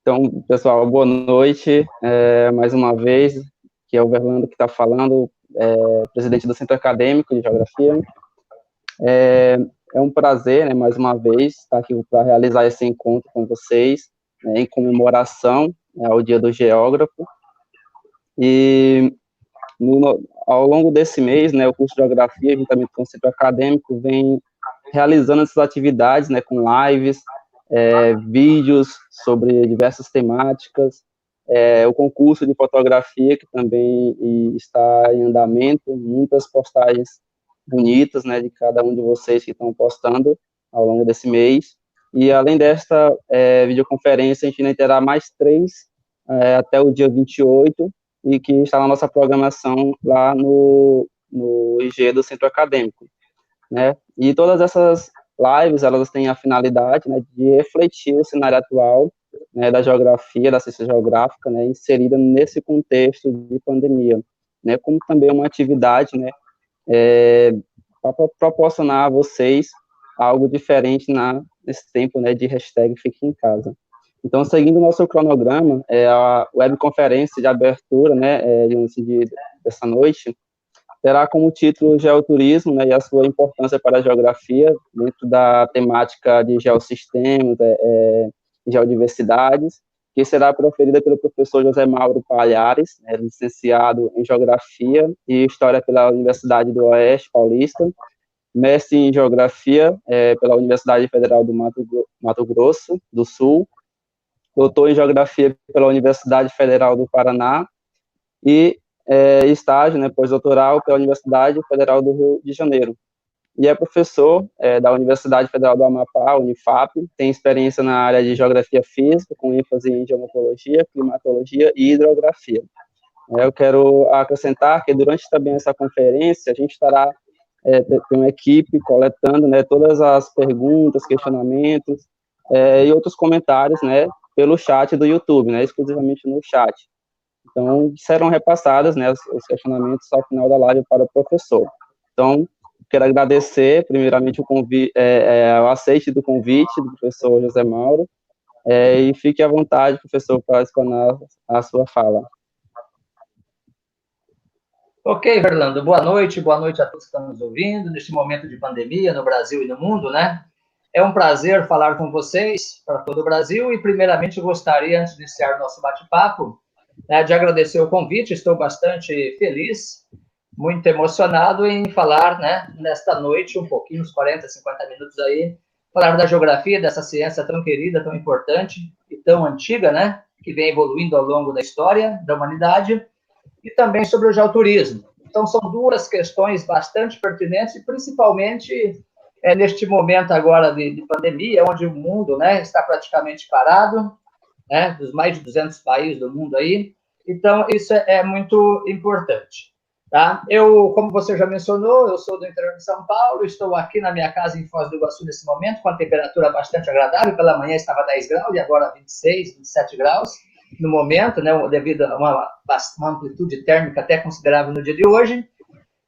Então, pessoal, boa noite. Mais uma vez, que é o Verlando que está falando, presidente do Centro Acadêmico de Geografia. É um prazer, né, mais uma vez, estar aqui para realizar esse encontro com vocês, né, em comemoração, né, ao Dia do Geógrafo. E ao longo desse mês, né, o curso de Geografia, juntamente com o Centro Acadêmico, vem realizando essas atividades, né, com lives, vídeos sobre diversas temáticas, o concurso de fotografia, que também está em andamento, muitas postagens bonitas, né, de cada um de vocês que estão postando ao longo desse mês. E além desta videoconferência, a gente ainda terá mais 3 até o dia 28, e que está na nossa programação lá no IG do Centro Acadêmico, né? E todas essas lives, elas têm a finalidade, né, de refletir o cenário atual, né, da geografia, da ciência geográfica, né, inserida nesse contexto de pandemia, né, como também uma atividade, né, para proporcionar a vocês algo diferente nesse tempo, né, de hashtag Fique em Casa. Então, seguindo o nosso cronograma, a webconferência de abertura, né, dessa noite, terá como título Geoturismo, né, e a sua importância para a geografia, dentro da temática de geossistemas, e geodiversidades, que será proferida pelo professor José Mauro Palhares, né, licenciado em Geografia e História pela Universidade do Oeste Paulista, mestre em Geografia pela Universidade Federal do Mato Grosso do Sul, doutor em Geografia pela Universidade Federal do Paraná e estágio, né, pós-doutoral pela Universidade Federal do Rio de Janeiro. E é professor da Universidade Federal do Amapá, Unifap, tem experiência na área de Geografia Física, com ênfase em Geomorfologia, Climatologia e Hidrografia. Eu quero acrescentar que durante também essa conferência, a gente estará tem uma equipe coletando, né, todas as perguntas, questionamentos e outros comentários, né, pelo chat do YouTube, né, exclusivamente no chat. Então, serão repassadas, né, os questionamentos ao final da live para o professor. Então, quero agradecer, primeiramente, o aceite do convite do professor José Mauro, e fique à vontade, professor, para explanar a sua fala. Ok, Fernando, boa noite a todos que estão nos ouvindo, neste momento de pandemia no Brasil e no mundo, né? É um prazer falar com vocês, para todo o Brasil, e primeiramente gostaria, antes de iniciar o nosso bate-papo, né, de agradecer o convite. Estou bastante feliz, muito emocionado em falar, né, nesta noite, um pouquinho, uns 40, 50 minutos aí, falar da geografia, dessa ciência tão querida, tão importante e tão antiga, né, que vem evoluindo ao longo da história da humanidade, e também sobre o geoturismo. Então, são duas questões bastante pertinentes, e principalmente neste momento agora de pandemia, onde o mundo, né, está praticamente parado, né, dos mais de 200 países do mundo aí. Então, isso é muito importante. Tá? Eu, como você já mencionou, eu sou do interior de São Paulo, estou aqui na minha casa em Foz do Iguaçu nesse momento, com a temperatura bastante agradável. Pela manhã estava 10 graus e agora 26, 27 graus no momento, né, devido a uma amplitude térmica até considerável no dia de hoje.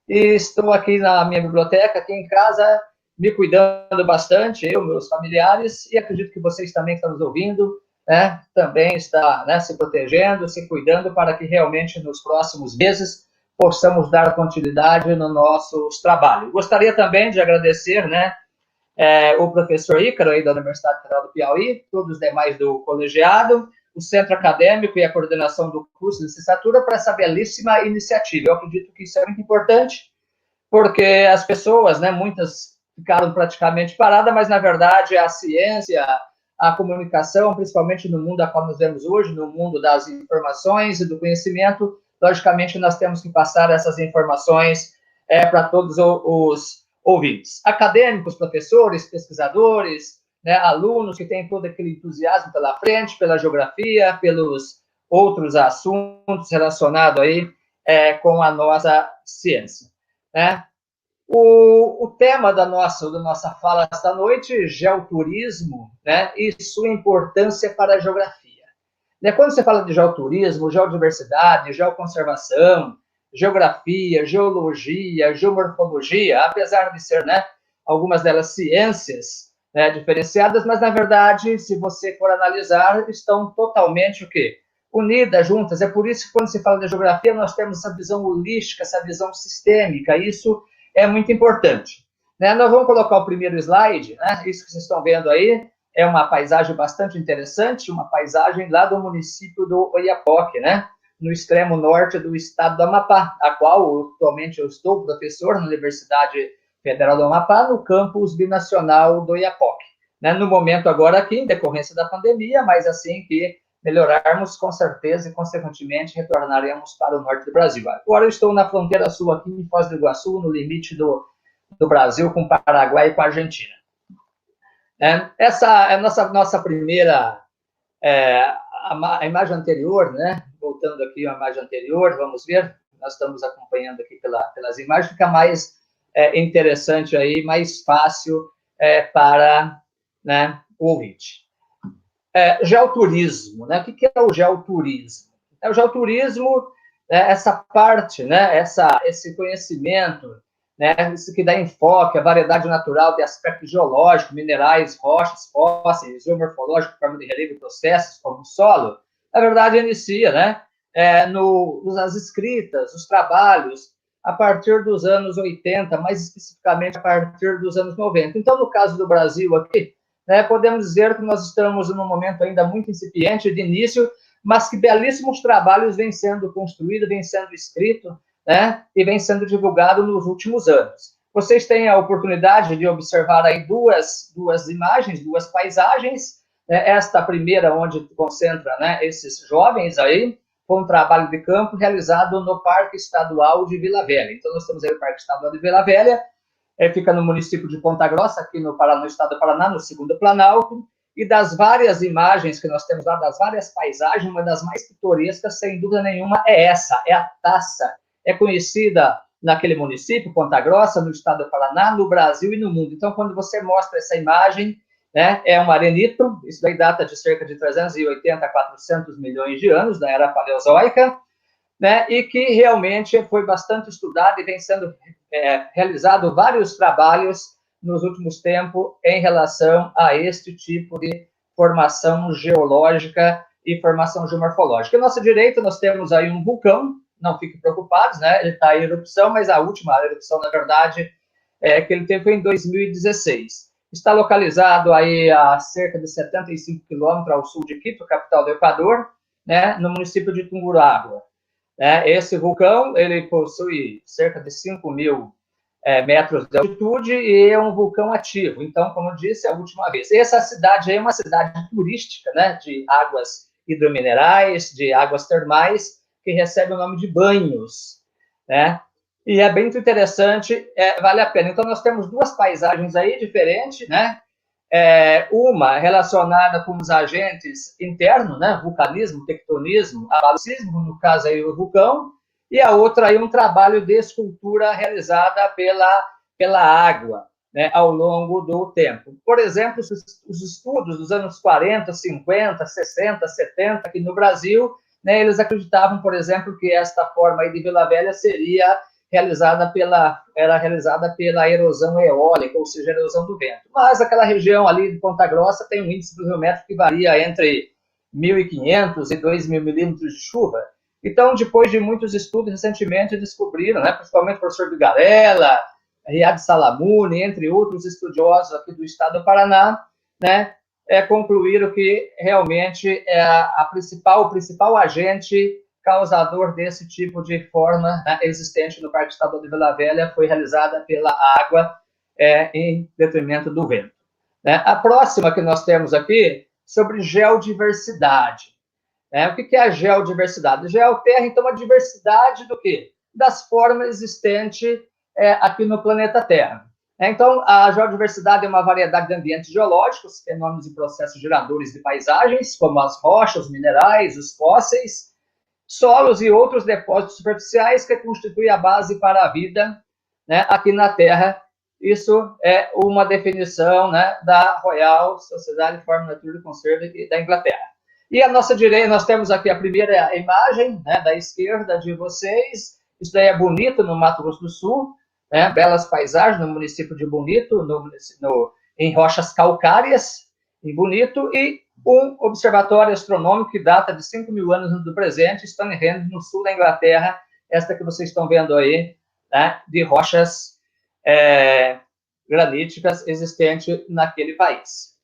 E estou aqui na minha biblioteca, aqui em casa, me cuidando bastante, eu, meus familiares, e acredito que vocês também que estão nos ouvindo, né, também está, né, se protegendo, se cuidando, para que realmente nos próximos meses possamos dar continuidade no nosso trabalho. Gostaria também de agradecer, né, o professor Ícaro, aí da Universidade Federal do Piauí, todos os demais do colegiado, o Centro Acadêmico e a coordenação do curso de licenciatura para essa belíssima iniciativa. Eu acredito que isso é muito importante, porque as pessoas, né, muitas ficaram praticamente paradas, mas, na verdade, a ciência, a comunicação, principalmente no mundo a qual nos vemos hoje, no mundo das informações e do conhecimento, logicamente, nós temos que passar essas informações para todos os ouvintes. Acadêmicos, professores, pesquisadores, né, alunos que têm todo aquele entusiasmo pela frente, pela geografia, pelos outros assuntos relacionados aí com a nossa ciência. Né? O tema da nossa fala esta noite, geoturismo, né, e sua importância para a geografia. Né, quando você fala de geoturismo, geodiversidade, geoconservação, geografia, geologia, geomorfologia, apesar de ser, né, algumas delas ciências, né, diferenciadas, mas, na verdade, se você for analisar, estão totalmente o quê? Unidas, juntas. É por isso que, quando se fala de geografia, nós temos essa visão holística, essa visão sistêmica. Isso é muito importante. Né? Nós vamos colocar o primeiro slide, né? Isso que vocês estão vendo aí é uma paisagem bastante interessante, uma paisagem lá do município do Oiapoque, né? No extremo norte do estado do Amapá, a qual atualmente eu estou professor na Universidade Federal do Amapá, no campus binacional do Oiapoque. Né? No momento agora aqui, em decorrência da pandemia, mas assim que melhorarmos, com certeza, e consequentemente retornaremos para o norte do Brasil. Agora eu estou na fronteira sul aqui em Foz do Iguaçu, no limite do Brasil com o Paraguai e com a Argentina. Essa é a nossa primeira, a imagem anterior, né? Voltando aqui à imagem anterior, vamos ver, nós estamos acompanhando aqui pelas imagens, fica mais interessante aí, mais fácil para, né, o ouvinte. Geoturismo, né? O que é o geoturismo? O geoturismo é essa parte, né? Esse conhecimento, né? Isso que dá enfoque à variedade natural de aspectos geológicos, minerais, rochas, fósseis, geomorfológico, forma de relevo e processos, como o solo, na verdade inicia, né? Nas escritas, os trabalhos, a partir dos anos 80, mais especificamente a partir dos anos 90. Então, no caso do Brasil aqui, né, podemos dizer que nós estamos num momento ainda muito incipiente de início, mas que belíssimos trabalhos vêm sendo construídos, vêm sendo escritos, né, e vêm sendo divulgados nos últimos anos. Vocês têm a oportunidade de observar aí duas imagens, duas paisagens. Esta primeira, onde concentra, né, esses jovens aí, foi um trabalho de campo realizado no Parque Estadual de Vila Velha. Então, nós estamos aí no Parque Estadual de Vila Velha, fica no município de Ponta Grossa, aqui no estado do Paraná, no segundo Planalto, e das várias imagens que nós temos lá, das várias paisagens, uma das mais pitorescas, sem dúvida nenhuma, é essa, é a taça. É conhecida naquele município, Ponta Grossa, no estado do Paraná, no Brasil e no mundo. Então, quando você mostra essa imagem, né, é um arenito, isso daí data de cerca de 380 a 400 milhões de anos, da era paleozoica, né, e que realmente foi bastante estudado e vem sendo realizado vários trabalhos nos últimos tempos em relação a este tipo de formação geológica e formação geomorfológica. À nossa direita, nós temos aí um vulcão, não fiquem preocupados, né, ele está em erupção, mas a última erupção, na verdade, que ele teve foi em 2016. Está localizado aí a cerca de 75 quilômetros ao sul de Quito, capital do Equador, né, no município de Tungurahua. Esse vulcão, ele possui cerca de 5.000 metros de altitude e é um vulcão ativo. Então, como eu disse, é a última vez. Essa cidade aí é uma cidade turística, né, de águas hidrominerais, de águas termais, que recebe o nome de Banhos, né? E é bem interessante, vale a pena. Então, nós temos duas paisagens aí diferentes, né? Uma relacionada com os agentes internos, né, vulcanismo, tectonismo, abalocismo, no caso aí o vulcão, e a outra aí um trabalho de escultura realizada pela água, né, ao longo do tempo. Por exemplo, os estudos dos anos 40, 50, 60, 70 aqui no Brasil, né, eles acreditavam, por exemplo, que esta forma aí de Vila Velha seria realizada pela erosão eólica, ou seja, erosão do vento. Mas aquela região ali de Ponta Grossa tem um índice pluviométrico que varia entre 1.500 e 2.000 milímetros de chuva. Então, depois de muitos estudos, recentemente descobriram, né, principalmente o professor Vigarella, Riad Salamuni, entre outros estudiosos aqui do estado do Paraná, né, concluíram que realmente o principal agente causador desse tipo de forma, né, existente no Parque Estadual de Vila Velha foi realizada pela água em detrimento do vento. Né? A próxima que nós temos aqui, sobre geodiversidade. O que é a geodiversidade? Geoterra, então, a diversidade do quê? Das formas existentes aqui no planeta Terra. Então, a geodiversidade é uma variedade de ambientes geológicos, fenômenos e processos geradores de paisagens, como as rochas, os minerais, os fósseis, solos e outros depósitos superficiais que constituem a base para a vida, né, aqui na Terra. Isso é uma definição, né, da Royal Society for Nature Conservancy da Inglaterra. E à nossa direita, nós temos aqui a primeira imagem, né, da esquerda de vocês. Isso daí é Bonito, no Mato Grosso do Sul, né, belas paisagens no município de Bonito, em rochas calcárias, em Bonito, e um observatório astronômico que data de 5.000 anos do presente, Stonehenge, no sul da Inglaterra, esta que vocês estão vendo aí, né, de rochas graníticas existentes naquele país.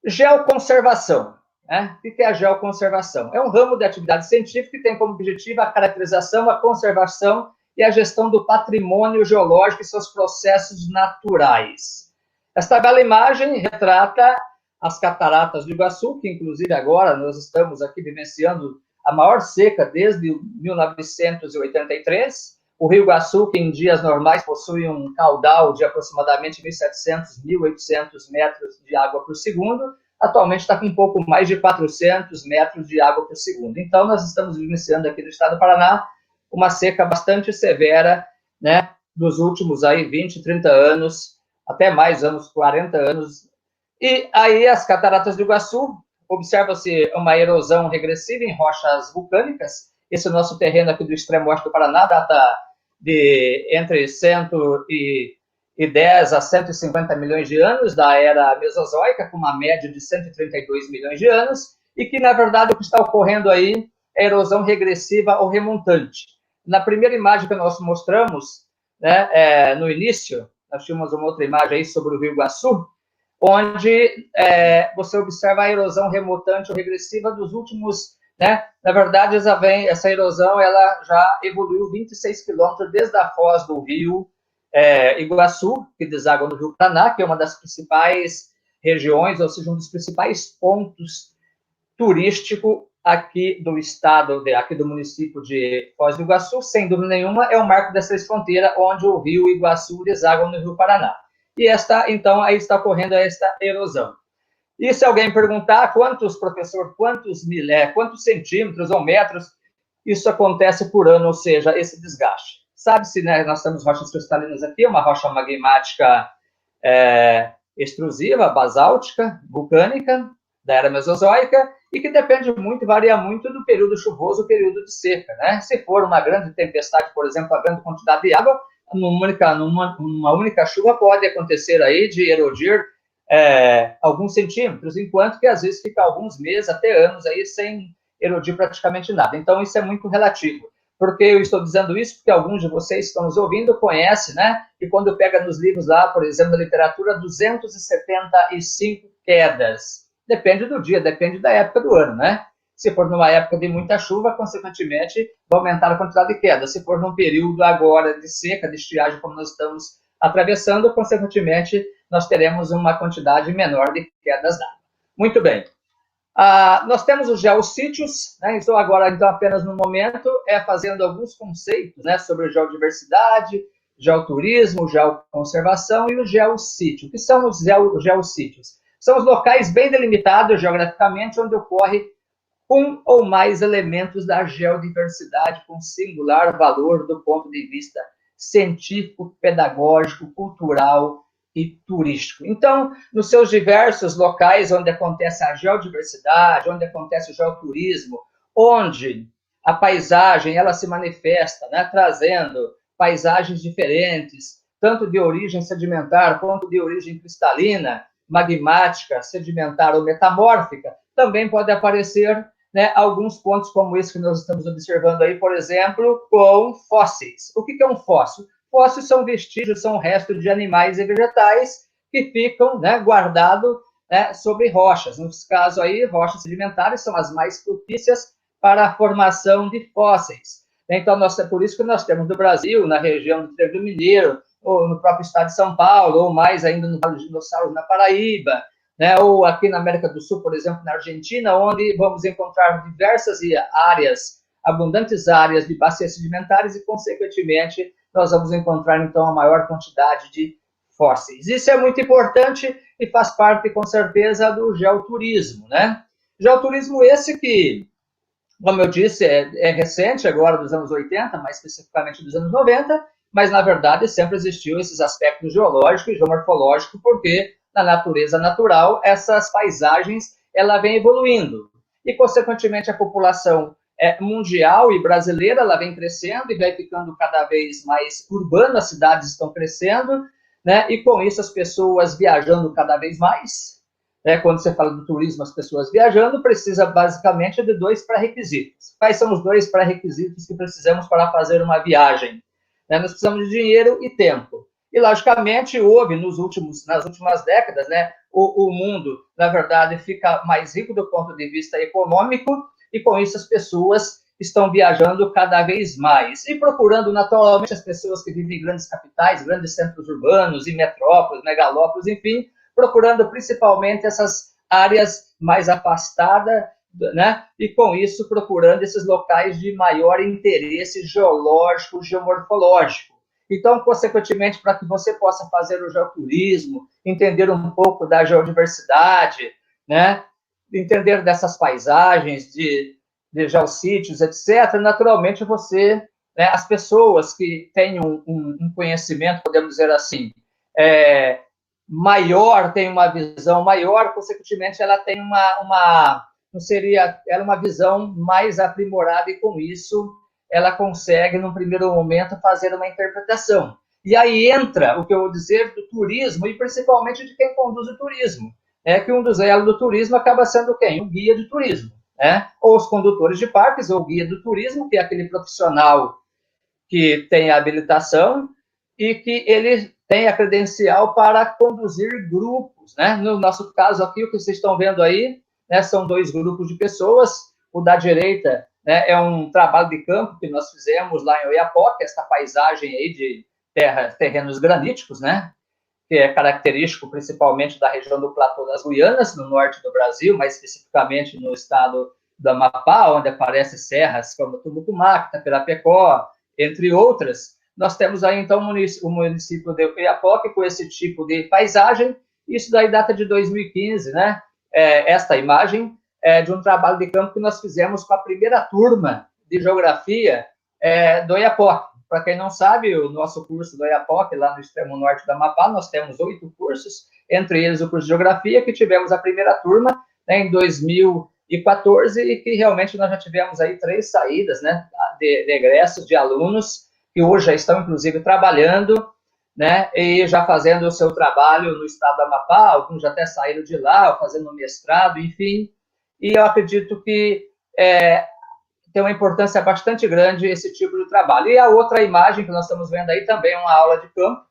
Geoconservação. Né? O que é a geoconservação? É um ramo de atividade científica que tem como objetivo a caracterização, a conservação e a gestão do patrimônio geológico e seus processos naturais. Esta bela imagem retrata as cataratas do Iguaçu, que inclusive agora nós estamos aqui vivenciando a maior seca desde 1983. O Rio Iguaçu, que em dias normais possui um caudal de aproximadamente 1.700, 1.800 metros de água por segundo, atualmente está com um pouco mais de 400 metros de água por segundo. Então, nós estamos vivenciando aqui no estado do Paraná uma seca bastante severa, né, dos últimos aí 20, 30 anos, até mais anos, 40 anos. E aí as cataratas do Iguaçu, observa-se uma erosão regressiva em rochas vulcânicas. Esse nosso terreno aqui do extremo oeste do Paraná data de entre 110 a 150 milhões de anos da era Mesozoica, com uma média de 132 milhões de anos, e que, na verdade, o que está ocorrendo aí é erosão regressiva ou remontante. Na primeira imagem que nós mostramos, né, no início, nós tínhamos uma outra imagem aí sobre o Rio Iguaçu, onde você observa a erosão remontante ou regressiva dos últimos, né? Na verdade, essa erosão ela já evoluiu 26 quilômetros desde a foz do rio Iguaçu, que deságua no Rio Paraná, que é uma das principais regiões, ou seja, um dos principais pontos turísticos aqui do estado, aqui do município de Foz do Iguaçu. Sem dúvida nenhuma, é o marco das três fronteiras, onde o rio Iguaçu deságua no Rio Paraná. E então, aí está ocorrendo esta erosão. E se alguém perguntar quantos centímetros ou metros isso acontece por ano, ou seja, esse desgaste. Sabe-se, né, nós temos rochas cristalinas aqui, uma rocha magmática extrusiva, basáltica, vulcânica, da era Mesozoica, e que depende muito, varia muito do período chuvoso, período de seca. Né? Se for uma grande tempestade, por exemplo, uma grande quantidade de água, numa única chuva pode acontecer aí de erodir alguns centímetros, enquanto que às vezes fica alguns meses, até anos aí sem erodir praticamente nada. Então isso é muito relativo. Por que eu estou dizendo isso? Porque alguns de vocês que estão nos ouvindo conhecem, né? E quando pega nos livros lá, por exemplo, da literatura, 275 quedas. Depende do dia, depende da época do ano, né? Se for numa época de muita chuva, consequentemente, vai aumentar a quantidade de quedas. Se for num período agora de seca, de estiagem, como nós estamos atravessando, consequentemente, nós teremos uma quantidade menor de quedas d'água. Muito bem. Nós temos os geossítios, né? Estou agora, então, apenas no momento, fazendo alguns conceitos, né, sobre geodiversidade, geoturismo, geoconservação e o geossítio. O que são os geossítios? São os locais bem delimitados geograficamente, onde ocorre um ou mais elementos da geodiversidade com singular valor do ponto de vista científico, pedagógico, cultural e turístico. Então, nos seus diversos locais onde acontece a geodiversidade, onde acontece o geoturismo, onde a paisagem ela se manifesta, né, trazendo paisagens diferentes, tanto de origem sedimentar quanto de origem cristalina, magmática, sedimentar ou metamórfica, também pode aparecer, né, alguns pontos como esse que nós estamos observando aí, por exemplo, com fósseis. O que é um fóssil? Fósseis são vestígios, são restos de animais e vegetais que ficam, né, guardados, né, sobre rochas. No caso aí, rochas sedimentares são as mais propícias para a formação de fósseis. Então, é por isso que nós temos no Brasil, na região do Triângulo Mineiro, ou no próprio estado de São Paulo, ou mais ainda no Vale dos Dinossauros, na Paraíba, né, ou aqui na América do Sul, por exemplo, na Argentina, onde vamos encontrar diversas áreas, abundantes áreas de bacias sedimentares e, consequentemente, nós vamos encontrar, então, a maior quantidade de fósseis. Isso é muito importante e faz parte, com certeza, do geoturismo, né? Geoturismo esse que, como eu disse, é recente, agora dos anos 80, mais especificamente dos anos 90, mas, na verdade, sempre existiu esses aspectos geológicos e geomorfológicos, porque na natureza natural, essas paisagens ela vem evoluindo. E, consequentemente, a população mundial e brasileira ela vem crescendo e vai ficando cada vez mais urbana, as cidades estão crescendo, né? E com isso as pessoas viajando cada vez mais, né? Quando você fala do turismo, as pessoas viajando, precisa basicamente de 2 pré-requisitos. Quais são os 2 pré-requisitos que precisamos para fazer uma viagem? Né? Nós precisamos de dinheiro e tempo. E, logicamente, houve nas últimas décadas, né, o mundo, na verdade, fica mais rico do ponto de vista econômico, e com isso as pessoas estão viajando cada vez mais e procurando, naturalmente, as pessoas que vivem em grandes capitais, grandes centros urbanos e metrópoles, megalópolis, enfim, procurando principalmente essas áreas mais afastadas, né? E com isso procurando esses locais de maior interesse geológico, geomorfológico. Então, consequentemente, para que você possa fazer o geoturismo, entender um pouco da geodiversidade, né? Entender dessas paisagens, de geossítios, etc., naturalmente você, né, as pessoas que têm um conhecimento, podemos dizer assim, maior, tem uma visão maior, consequentemente ela tem não seria, ela uma visão mais aprimorada, e com isso ela consegue, num primeiro momento, fazer uma interpretação. E aí entra o que eu vou dizer do turismo, e principalmente de quem conduz o turismo. Que um dos elos do turismo acaba sendo quem? O guia de turismo. Ou os condutores de parques, ou o guia do turismo, que é aquele profissional que tem a habilitação e que ele tem a credencial para conduzir grupos. Né? No nosso caso aqui, o que vocês estão vendo aí, né, são 2 grupos de pessoas. O da direita, né, é um trabalho de campo que nós fizemos lá em Oiapoque, essa paisagem aí de terrenos graníticos, né, que é característico principalmente da região do Platô das Guianas, no norte do Brasil, mais especificamente no estado do Amapá, onde aparecem serras como Tumucumá, Itapirapecó, entre outras. Nós temos aí, então, o município de Oiapoque com esse tipo de paisagem. Isso daí data de 2015, né? Esta imagem é de um trabalho de campo que nós fizemos com a primeira turma de geografia do Oiapoque. Para quem não sabe, o nosso curso do Oiapoque, lá no extremo norte do Amapá, nós temos 8 cursos, entre eles o curso de Geografia, que tivemos a primeira turma, né, em 2014, e que realmente nós já tivemos aí 3 saídas, né, de egressos de alunos, que hoje já estão, inclusive, trabalhando, né, e já fazendo o seu trabalho no estado do Amapá, alguns já até saíram de lá, fazendo mestrado, enfim, e eu acredito que tem uma importância bastante grande esse tipo de trabalho. E a outra imagem que nós estamos vendo aí também é uma aula de campo,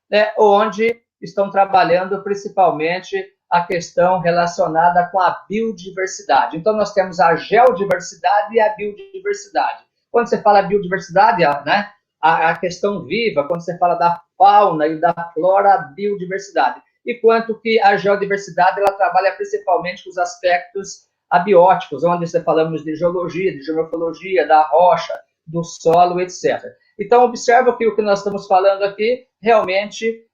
né, onde estão trabalhando principalmente a questão relacionada com a biodiversidade. Então, nós temos a geodiversidade e a biodiversidade. Quando você fala biodiversidade, né, a questão viva, quando você fala da fauna e da flora, a biodiversidade. E quanto que a geodiversidade, ela trabalha principalmente com os aspectos abióticos, onde falamos de geologia, de geomorfologia, da rocha, do solo, etc. Então, observa que o que nós estamos falando aqui realmente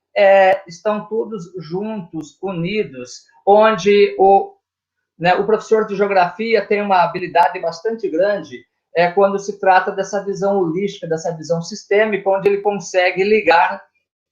estão todos juntos, unidos, onde o professor de geografia tem uma habilidade bastante grande quando se trata dessa visão holística, dessa visão sistêmica, onde ele consegue ligar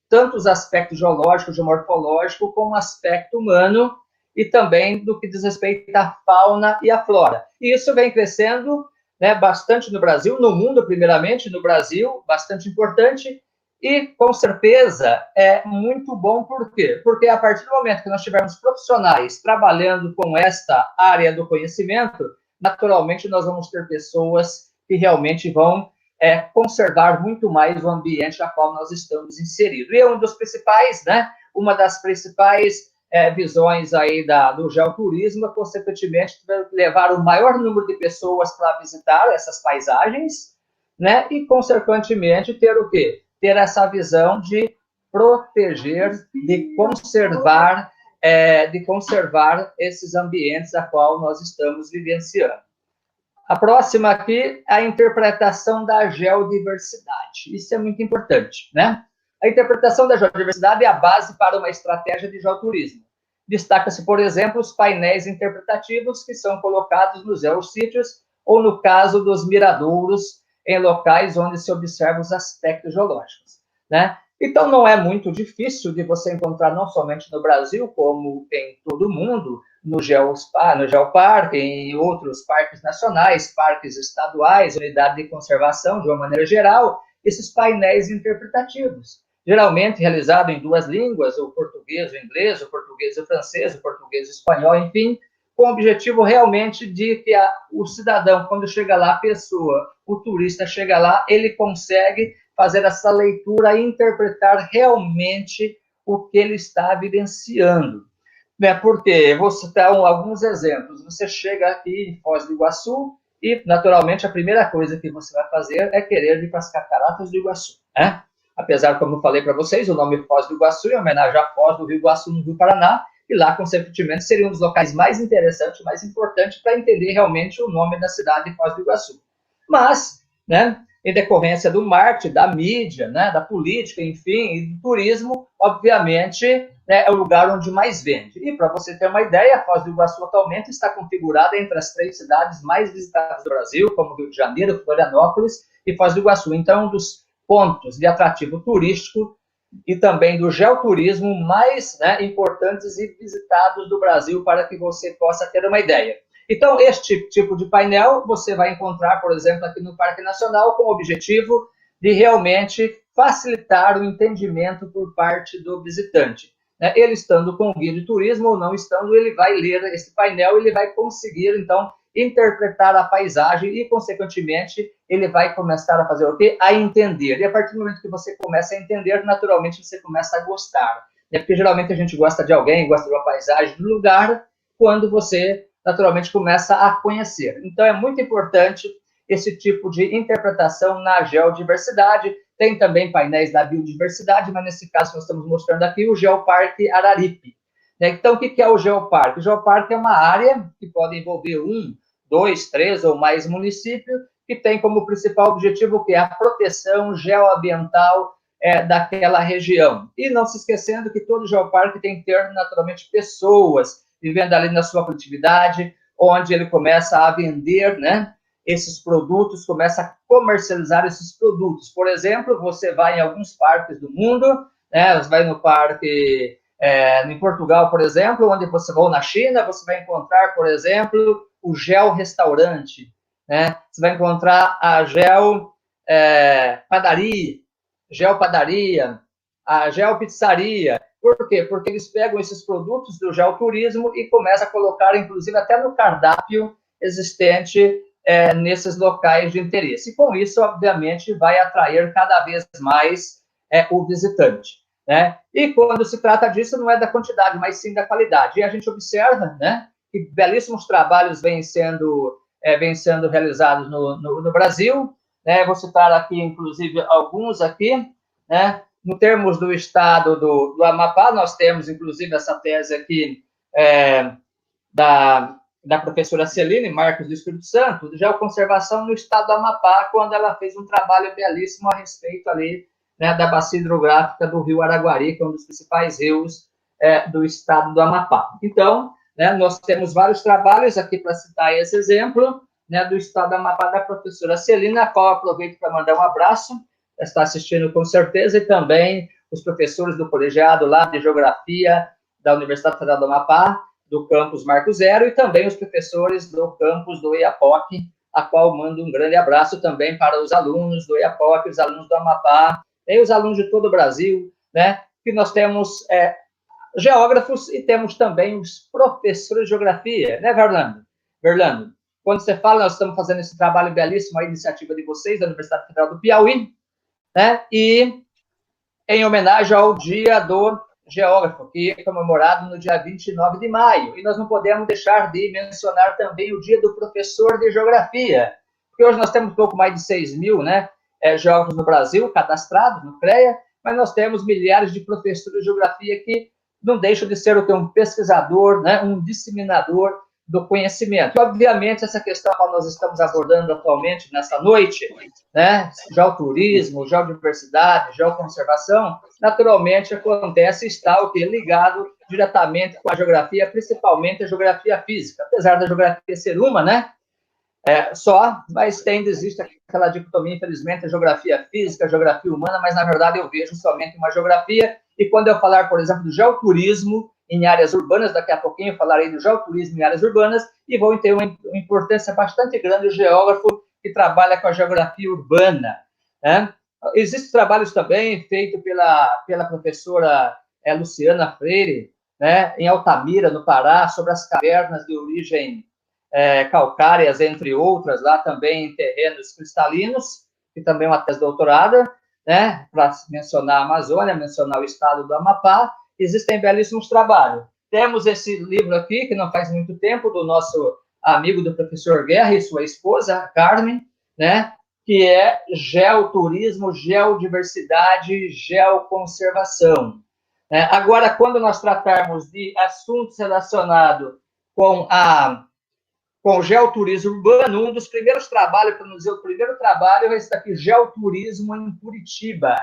tanto os aspectos geológicos, geomorfológicos, com o aspecto humano, e também do que diz respeito à fauna e à flora. E isso vem crescendo, né, bastante no Brasil, no mundo, primeiramente, no Brasil, bastante importante, e, com certeza, é muito bom. Por quê? Porque a partir do momento que nós tivermos profissionais trabalhando com esta área do conhecimento, naturalmente nós vamos ter pessoas que realmente vão conservar muito mais o ambiente na qual nós estamos inseridos. E é um dos principais, né, uma das principais visões aí do geoturismo, consequentemente, levar o maior número de pessoas para visitar essas paisagens, né? E, consequentemente, ter o quê? Ter essa visão de proteger, de conservar esses ambientes a qual nós estamos vivenciando. A próxima aqui é a interpretação da geodiversidade. Isso é muito importante, né? A interpretação da geodiversidade é a base para uma estratégia de geoturismo. Destaca-se, por exemplo, os painéis interpretativos que são colocados nos geossítios ou, no caso dos miradouros, em locais onde se observam os aspectos geológicos, né? Então, não é muito difícil de você encontrar, não somente no Brasil, como em todo o mundo, no Geoparque, em outros parques nacionais, parques estaduais, unidade de conservação, de uma maneira geral, esses painéis interpretativos, geralmente realizado em 2 línguas, o português e o inglês, o português e o francês, o português e o espanhol, enfim, com o objetivo realmente de que o cidadão, quando chega lá, a pessoa, o turista chega lá, ele consegue fazer essa leitura e interpretar realmente o que ele está vivenciando. Né? Porque, vou citar alguns exemplos. Você chega aqui em Foz do Iguaçu e, naturalmente, a primeira coisa que você vai fazer é querer ir para as Cataratas do Iguaçu. Né? Apesar, como eu falei para vocês, o nome Foz do Iguaçu é homenagem à Foz do Rio Iguaçu, no Rio Paraná, e lá, consequentemente, seria um dos locais mais interessantes, mais importantes para entender realmente o nome da cidade de Foz do Iguaçu. Mas, né, em decorrência do marketing, da mídia, né, da política, enfim, e do turismo, obviamente, né, é o lugar onde mais vende. E, para você ter uma ideia, a Foz do Iguaçu atualmente está configurada entre as 3 cidades mais visitadas do Brasil, como Rio de Janeiro, Florianópolis e Foz do Iguaçu. Então, um dos pontos de atrativo turístico e também do geoturismo mais, né, importantes e visitados do Brasil, para que você possa ter uma ideia. Então, este tipo de painel você vai encontrar, por exemplo, aqui no Parque Nacional, com o objetivo de realmente facilitar o entendimento por parte do visitante. Ele estando com o guia de turismo ou não estando, ele vai ler esse painel, ele vai conseguir, então, interpretar a paisagem e, consequentemente, ele vai começar a fazer o quê? A entender. E a partir do momento que você começa a entender, naturalmente você começa a gostar. Porque geralmente a gente gosta de alguém, gosta de uma paisagem, do lugar, quando você naturalmente começa a conhecer. Então é muito importante esse tipo de interpretação na geodiversidade. Tem também painéis da biodiversidade, mas nesse caso que nós estamos mostrando aqui, o Geoparque Araripe. Então, o que é o Geoparque? O Geoparque é uma área que pode envolver 1, 2, 3 ou mais municípios, que tem como principal objetivo o quê? A proteção geoambiental daquela região. E não se esquecendo que todo geoparque tem que ter, naturalmente, pessoas vivendo ali na sua coletividade, onde ele começa a vender, né, esses produtos, começa a comercializar esses produtos. Por exemplo, você vai em alguns parques do mundo, né, você vai no parque em Portugal, por exemplo, onde você vai, ou na China, você vai encontrar, por exemplo, o Gel Restaurante, né? Você vai encontrar a Gel Padaria, a Gel Pizzaria. Por quê? Porque eles pegam esses produtos do geoturismo e começam a colocar, inclusive, até no cardápio existente nesses locais de interesse. E com isso, obviamente, vai atrair cada vez mais o visitante. Né? E quando se trata disso, não é da quantidade, mas sim da qualidade. E a gente observa, né, que belíssimos trabalhos vêm sendo realizados no Brasil. Né? Vou citar aqui, inclusive, alguns aqui. Né? No termos do estado do Amapá, nós temos, inclusive, essa tese aqui da professora Celine Marcos do Espírito Santo, de geoconservação no estado do Amapá, quando ela fez um trabalho belíssimo a respeito ali, né, da bacia hidrográfica do rio Araguari, que é um dos principais rios do estado do Amapá. Então, né, nós temos vários trabalhos aqui para citar esse exemplo, né, do estado do Amapá, da professora Celina, a qual aproveito para mandar um abraço, está assistindo com certeza, e também os professores do colegiado lá de Geografia da Universidade Federal do Amapá, do campus Marco Zero, e também os professores do campus do IAPOC, a qual mando um grande abraço também para os alunos do IAPOC, os alunos do Amapá, e os alunos de todo o Brasil, né, que nós temos geógrafos e temos também os professores de geografia, né, Verlando, quando você fala, nós estamos fazendo esse trabalho belíssimo, a iniciativa de vocês, da Universidade Federal do Piauí, né, e em homenagem ao Dia do Geógrafo, que é comemorado no dia 29 de maio. E nós não podemos deixar de mencionar também o Dia do Professor de Geografia, porque hoje nós temos pouco mais de 6 mil, né, geógrafos no Brasil, cadastrados no CREA, mas nós temos milhares de professores de geografia que não deixam de ser o que? Um pesquisador, né, um disseminador do conhecimento. E, obviamente, essa questão que nós estamos abordando atualmente, nessa noite, né, geoturismo, geodiversidade, geoconservação, naturalmente acontece, está o que? Ligado diretamente com a geografia, principalmente a geografia física. Apesar da geografia ser uma, né, mas existe aquela dicotomia, infelizmente, a geografia física, a geografia humana, mas, na verdade, eu vejo somente uma geografia. E quando eu falar, por exemplo, do geoturismo em áreas urbanas, daqui a pouquinho eu falarei do geoturismo em áreas urbanas, e vou ter uma importância bastante grande o geógrafo que trabalha com a geografia urbana. Né? Existem trabalhos também feitos pela professora Luciana Freire, né, em Altamira, no Pará, sobre as cavernas de origem calcárias, entre outras, lá também em terrenos cristalinos, que também é uma tese doutorada, né, para mencionar a Amazônia, mencionar o estado do Amapá. Existem belíssimos trabalhos. Temos esse livro aqui, que não faz muito tempo, do nosso amigo do professor Guerra e sua esposa, Carmen, né, que é geoturismo, geodiversidade, geoconservação. Agora, quando nós tratarmos de assuntos relacionados com o geoturismo urbano, um dos primeiros trabalhos, para nos dizer, o primeiro trabalho é esse daqui, Geoturismo em Curitiba.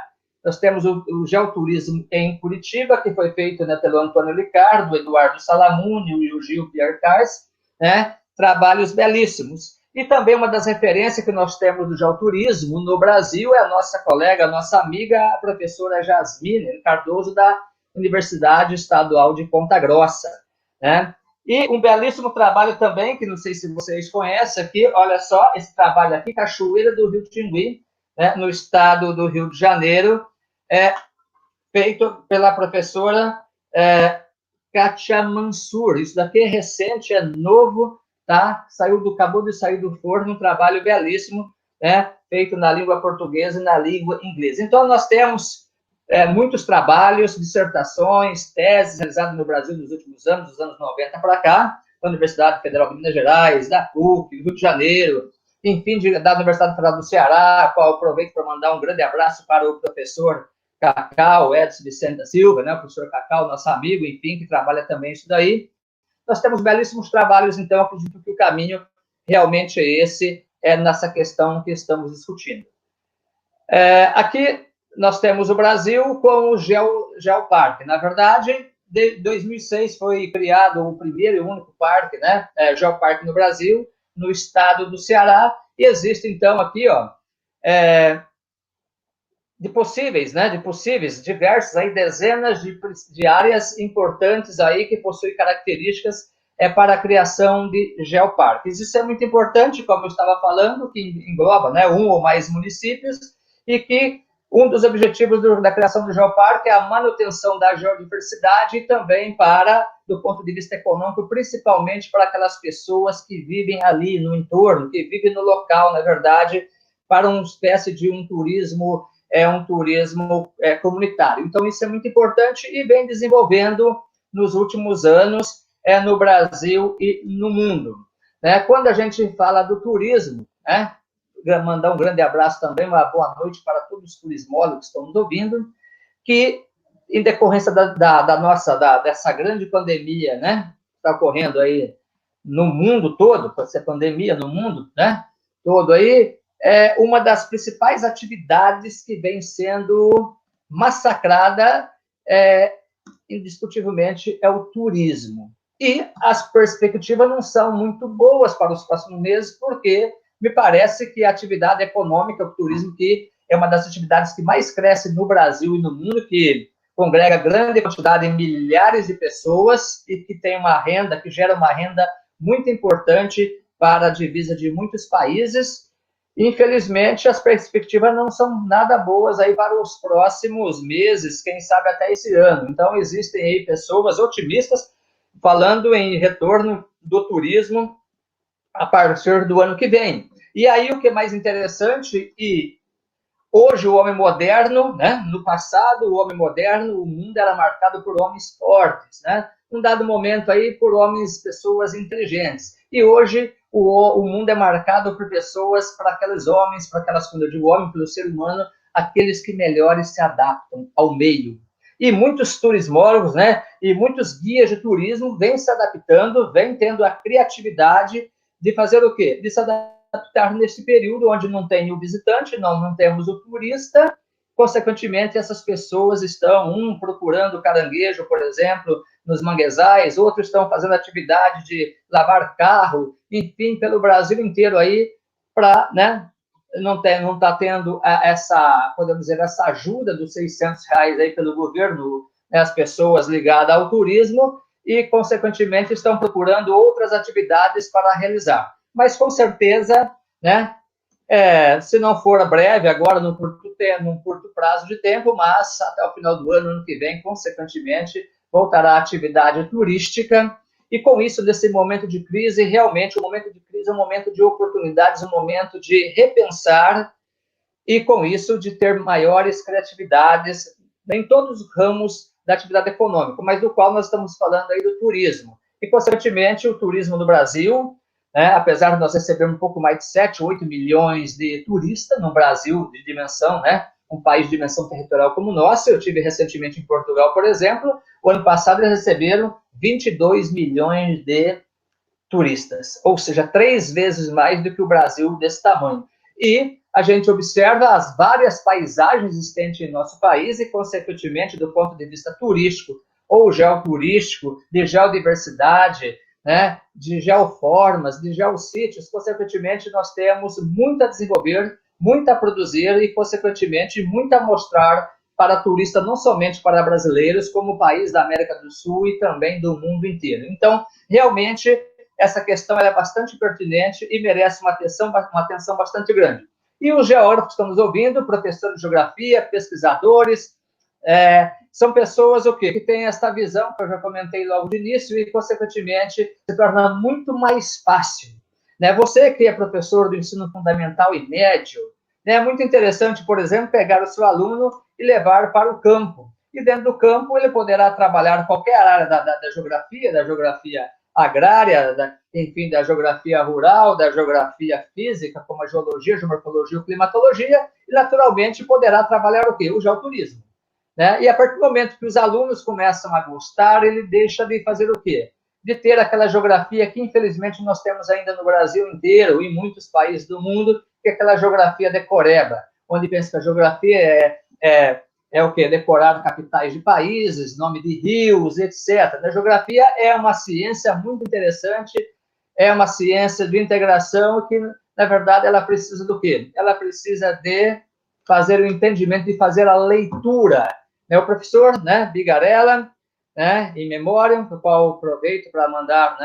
Nós temos o geoturismo em Curitiba, que foi feito, né, pelo Antônio Ricardo, o Eduardo Salamuni e o Gil Pierre Cars, né, trabalhos belíssimos. E também uma das referências que nós temos do geoturismo no Brasil é a nossa colega, a nossa amiga, a professora Jasmine Cardoso, da Universidade Estadual de Ponta Grossa, né? E um belíssimo trabalho também, que não sei se vocês conhecem aqui, olha só, esse trabalho aqui, Cachoeira do Rio Tingui, né, no estado do Rio de Janeiro, feito pela professora Kátia Mansur. Isso daqui é recente, é novo, tá? Acabou de sair do forno, um trabalho belíssimo, né, feito na língua portuguesa e na língua inglesa. Então, nós temos muitos trabalhos, dissertações, teses realizadas no Brasil nos últimos anos, dos anos 90 para cá, da Universidade Federal de Minas Gerais, da PUC, do Rio de Janeiro, enfim, da Universidade Federal do Ceará, a qual aproveito para mandar um grande abraço para o professor Cacau, Edson Vicente da Silva, né, o professor Cacau, nosso amigo, enfim, que trabalha também isso daí. Nós temos belíssimos trabalhos, então, acredito que o caminho realmente é esse, nessa questão que estamos discutindo. Aqui nós temos o Brasil com o Geoparque. Na verdade, de 2006 foi criado o primeiro e único parque, né, Geoparque no Brasil, no estado do Ceará, e existe, então, aqui, ó, de possíveis, diversas, aí, dezenas de áreas importantes aí que possuem características para a criação de geoparques. Isso é muito importante, como eu estava falando, que engloba, né, um ou mais municípios, e que um dos objetivos da criação do geoparque é a manutenção da geodiversidade e também do ponto de vista econômico, principalmente para aquelas pessoas que vivem ali no entorno, que vivem no local, na verdade, para uma espécie de um turismo comunitário. Então, isso é muito importante e vem desenvolvendo nos últimos anos no Brasil e no mundo. Quando a gente fala do turismo, mandar um grande abraço também, uma boa noite para todos os turismólogos que estão nos ouvindo, que, em decorrência dessa grande pandemia, né, que está ocorrendo aí no mundo todo, pode ser pandemia no mundo, né, todo aí, uma das principais atividades que vem sendo massacrada, indiscutivelmente, é o turismo. E as perspectivas não são muito boas para os próximos meses, porque me parece que a atividade econômica, o turismo, que é uma das atividades que mais cresce no Brasil e no mundo, que congrega grande quantidade, milhares de pessoas, e que tem uma renda, que gera uma renda muito importante para a divisa de muitos países. Infelizmente, as perspectivas não são nada boas aí para os próximos meses, quem sabe até esse ano. Então, existem aí pessoas otimistas falando em retorno do turismo a partir do ano que vem. E aí, o que é mais interessante, e hoje o homem moderno, né, no passado, o homem moderno, o mundo era marcado por homens fortes, né, num dado momento aí por pessoas inteligentes. E hoje o mundo é marcado por pessoas, para aqueles homens, quando eu digo homem, pelo ser humano, aqueles que melhores se adaptam ao meio. E muitos turismólogos, né, e muitos guias de turismo vêm se adaptando, vêm tendo a criatividade de fazer o quê? De se adaptar nesse período onde não tem o visitante, não temos o turista, consequentemente essas pessoas estão, procurando caranguejo, por exemplo, nos manguezais, outros estão fazendo atividade de lavar carro, enfim, pelo Brasil inteiro aí, para, né, não está tendo podemos dizer, essa ajuda dos R$600 aí pelo governo, né, as pessoas ligadas ao turismo, e, consequentemente, estão procurando outras atividades para realizar. Mas, com certeza, né, se não for breve, agora num curto prazo de tempo, mas até o final do ano que vem, consequentemente, voltará a atividade turística. E com isso, nesse momento de crise, realmente o momento de crise é um momento de oportunidades, um momento de repensar e, com isso, de ter maiores criatividades em todos os ramos da atividade econômica, mas do qual nós estamos falando aí do turismo. E, consequentemente, o turismo no Brasil, apesar de nós recebermos um pouco mais de 7, 8 milhões de turistas no Brasil de dimensão, um país de dimensão territorial como o nosso, eu tive recentemente em Portugal, por exemplo, o ano passado eles receberam 22 milhões de turistas, ou seja, 3 vezes mais do que o Brasil desse tamanho. E a gente observa as várias paisagens existentes em nosso país e, consequentemente, do ponto de vista turístico ou geoturístico, de geodiversidade, de geoformas, de geossítios, consequentemente, nós temos muito a desenvolver, muito a produzir e, consequentemente, muito a mostrar para turistas, não somente para brasileiros, como o país da América do Sul e também do mundo inteiro. Então, realmente, essa questão é bastante pertinente e merece uma atenção bastante grande. E os geógrafos que estamos ouvindo, professores de geografia, pesquisadores, são pessoas que têm esta visão, que eu já comentei logo de início, e, consequentemente, se torna muito mais fácil. Você que é professor do ensino fundamental e médio, é muito interessante, por exemplo, pegar o seu aluno e levar para o campo. E dentro do campo ele poderá trabalhar qualquer área da geografia agrária, enfim, da geografia rural, da geografia física, como a geologia, a geomorfologia, a climatologia, e naturalmente poderá trabalhar o quê? O geoturismo. E a partir do momento que os alunos começam a gostar, ele deixa de fazer o quê? De ter aquela geografia que, infelizmente, nós temos ainda no Brasil inteiro e em muitos países do mundo, que é aquela geografia decoreba, onde pensa que a geografia é o quê? Decorar capitais de países, nome de rios, etc. A geografia é uma ciência muito interessante, é uma ciência de integração que, na verdade, ela precisa do quê? Ela precisa de fazer o entendimento, de fazer a leitura. O professor, Bigarella, em memória, para o qual aproveito para mandar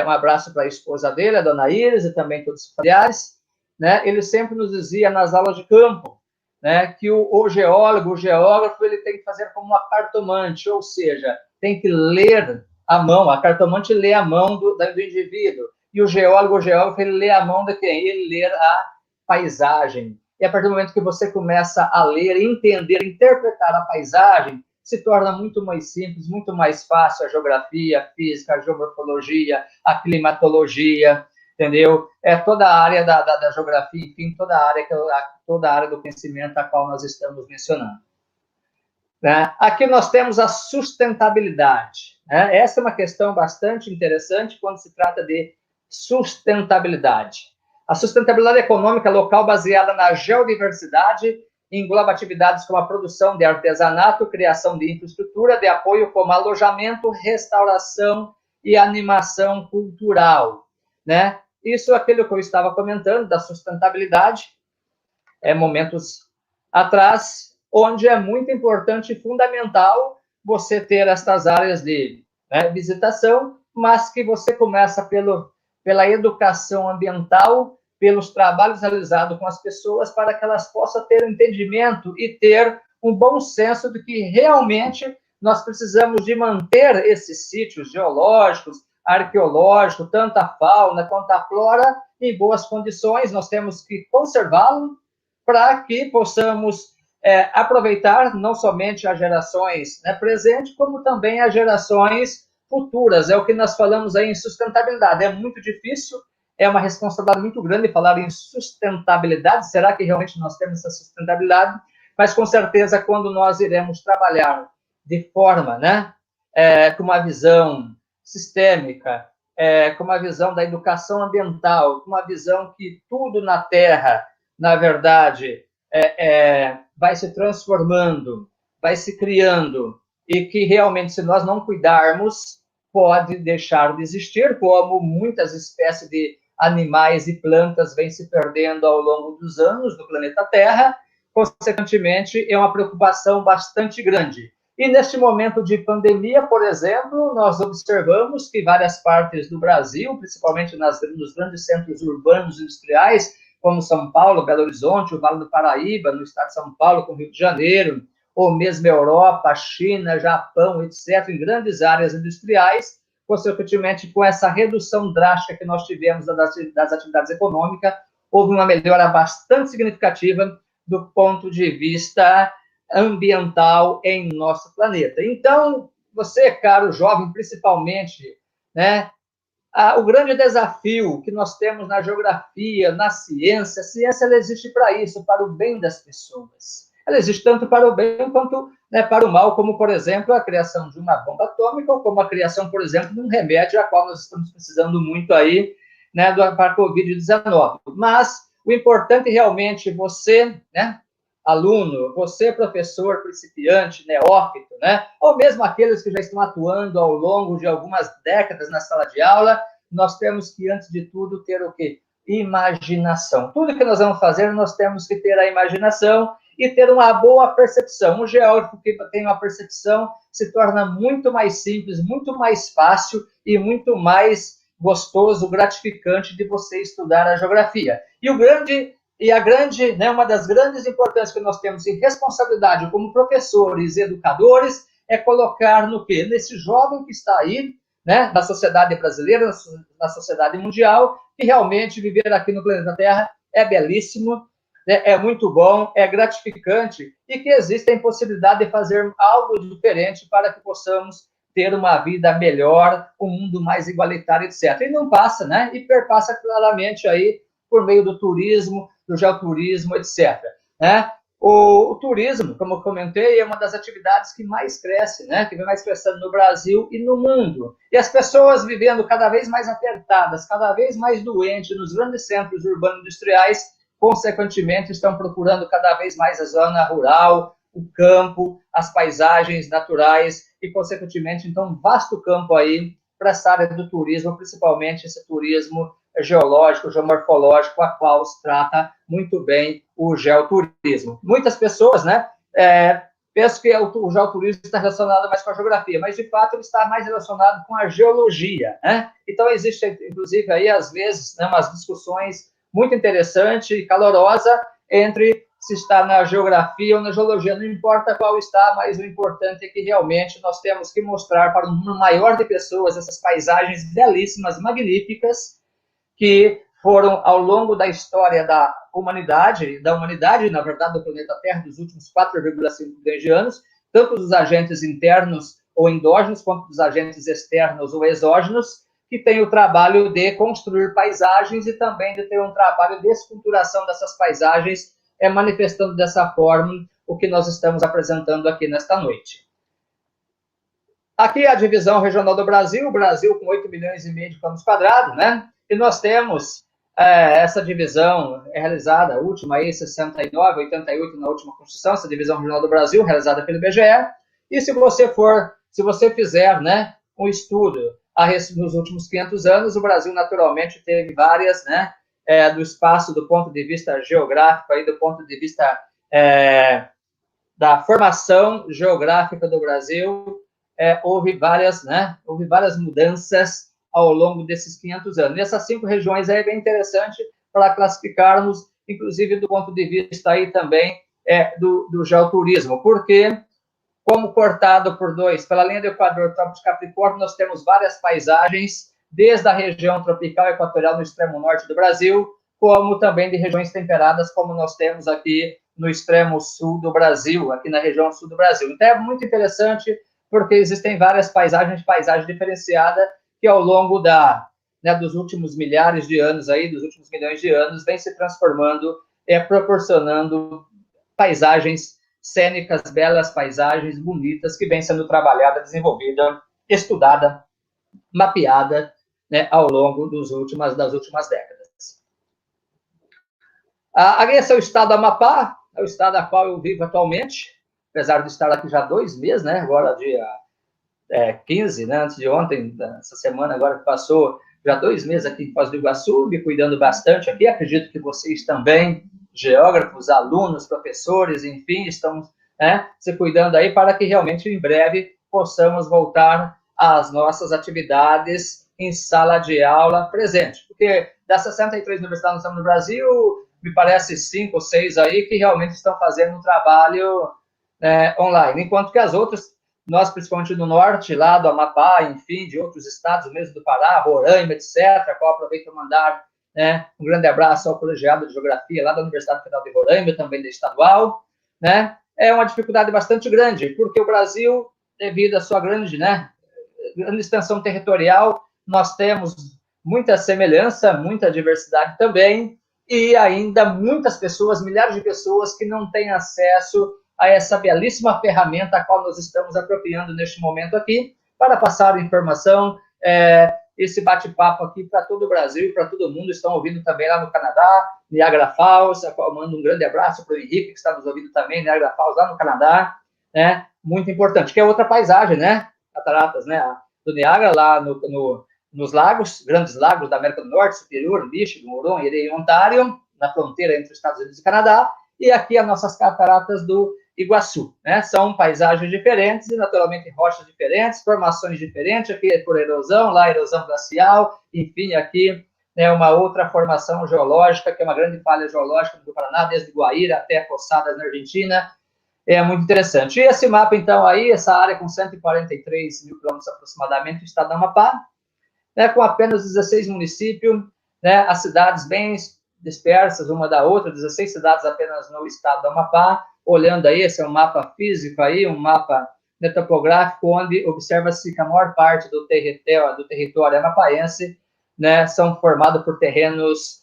um abraço para a esposa dele, a dona Iris, e também todos os familiares, ele sempre nos dizia nas aulas de campo, que o geógrafo, ele tem que fazer como uma cartomante, ou seja, tem que ler a mão, a cartomante lê a mão do indivíduo, e o geógrafo, ele lê a mão de quem? Ele lê a paisagem. E a partir do momento que você começa a ler, entender, interpretar a paisagem, se torna muito mais simples, muito mais fácil a geografia, a física, a geomorfologia, a climatologia, entendeu? Toda a área da geografia, enfim, toda a área do conhecimento a qual nós estamos mencionando. Aqui nós temos a sustentabilidade. Essa é uma questão bastante interessante quando se trata de sustentabilidade. A sustentabilidade econômica local baseada na geodiversidade engloba atividades como a produção de artesanato, criação de infraestrutura, de apoio como alojamento, restauração e animação cultural. Isso é aquilo que eu estava comentando, da sustentabilidade, momentos atrás, onde é muito importante e fundamental você ter estas áreas de visitação, mas que você começa pela educação ambiental, pelos trabalhos realizados com as pessoas, para que elas possam ter entendimento e ter um bom senso de que realmente nós precisamos de manter esses sítios geológicos, arqueológicos, tanto a fauna quanto a flora, em boas condições. Nós temos que conservá-lo para que possamos aproveitar não somente as gerações presentes, como também as gerações futuras. É o que nós falamos aí em sustentabilidade. É muito difícil, é uma responsabilidade muito grande falar em sustentabilidade. Será que realmente nós temos essa sustentabilidade? Mas, com certeza, quando nós iremos trabalhar de forma, com uma visão sistêmica, com uma visão da educação ambiental, com uma visão que tudo na Terra, na verdade, vai se transformando, vai se criando, e que realmente, se nós não cuidarmos, pode deixar de existir, como muitas espécies de animais e plantas vêm se perdendo ao longo dos anos no planeta Terra. Consequentemente, é uma preocupação bastante grande. E neste momento de pandemia, por exemplo, nós observamos que várias partes do Brasil, principalmente nos grandes centros urbanos industriais, como São Paulo, Belo Horizonte, o Vale do Paraíba, no estado de São Paulo, com o Rio de Janeiro, ou mesmo Europa, China, Japão, etc., em grandes áreas industriais, consequentemente, com essa redução drástica que nós tivemos das atividades econômicas, houve uma melhora bastante significativa do ponto de vista ambiental em nosso planeta. Então, você, caro jovem, principalmente, né, o grande desafio que nós temos na geografia, na ciência, a ciência ela existe para isso, para o bem das pessoas. Ela existe tanto para o bem quanto, né, para o mal, como, por exemplo, a criação de uma bomba atômica, ou como a criação, por exemplo, de um remédio, a qual nós estamos precisando muito aí, né, para a Covid-19. Mas o importante realmente você, né, aluno, você, professor principiante, neófito, né, ou mesmo aqueles que já estão atuando ao longo de algumas décadas na sala de aula, nós temos que, antes de tudo, ter o quê? Imaginação. Tudo que nós vamos fazer, nós temos que ter a imaginação e ter uma boa percepção. Um geógrafo que tem uma percepção se torna muito mais simples, muito mais fácil e muito mais gostoso, gratificante de você estudar a geografia. Né, uma das grandes importâncias que nós temos em responsabilidade como professores e educadores é colocar no quê? Nesse jovem que está aí, né, na sociedade brasileira, na sociedade mundial, que realmente viver aqui no planeta Terra é belíssimo, né, é muito bom, é gratificante e que existe a possibilidade de fazer algo diferente para que possamos ter uma vida melhor, um mundo mais igualitário, etc. E não passa, né? E perpassa claramente aí por meio do turismo, do geoturismo, etc. Né? O turismo, como eu comentei, é uma das atividades que mais cresce, né? Que vem mais crescendo no Brasil e no mundo. E as pessoas vivendo cada vez mais apertadas, cada vez mais doentes nos grandes centros urbanos industriais, consequentemente estão procurando cada vez mais a zona rural, o campo, as paisagens naturais e, consequentemente, então, um vasto campo aí para essa área do turismo, principalmente esse turismo geológico, geomorfológico, a qual se trata muito bem o geoturismo. Muitas pessoas, né, pensam que o geoturismo está relacionado mais com a geografia, mas, de fato, ele está mais relacionado com a geologia, né? Então, existe, inclusive, aí, às vezes, né, umas discussões muito interessantes e calorosas entre se está na geografia ou na geologia, não importa qual está, mas o importante é que realmente nós temos que mostrar para um número maior de pessoas essas paisagens belíssimas, magníficas, que foram ao longo da história da humanidade, na verdade, do planeta Terra, dos últimos 4,5 bilhões de anos, tanto dos agentes internos ou endógenos, quanto dos agentes externos ou exógenos, que tem o trabalho de construir paisagens e também de ter um trabalho de esculturação dessas paisagens, manifestando dessa forma o que nós estamos apresentando aqui nesta noite. Aqui é a divisão regional do Brasil, o Brasil com 8 milhões e meio de quilômetros quadrados, né? E nós temos essa divisão realizada, a última aí, 69, 88, na última Constituição, essa divisão regional do Brasil, realizada pelo IBGE. E se você fizer, né, um estudo nos últimos 500 anos, o Brasil naturalmente teve várias, né, do espaço do ponto de vista geográfico, aí, do ponto de vista da formação geográfica do Brasil, houve várias mudanças ao longo desses 500 anos. E essas 5 regiões aí é bem interessante para classificarmos, inclusive do ponto de vista aí também do geoturismo, porque, como cortado por pela linha do Equador, Trópico de Capricórnio, nós temos várias paisagens, desde a região tropical equatorial no extremo norte do Brasil, como também de regiões temperadas, como nós temos aqui no extremo sul do Brasil, aqui na região sul do Brasil. Então, é muito interessante, porque existem várias paisagem diferenciada, que ao longo dos últimos milhares de anos, aí, dos últimos milhões de anos, vem se transformando, proporcionando paisagens cênicas, belas paisagens bonitas, que vem sendo trabalhada, desenvolvida, estudada, mapeada, né, ao longo das últimas décadas. Esse é o estado do Amapá, é o estado a qual eu vivo atualmente, apesar de estar aqui já 2 meses, né, agora dia 15, né, antes de ontem, essa semana agora que passou, já 2 meses aqui em Foz do Iguaçu, me cuidando bastante aqui, acredito que vocês também, geógrafos, alunos, professores, enfim, estão se cuidando aí para que realmente em breve possamos voltar às nossas atividades em sala de aula presente. Porque das 63 universidades que nós temos no Brasil, me parece 5 ou 6 aí que realmente estão fazendo um trabalho online, enquanto que as outras, nós principalmente do norte, lá do Amapá, enfim, de outros estados, mesmo do Pará, Roraima, etc., a qual aproveito para mandar um grande abraço ao colegiado de Geografia lá da Universidade Federal de Roraima, também da Estadual, é uma dificuldade bastante grande, porque o Brasil, devido à sua grande extensão territorial, nós temos muita semelhança, muita diversidade também, e ainda muitas pessoas, milhares de pessoas que não têm acesso a essa belíssima ferramenta a qual nós estamos apropriando neste momento aqui, para passar informação, esse bate-papo aqui para todo o Brasil e para todo mundo. Estão ouvindo também lá no Canadá, Niagara Falls, a qual mando um grande abraço para o Henrique, que está nos ouvindo também, Niagara Falls, lá no Canadá, muito importante, que é outra paisagem, cataratas, do Niagara, lá nos lagos, grandes lagos da América do Norte, Superior, Michigan, Huron, Erie e Ontário, na fronteira entre os Estados Unidos e Canadá, e aqui as nossas cataratas do Iguaçu, São paisagens diferentes e, naturalmente, rochas diferentes, formações diferentes, aqui é por erosão, lá erosão glacial, enfim, aqui uma outra formação geológica, que é uma grande falha geológica do Paraná, desde Guaíra até Poçadas, na Argentina. É muito interessante. E esse mapa, então, aí, essa área com 143 mil quilômetros aproximadamente, do estado do Amapá, com apenas 16 municípios, as cidades bem dispersas uma da outra, 16 cidades apenas no estado do Amapá. Olhando aí, esse é um mapa físico aí, um mapa topográfico, onde observa-se que a maior parte do território amapaense, são formados por terrenos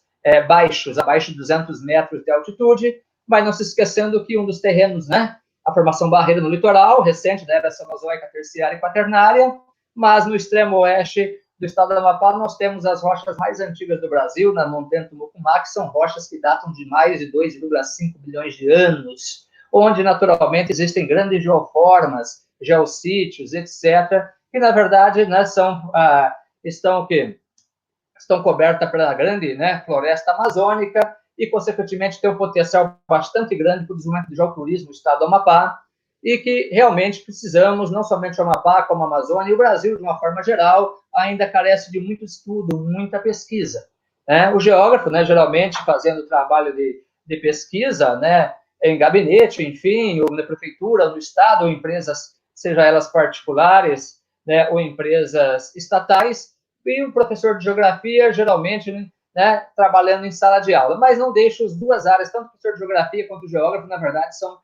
baixos, abaixo de 200 metros de altitude, mas não se esquecendo que um dos terrenos, a formação barreira no litoral, recente, da era cenozoica terciária e quaternária, mas no extremo oeste do estado do Amapá, nós temos as rochas mais antigas do Brasil, na montanha do Mucumá, que são rochas que datam de mais de 2,5 bilhões de anos, onde, naturalmente, existem grandes geoformas, geossítios, etc., que, na verdade, estão cobertas pela grande floresta amazônica e, consequentemente, tem um potencial bastante grande para o desenvolvimento do geoturismo no estado do Amapá, e que realmente precisamos, não somente o Amapá, como a Amazônia, e o Brasil, de uma forma geral, ainda carece de muito estudo, muita pesquisa. O geógrafo, geralmente, fazendo trabalho de pesquisa, em gabinete, enfim, ou na prefeitura, no estado, ou empresas, seja elas particulares, ou empresas estatais, e o professor de geografia, geralmente, trabalhando em sala de aula. Mas não deixa as duas áreas, tanto o professor de geografia quanto o geógrafo, na verdade, são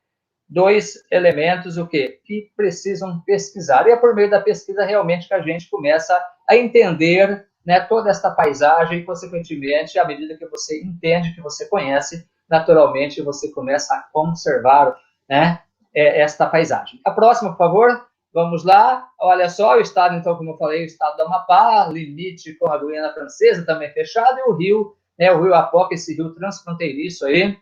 dois elementos que precisam pesquisar. E é por meio da pesquisa realmente que a gente começa a entender toda esta paisagem e, consequentemente, à medida que você entende, que você conhece, naturalmente você começa a conservar esta paisagem. A próxima, por favor. Vamos lá. Olha só, o estado, então, como eu falei, o estado do Amapá, limite com a Guiana Francesa, também fechado, e o rio Apoca, esse rio transfronteiriço aí,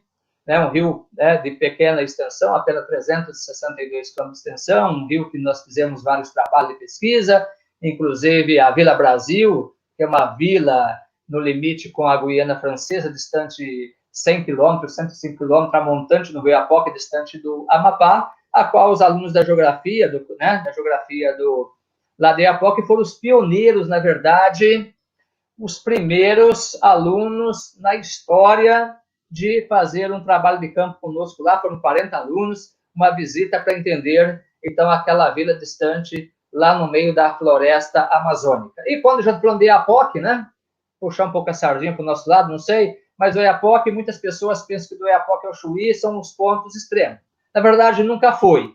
um rio de pequena extensão, apenas 362 km de extensão, um rio que nós fizemos vários trabalhos de pesquisa, inclusive a Vila Brasil, que é uma vila no limite com a Guiana Francesa, distante 100 km, 105 km, a montante no rio Apoca, distante do Amapá, a qual os alunos da geografia, lá de Apoca, foram os pioneiros, na verdade, os primeiros alunos na história de fazer um trabalho de campo conosco lá, foram 40 alunos, uma visita para entender, então, aquela vila distante lá no meio da floresta amazônica. E quando já falando de Oiapoque, puxar um pouco a sardinha para o nosso lado, não sei, mas o Oiapoque, muitas pessoas pensam que do Oiapoque ao Chuí são os pontos extremos. Na verdade, nunca foi.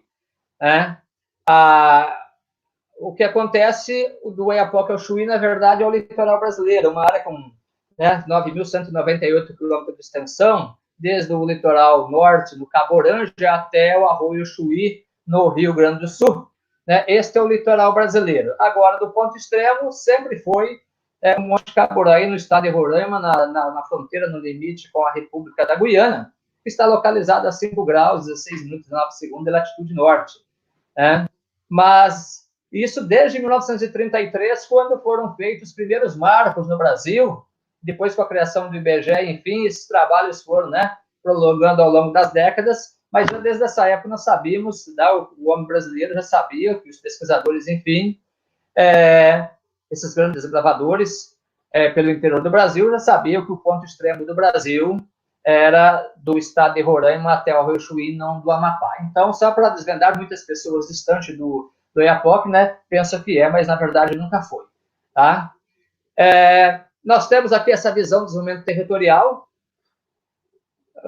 O que acontece do Oiapoque ao Chuí, na verdade, é o litoral brasileiro, uma área com 9.198 quilômetros de extensão, desde o litoral norte, no Cabo Orange, até o Arroio Chuí, no Rio Grande do Sul. Este é o litoral brasileiro. Agora, do ponto extremo, sempre foi o Monte Caboraí, no estado de Roraima, na fronteira, no limite com a República da Guiana, que está localizado a 5 graus, 16 minutos e 9 segundos de latitude norte. Mas isso desde 1933, quando foram feitos os primeiros marcos no Brasil, depois com a criação do IBGE, enfim, esses trabalhos foram prolongando ao longo das décadas, mas já desde essa época nós sabíamos, o homem brasileiro já sabia, que os pesquisadores, enfim, esses grandes desbravadores pelo interior do Brasil já sabiam que o ponto extremo do Brasil era do estado de Roraima até o Rio Chuí, não do Amapá. Então, só para desvendar, muitas pessoas distantes do Oiapoque, né, pensam que é, mas na verdade nunca foi. Tá? Nós temos aqui essa visão do desenvolvimento territorial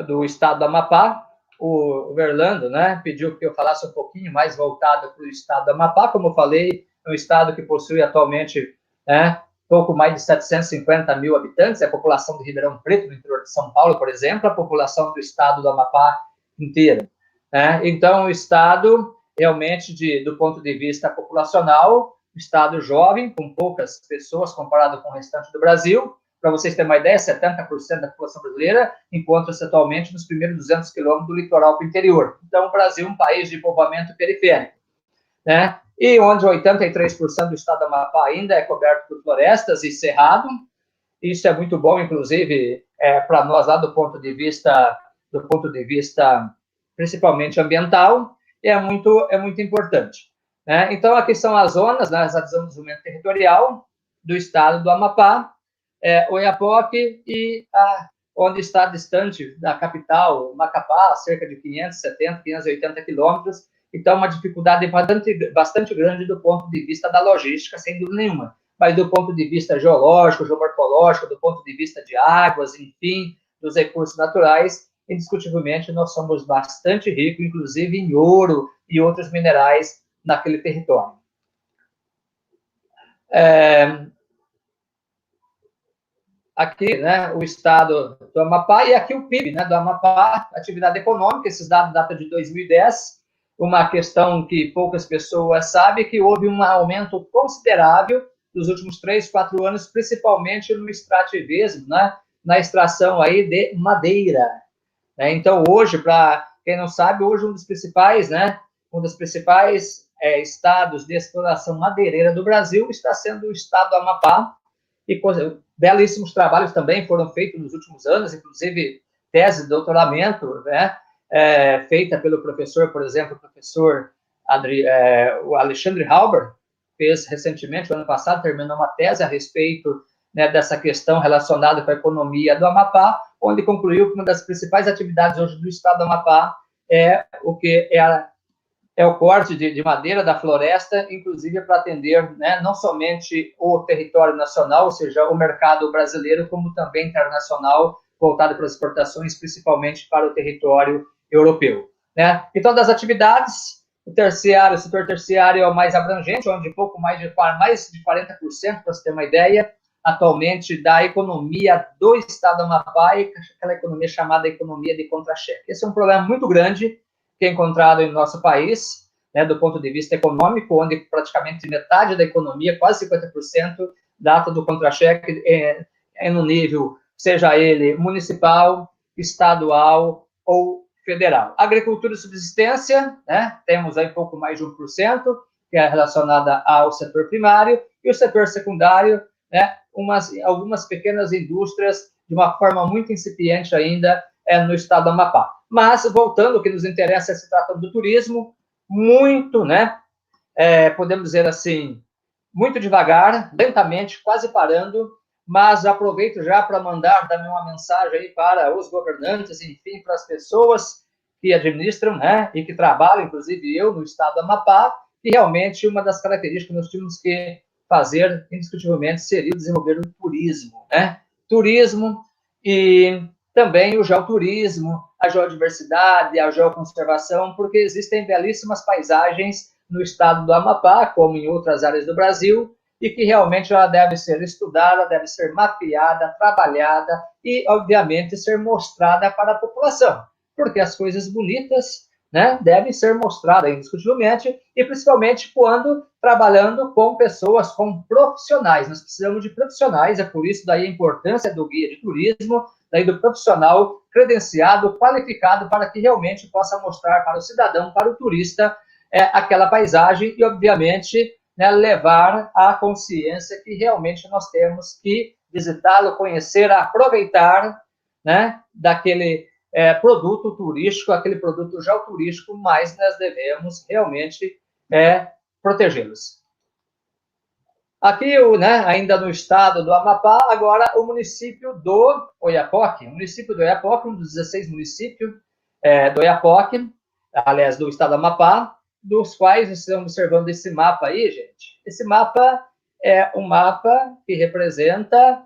do estado do Amapá. O Verlando, né, pediu que eu falasse um pouquinho mais voltado para o estado do Amapá. Como eu falei, é um estado que possui atualmente, né, pouco mais de 750 mil habitantes, é a população de Ribeirão Preto, no interior de São Paulo, por exemplo, a população do estado do Amapá inteira. Né? Então, o estado, realmente, do ponto de vista populacional, estado jovem, com poucas pessoas comparado com o restante do Brasil. Para vocês terem uma ideia, 70% da população brasileira encontra-se atualmente nos primeiros 200 quilômetros do litoral para o interior. Então, o Brasil é um país de povoamento periférico. Né? E onde 83% do estado do Amapá ainda é coberto por florestas e cerrado. Isso é muito bom, inclusive, para nós lá do ponto de vista principalmente ambiental, é muito importante. Né? Então, aqui são as zonas, né, a visão do desenvolvimento territorial do estado do Amapá, Oiapoque e onde está distante da capital, Macapá, cerca de 570, 580 quilômetros. Então, uma dificuldade bastante grande do ponto de vista da logística, sem dúvida nenhuma. Mas do ponto de vista geológico, geomorfológico, do ponto de vista de águas, enfim, dos recursos naturais, indiscutivelmente, nós somos bastante ricos, inclusive em ouro e outros minerais naquele território. Aqui, né, o estado do Amapá e aqui o PIB, né, do Amapá, atividade econômica, esses dados datam de 2010, uma questão que poucas pessoas sabem, que houve um aumento considerável nos últimos 3, 4 anos, principalmente no extrativismo, né, na extração aí de madeira. Né? Então, hoje, para quem não sabe, hoje um dos principais estados de exploração madeireira do Brasil está sendo o estado do Amapá, e belíssimos trabalhos também foram feitos nos últimos anos, inclusive tese de doutoramento, né, feita pelo professor, por exemplo, o Alexandre Halber, fez recentemente, no ano passado, terminou uma tese a respeito, né, dessa questão relacionada com a economia do Amapá, onde concluiu que uma das principais atividades hoje do estado do Amapá é o corte de madeira da floresta, inclusive para atender, né, não somente o território nacional, ou seja, o mercado brasileiro, como também internacional, voltado para as exportações, principalmente para o território europeu. Né? Então, das atividades, o setor terciário é o mais abrangente, onde pouco mais de 40%, para você ter uma ideia, atualmente, da economia do estado do Amapá, aquela economia chamada economia de contra-cheque. Esse é um problema muito grande, que é encontrado em nosso país, né, do ponto de vista econômico, onde praticamente metade da economia, quase 50%, data do contra-cheque no nível, seja ele municipal, estadual ou federal. Agricultura e subsistência, né, temos aí pouco mais de 1%, que é relacionada ao setor primário, e o setor secundário, né, algumas pequenas indústrias, de uma forma muito incipiente ainda, no estado do Amapá. Mas, voltando, o que nos interessa se trata do turismo, muito, né, podemos dizer assim, muito devagar, lentamente, quase parando, mas aproveito já para mandar também uma mensagem aí para os governantes, enfim, para as pessoas que administram, né, e que trabalham, inclusive eu, no estado do Amapá, que realmente uma das características que nós tínhamos que fazer, indiscutivelmente, seria desenvolver o turismo, né, turismo e também o geoturismo, a geodiversidade, a geoconservação, porque existem belíssimas paisagens no estado do Amapá, como em outras áreas do Brasil, e que realmente ela deve ser estudada, deve ser mapeada, trabalhada e, obviamente, ser mostrada para a população, porque as coisas bonitas, né, devem ser mostradas indiscutivelmente, e principalmente quando trabalhando com pessoas, com profissionais. Nós precisamos de profissionais, é por isso daí a importância do guia de turismo, daí do profissional credenciado, qualificado, para que realmente possa mostrar para o cidadão, para o turista, aquela paisagem e, obviamente, né, levar à consciência que realmente nós temos que visitá-lo, conhecer, aproveitar, né, daquele produto turístico, aquele produto geoturístico, mas nós devemos realmente protegê-los. Aqui, né, ainda no estado do Amapá, agora o município do Oiapoque. O município do Oiapoque, um dos 16 municípios do Oiapoque, aliás, do estado do Amapá, dos quais estamos observando esse mapa aí, gente. Esse mapa é um mapa que representa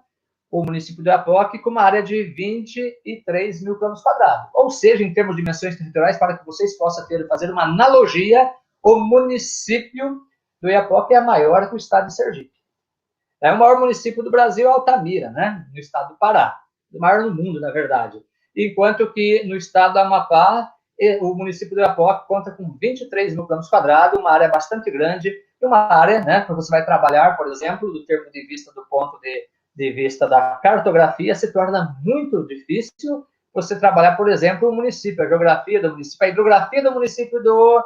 o município do Oiapoque com uma área de 23 mil quilômetros quadrados. Ou seja, em termos de dimensões territoriais, para que vocês possam fazer uma analogia, o município do Oiapoque é maior que o estado de Sergipe. É o maior município do Brasil, Altamira, né? No estado do Pará. O maior no mundo, na verdade. Enquanto que no estado do Amapá, o município do Oiapoque conta com 23 mil quilômetros quadrados, uma área bastante grande, e uma área, né, que você vai trabalhar, por exemplo, do termo de vista, do ponto de vista da cartografia, se torna muito difícil você trabalhar, por exemplo, o município, a geografia do município, a hidrografia do município do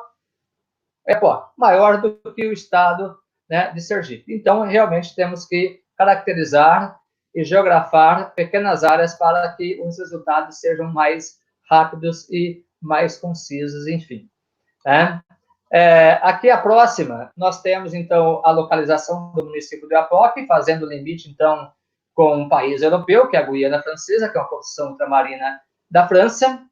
Oiapoque, maior do que o estado, né, de Sergipe. Então, realmente, temos que caracterizar e geografar pequenas áreas para que os resultados sejam mais rápidos e mais concisos, enfim. Né? Aqui a próxima, nós temos, então, a localização do município de Oiapoque, fazendo limite, então, com um país europeu, que é a Guiana Francesa, que é uma porção ultramarina da França,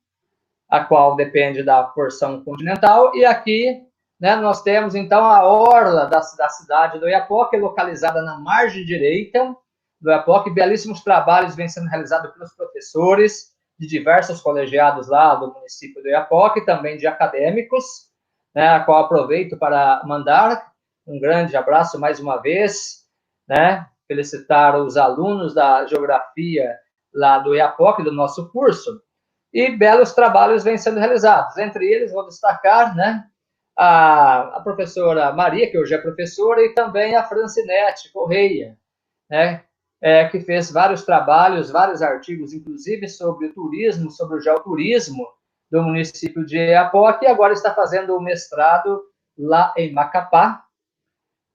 a qual depende da porção continental, e aqui, né, nós temos, então, a orla da cidade do Oiapoque, localizada na margem direita do Oiapoque. Belíssimos trabalhos vêm sendo realizados pelos professores de diversos colegiados lá do município do Oiapoque, também de acadêmicos, né, a qual aproveito para mandar um grande abraço mais uma vez, né, felicitar os alunos da geografia lá do Oiapoque, do nosso curso, e belos trabalhos vêm sendo realizados. Entre eles, vou destacar, né, a professora Maria, que hoje é professora, e também a Francinete Correia, né, que fez vários trabalhos, vários artigos, inclusive sobre o turismo, sobre o geoturismo do município de Oiapoque, e agora está fazendo o mestrado lá em Macapá.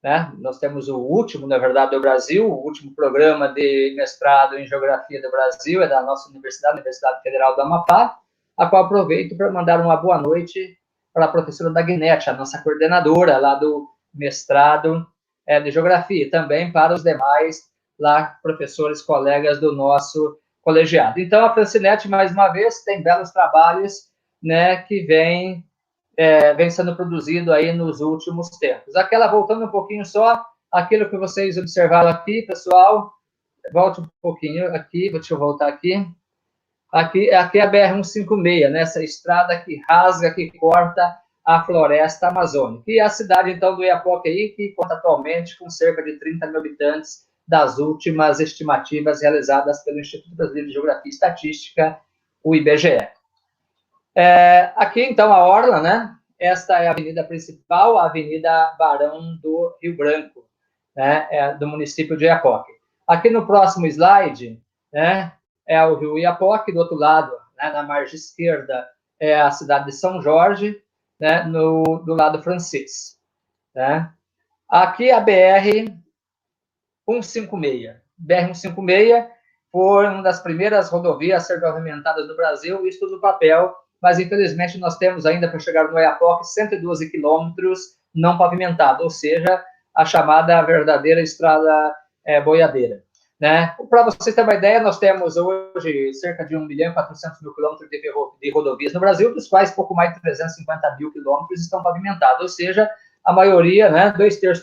Né? Nós temos o último, na verdade, do Brasil, o último programa de mestrado em Geografia do Brasil, é da nossa universidade, Universidade Federal do Amapá, a qual aproveito para mandar uma boa noite para a professora Dagnete, a nossa coordenadora lá do mestrado de Geografia, e também para os demais lá professores, colegas do nosso colegiado. Então, a Francinete, mais uma vez, tem belos trabalhos, né, que vem sendo produzido aí nos últimos tempos. Aquela, voltando um pouquinho só, aquilo que vocês observaram aqui, pessoal, volte um pouquinho aqui, deixa eu voltar aqui. Aqui é a BR-156, né, essa estrada que rasga, que corta a floresta amazônica. E a cidade, então, do Oiapoque aí, que conta atualmente com cerca de 30 mil habitantes das últimas estimativas realizadas pelo Instituto Brasileiro de Geografia e Estatística, o IBGE. Aqui, então, a orla, né? Esta é a avenida principal, a Avenida Barão do Rio Branco, né? Do município de Oiapoque. Aqui no próximo slide, né? É o rio Oiapoque, do outro lado, né, na margem esquerda, é a cidade de São Jorge, né? Do lado francês. Né? Aqui a BR-156. BR-156 foi uma das primeiras rodovias a ser pavimentadas no Brasil, isso no papel, mas infelizmente nós temos ainda para chegar no Oiapoque 112 quilômetros não pavimentados, ou seja, a chamada verdadeira estrada boiadeira. Né? Para vocês terem uma ideia, nós temos hoje cerca de 1.400.000 quilômetros de rodovias no Brasil, dos quais pouco mais de 350 mil quilômetros estão pavimentados, ou seja, a maioria, né, 2/3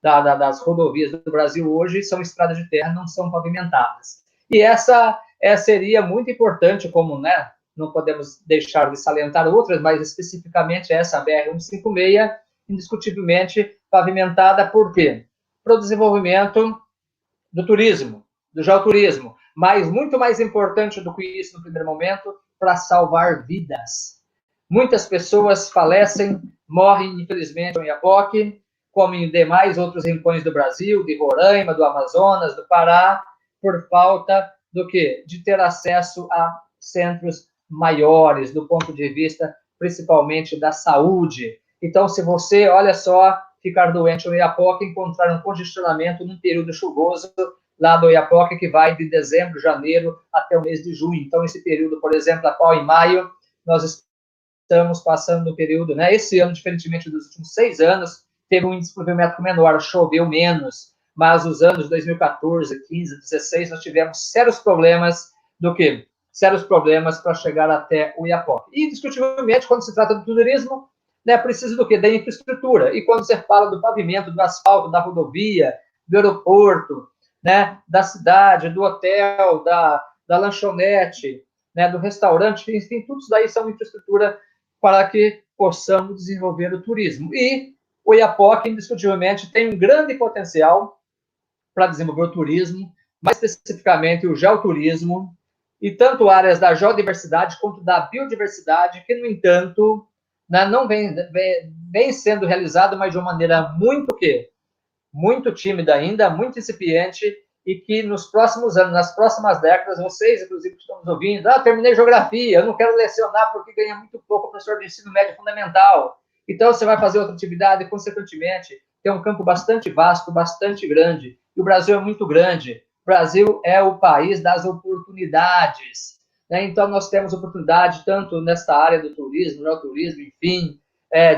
das rodovias do Brasil hoje são estradas de terra, não são pavimentadas. E essa seria muito importante, como, né, não podemos deixar de salientar outras, mas especificamente essa BR-156, indiscutivelmente pavimentada, por quê? Para o desenvolvimento do turismo, do geoturismo, mas muito mais importante do que isso no primeiro momento, para salvar vidas. Muitas pessoas falecem, morrem, infelizmente, em Oiapoque, como em demais outros rincões do Brasil, de Roraima, do Amazonas, do Pará, por falta do quê? De ter acesso a centros maiores, do ponto de vista, principalmente, da saúde. Então, se você, olha só, ficar doente no Oiapoque, encontrar um congestionamento num período chuvoso lá do Oiapoque, que vai de dezembro, janeiro, até o mês de junho. Então, esse período, por exemplo, a qual em maio, nós estamos passando no período, né, esse ano, diferentemente dos últimos 6 anos, teve um índice pluviométrico menor, choveu menos, mas os anos 2014, 15, 16, nós tivemos sérios problemas do quê? Sérios problemas para chegar até o Oiapoque. E, indiscutivelmente, quando se trata do turismo, né, precisa do quê? Da infraestrutura. E quando você fala do pavimento, do asfalto, da rodovia, do aeroporto, né, da cidade, do hotel, da lanchonete, né, do restaurante, enfim, tudo isso daí são infraestrutura para que possamos desenvolver o turismo. E o Oiapoque, indiscutivelmente, tem um grande potencial para desenvolver o turismo, mais especificamente o geoturismo, e tanto áreas da geodiversidade quanto da biodiversidade, que, no entanto, né, não vem sendo realizado, mas de uma maneira muito tímida ainda, muito incipiente, e que nos próximos anos, nas próximas décadas, vocês, inclusive, que estão nos ouvindo, terminei geografia, eu não quero lecionar porque ganha muito pouco professor de ensino médio fundamental. Então, você vai fazer outra atividade, e, consequentemente, tem um campo bastante vasto, bastante grande, e o Brasil é muito grande. O Brasil é o país das oportunidades, né? Então, nós temos oportunidade tanto nesta área do turismo, geoturismo, enfim,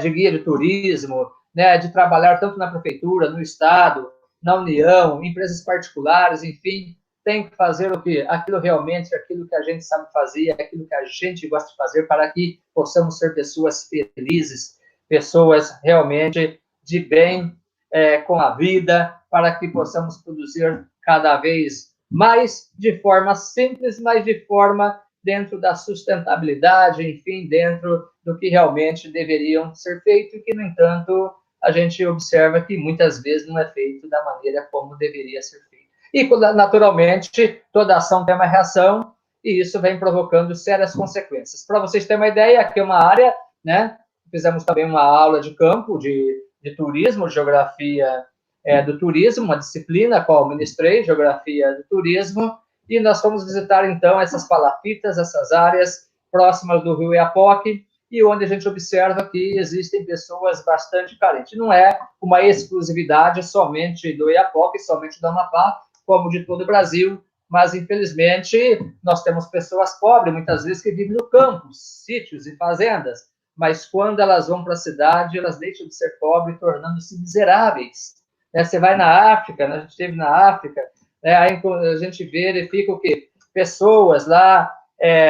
de guia de turismo, né, de trabalhar tanto na prefeitura, no estado, na União, empresas particulares, enfim, tem que fazer o quê? Aquilo realmente, aquilo que a gente sabe fazer, aquilo que a gente gosta de fazer para que possamos ser pessoas felizes, pessoas realmente de bem com a vida, para que possamos produzir cada vez mais de forma simples, mas de forma dentro da sustentabilidade, enfim, dentro do que realmente deveriam ser feito e que, no entanto, a gente observa que muitas vezes não é feito da maneira como deveria ser feito. E, naturalmente, toda ação tem uma reação e isso vem provocando sérias consequências. Para vocês terem uma ideia, aqui é uma área, né? Fizemos também uma aula de campo de turismo, geografia do turismo, uma disciplina a qual ministrei, geografia do turismo, e nós fomos visitar, então, essas palafitas, essas áreas próximas do rio Oiapoque, e onde a gente observa que existem pessoas bastante carentes. Não é uma exclusividade somente do Oiapoque, somente do Amapá, como de todo o Brasil, mas, infelizmente, nós temos pessoas pobres, muitas vezes, que vivem no campo, sítios e fazendas, mas quando elas vão para a cidade, elas deixam de ser pobres, tornando-se miseráveis. Você vai na África, a gente esteve na África, aí a gente verifica o quê? Pessoas lá,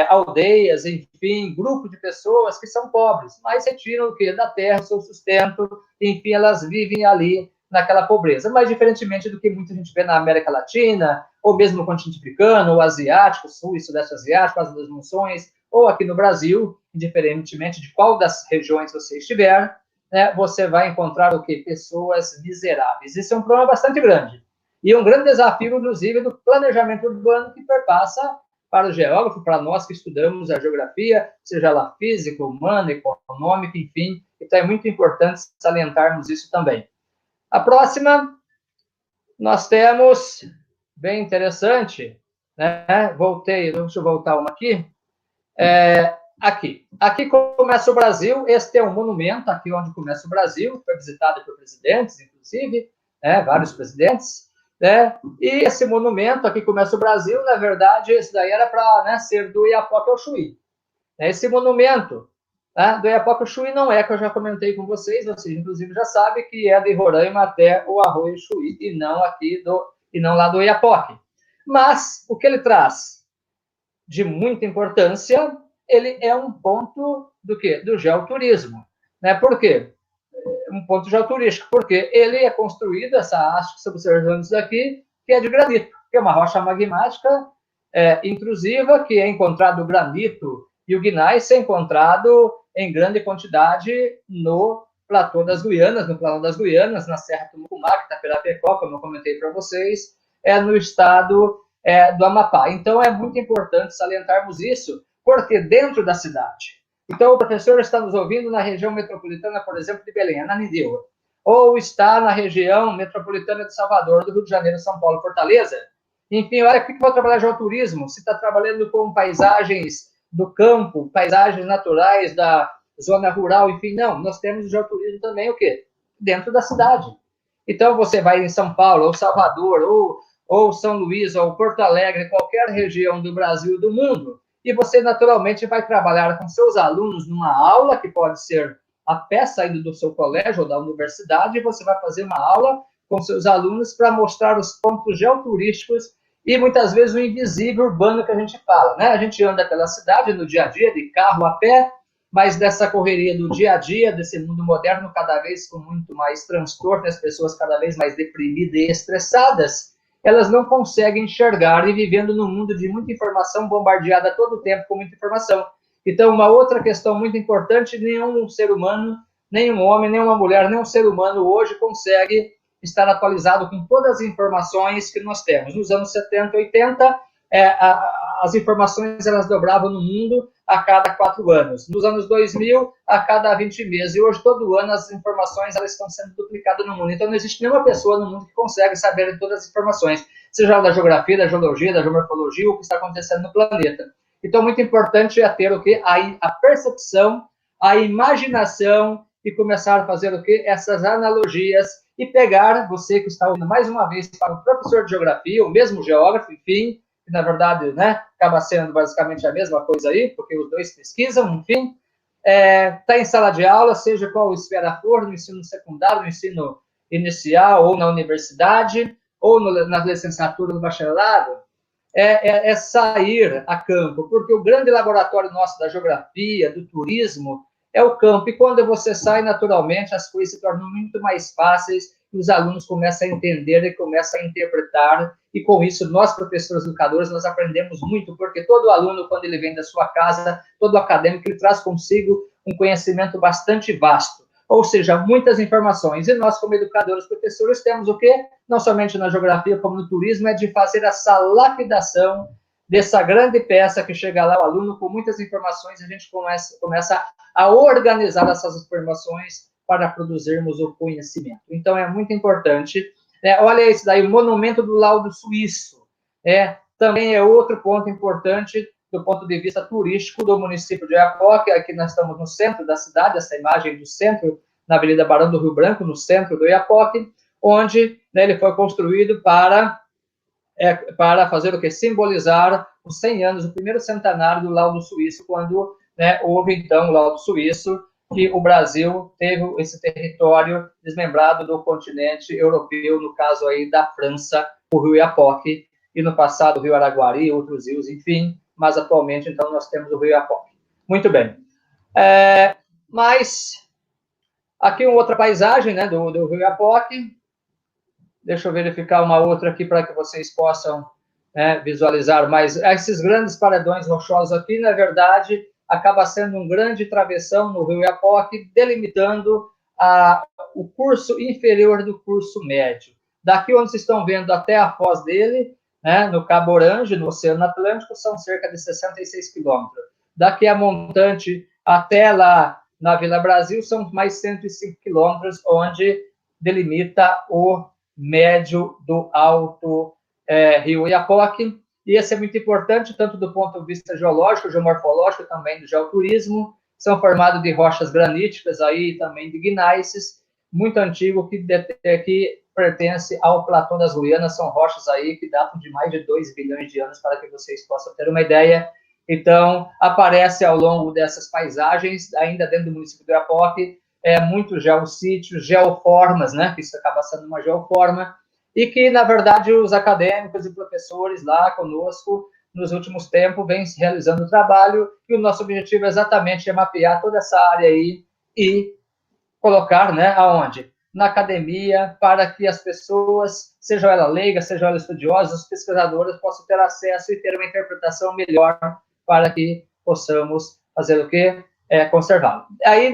aldeias, enfim, grupo de pessoas que são pobres, mas retiram o quê? Da terra o seu sustento, enfim, elas vivem ali naquela pobreza, mas diferentemente do que muita gente vê na América Latina, ou mesmo no continente africano, ou asiático, sul e sudeste asiático, as das monções, ou aqui no Brasil, indiferentemente de qual das regiões você estiver, né, você vai encontrar o quê? Pessoas miseráveis. Isso é um problema bastante grande. E um grande desafio, inclusive, do planejamento urbano que perpassa para o geógrafo, para nós que estudamos a geografia, seja ela física, humana, econômica, enfim. Então, é muito importante salientarmos isso também. A próxima, nós temos, bem interessante, né? Deixa eu voltar uma aqui. Aqui começa o Brasil, este é um monumento, aqui onde começa o Brasil, foi visitado por presidentes, inclusive, vários presidentes, e esse monumento, aqui começa o Brasil, na verdade, esse daí era para ser do Oiapoque ao Chuí. Esse monumento do Oiapoque ao Chuí não é, que eu já comentei com vocês inclusive já sabem que é de Roraima até o Arroio Chuí, e não lá do Oiapoque. Mas, o que ele traz de muita importância, ele é um ponto do quê? Do geoturismo. Por quê? Um ponto geoturístico, porque ele é construído, essa haste que estamos observando isso daqui, que é de granito, que é uma rocha magmática intrusiva, que é encontrado o granito e o gneiss é encontrado em grande quantidade no platô das Guianas, na Serra do Mucumá, que está pela Pecó, como eu comentei para vocês, no estado do Amapá. Então, é muito importante salientarmos isso, porque dentro da cidade. Então, o professor está nos ouvindo na região metropolitana, por exemplo, de Belém, Ananindeua, ou está na região metropolitana de Salvador, do Rio de Janeiro, São Paulo, Fortaleza. Enfim, olha, por que vou trabalhar geoturismo? Se está trabalhando com paisagens do campo, paisagens naturais da zona rural, enfim, não. Nós temos o geoturismo também, o quê? Dentro da cidade. Então, você vai em São Paulo, ou Salvador, ou São Luís, ou Porto Alegre, qualquer região do Brasil e do mundo, e você, naturalmente, vai trabalhar com seus alunos numa aula, que pode ser a pé saindo do seu colégio ou da universidade, e você vai fazer uma aula com seus alunos para mostrar os pontos geoturísticos e muitas vezes o invisível urbano que a gente fala, né? A gente anda pela cidade no dia a dia, de carro, a pé, mas dessa correria do dia a dia, desse mundo moderno, cada vez com muito mais transtorno, as pessoas cada vez mais deprimidas e estressadas, elas não conseguem enxergar e vivendo num mundo de muita informação, bombardeada a todo tempo com muita informação. Então, uma outra questão muito importante, nenhum ser humano, nenhum homem, nenhuma mulher, nenhum ser humano hoje consegue estar atualizado com todas as informações que nós temos. Nos anos 70, 80, as informações elas dobravam no mundo a cada 4 anos. Nos anos 2000, a cada 20 meses. E hoje, todo ano, as informações elas estão sendo duplicadas no mundo. Então, não existe nenhuma pessoa no mundo que consegue saber de todas as informações, seja da geografia, da geologia, da geomorfologia, o que está acontecendo no planeta. Então, muito importante é ter o quê? A percepção, a imaginação e começar a fazer o quê? Essas analogias e pegar você que está ouvindo mais uma vez para um professor de geografia, o mesmo geógrafo, enfim, que na verdade, né, acaba sendo basicamente a mesma coisa aí, porque os dois pesquisam, enfim, está em sala de aula, seja qual esfera for, no ensino secundário, no ensino inicial, ou na universidade, ou na licenciatura, no bacharelado, é sair a campo, porque o grande laboratório nosso da geografia, do turismo, é o campo, e quando você sai, naturalmente, as coisas se tornam muito mais fáceis, e os alunos começam a entender e começam a interpretar, e com isso, nós, professores educadores, nós aprendemos muito, porque todo aluno, quando ele vem da sua casa, todo acadêmico, ele traz consigo um conhecimento bastante vasto, ou seja, muitas informações, e nós, como educadores, professores, temos o quê? Não somente na geografia, como no turismo, é de fazer essa lapidação dessa grande peça que chega lá, o aluno com muitas informações, a gente começa a organizar essas informações para produzirmos o conhecimento. Então, é muito importante. Olha esse daí, o Monumento do Laudo Suíço. Também é outro ponto importante do ponto de vista turístico do município de Oiapoque. Aqui nós estamos no centro da cidade, essa imagem do centro, na Avenida Barão do Rio Branco, no centro do Oiapoque, onde ele foi construído para fazer o que? Simbolizar os 100 anos, o primeiro centenário do Laudo Suíço, quando houve, então, o Laudo Suíço, que o Brasil teve esse território desmembrado do continente europeu, no caso aí da França, o Rio Oiapoque, e no passado o Rio Araguari, outros rios, enfim, mas atualmente, então, nós temos o Rio Oiapoque. Muito bem. Mas, aqui uma outra paisagem, né, do Rio Oiapoque. Deixa eu verificar uma outra aqui para que vocês possam visualizar mais. Esses grandes paredões rochosos aqui, na verdade, acaba sendo um grande travessão no Rio Oiapoque, delimitando o curso inferior do curso médio. Daqui onde vocês estão vendo até a foz dele, no Cabo Orange, no Oceano Atlântico, são cerca de 66 quilômetros. Daqui a montante até lá na Vila Brasil, são mais 105 quilômetros, onde delimita o médio do alto Rio Oiapoque, e esse é muito importante, tanto do ponto de vista geológico, geomorfológico, também do geoturismo. São formados de rochas graníticas, aí também de gneiss, muito antigo, que pertence ao Platô das Guianas. São rochas aí que datam de mais de 2 bilhões de anos, para que vocês possam ter uma ideia. Então, aparece ao longo dessas paisagens, ainda dentro do município do Oiapoque, muitos geossítios, geoformas, né, que isso acaba sendo uma geoforma, e que, na verdade, os acadêmicos e professores lá conosco, nos últimos tempos, vêm realizando o trabalho, e o nosso objetivo exatamente é mapear toda essa área aí e colocar, aonde? Na academia, para que as pessoas, sejam elas leigas, sejam elas estudiosas, pesquisadoras, possam ter acesso e ter uma interpretação melhor para que possamos fazer o quê? Conservá-lo. Aí,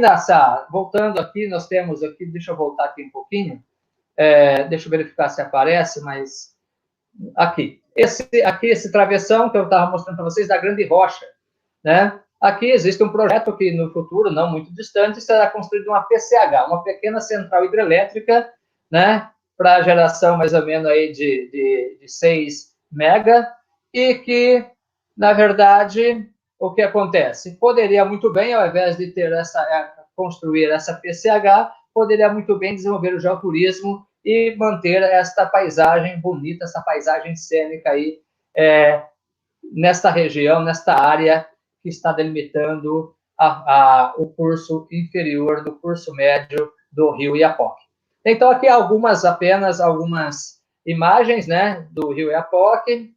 voltando aqui, nós temos aqui, deixa eu voltar aqui um pouquinho, deixa eu verificar se aparece, mas aqui. Esse travessão que eu estava mostrando para vocês, da Grande Rocha, né? Aqui existe um projeto que, no futuro, não muito distante, será construído uma PCH, uma pequena central hidrelétrica, né? Para geração, mais ou menos, aí de 6 mega, e que, na verdade, o que acontece? Poderia muito bem, ao invés de ter construir essa PCH, poderia muito bem desenvolver o geoturismo e manter esta paisagem bonita, essa paisagem cênica aí, nesta região, nesta área que está delimitando o curso inferior do curso médio do Rio Oiapoque. Então, aqui apenas algumas imagens, né, do Rio Oiapoque.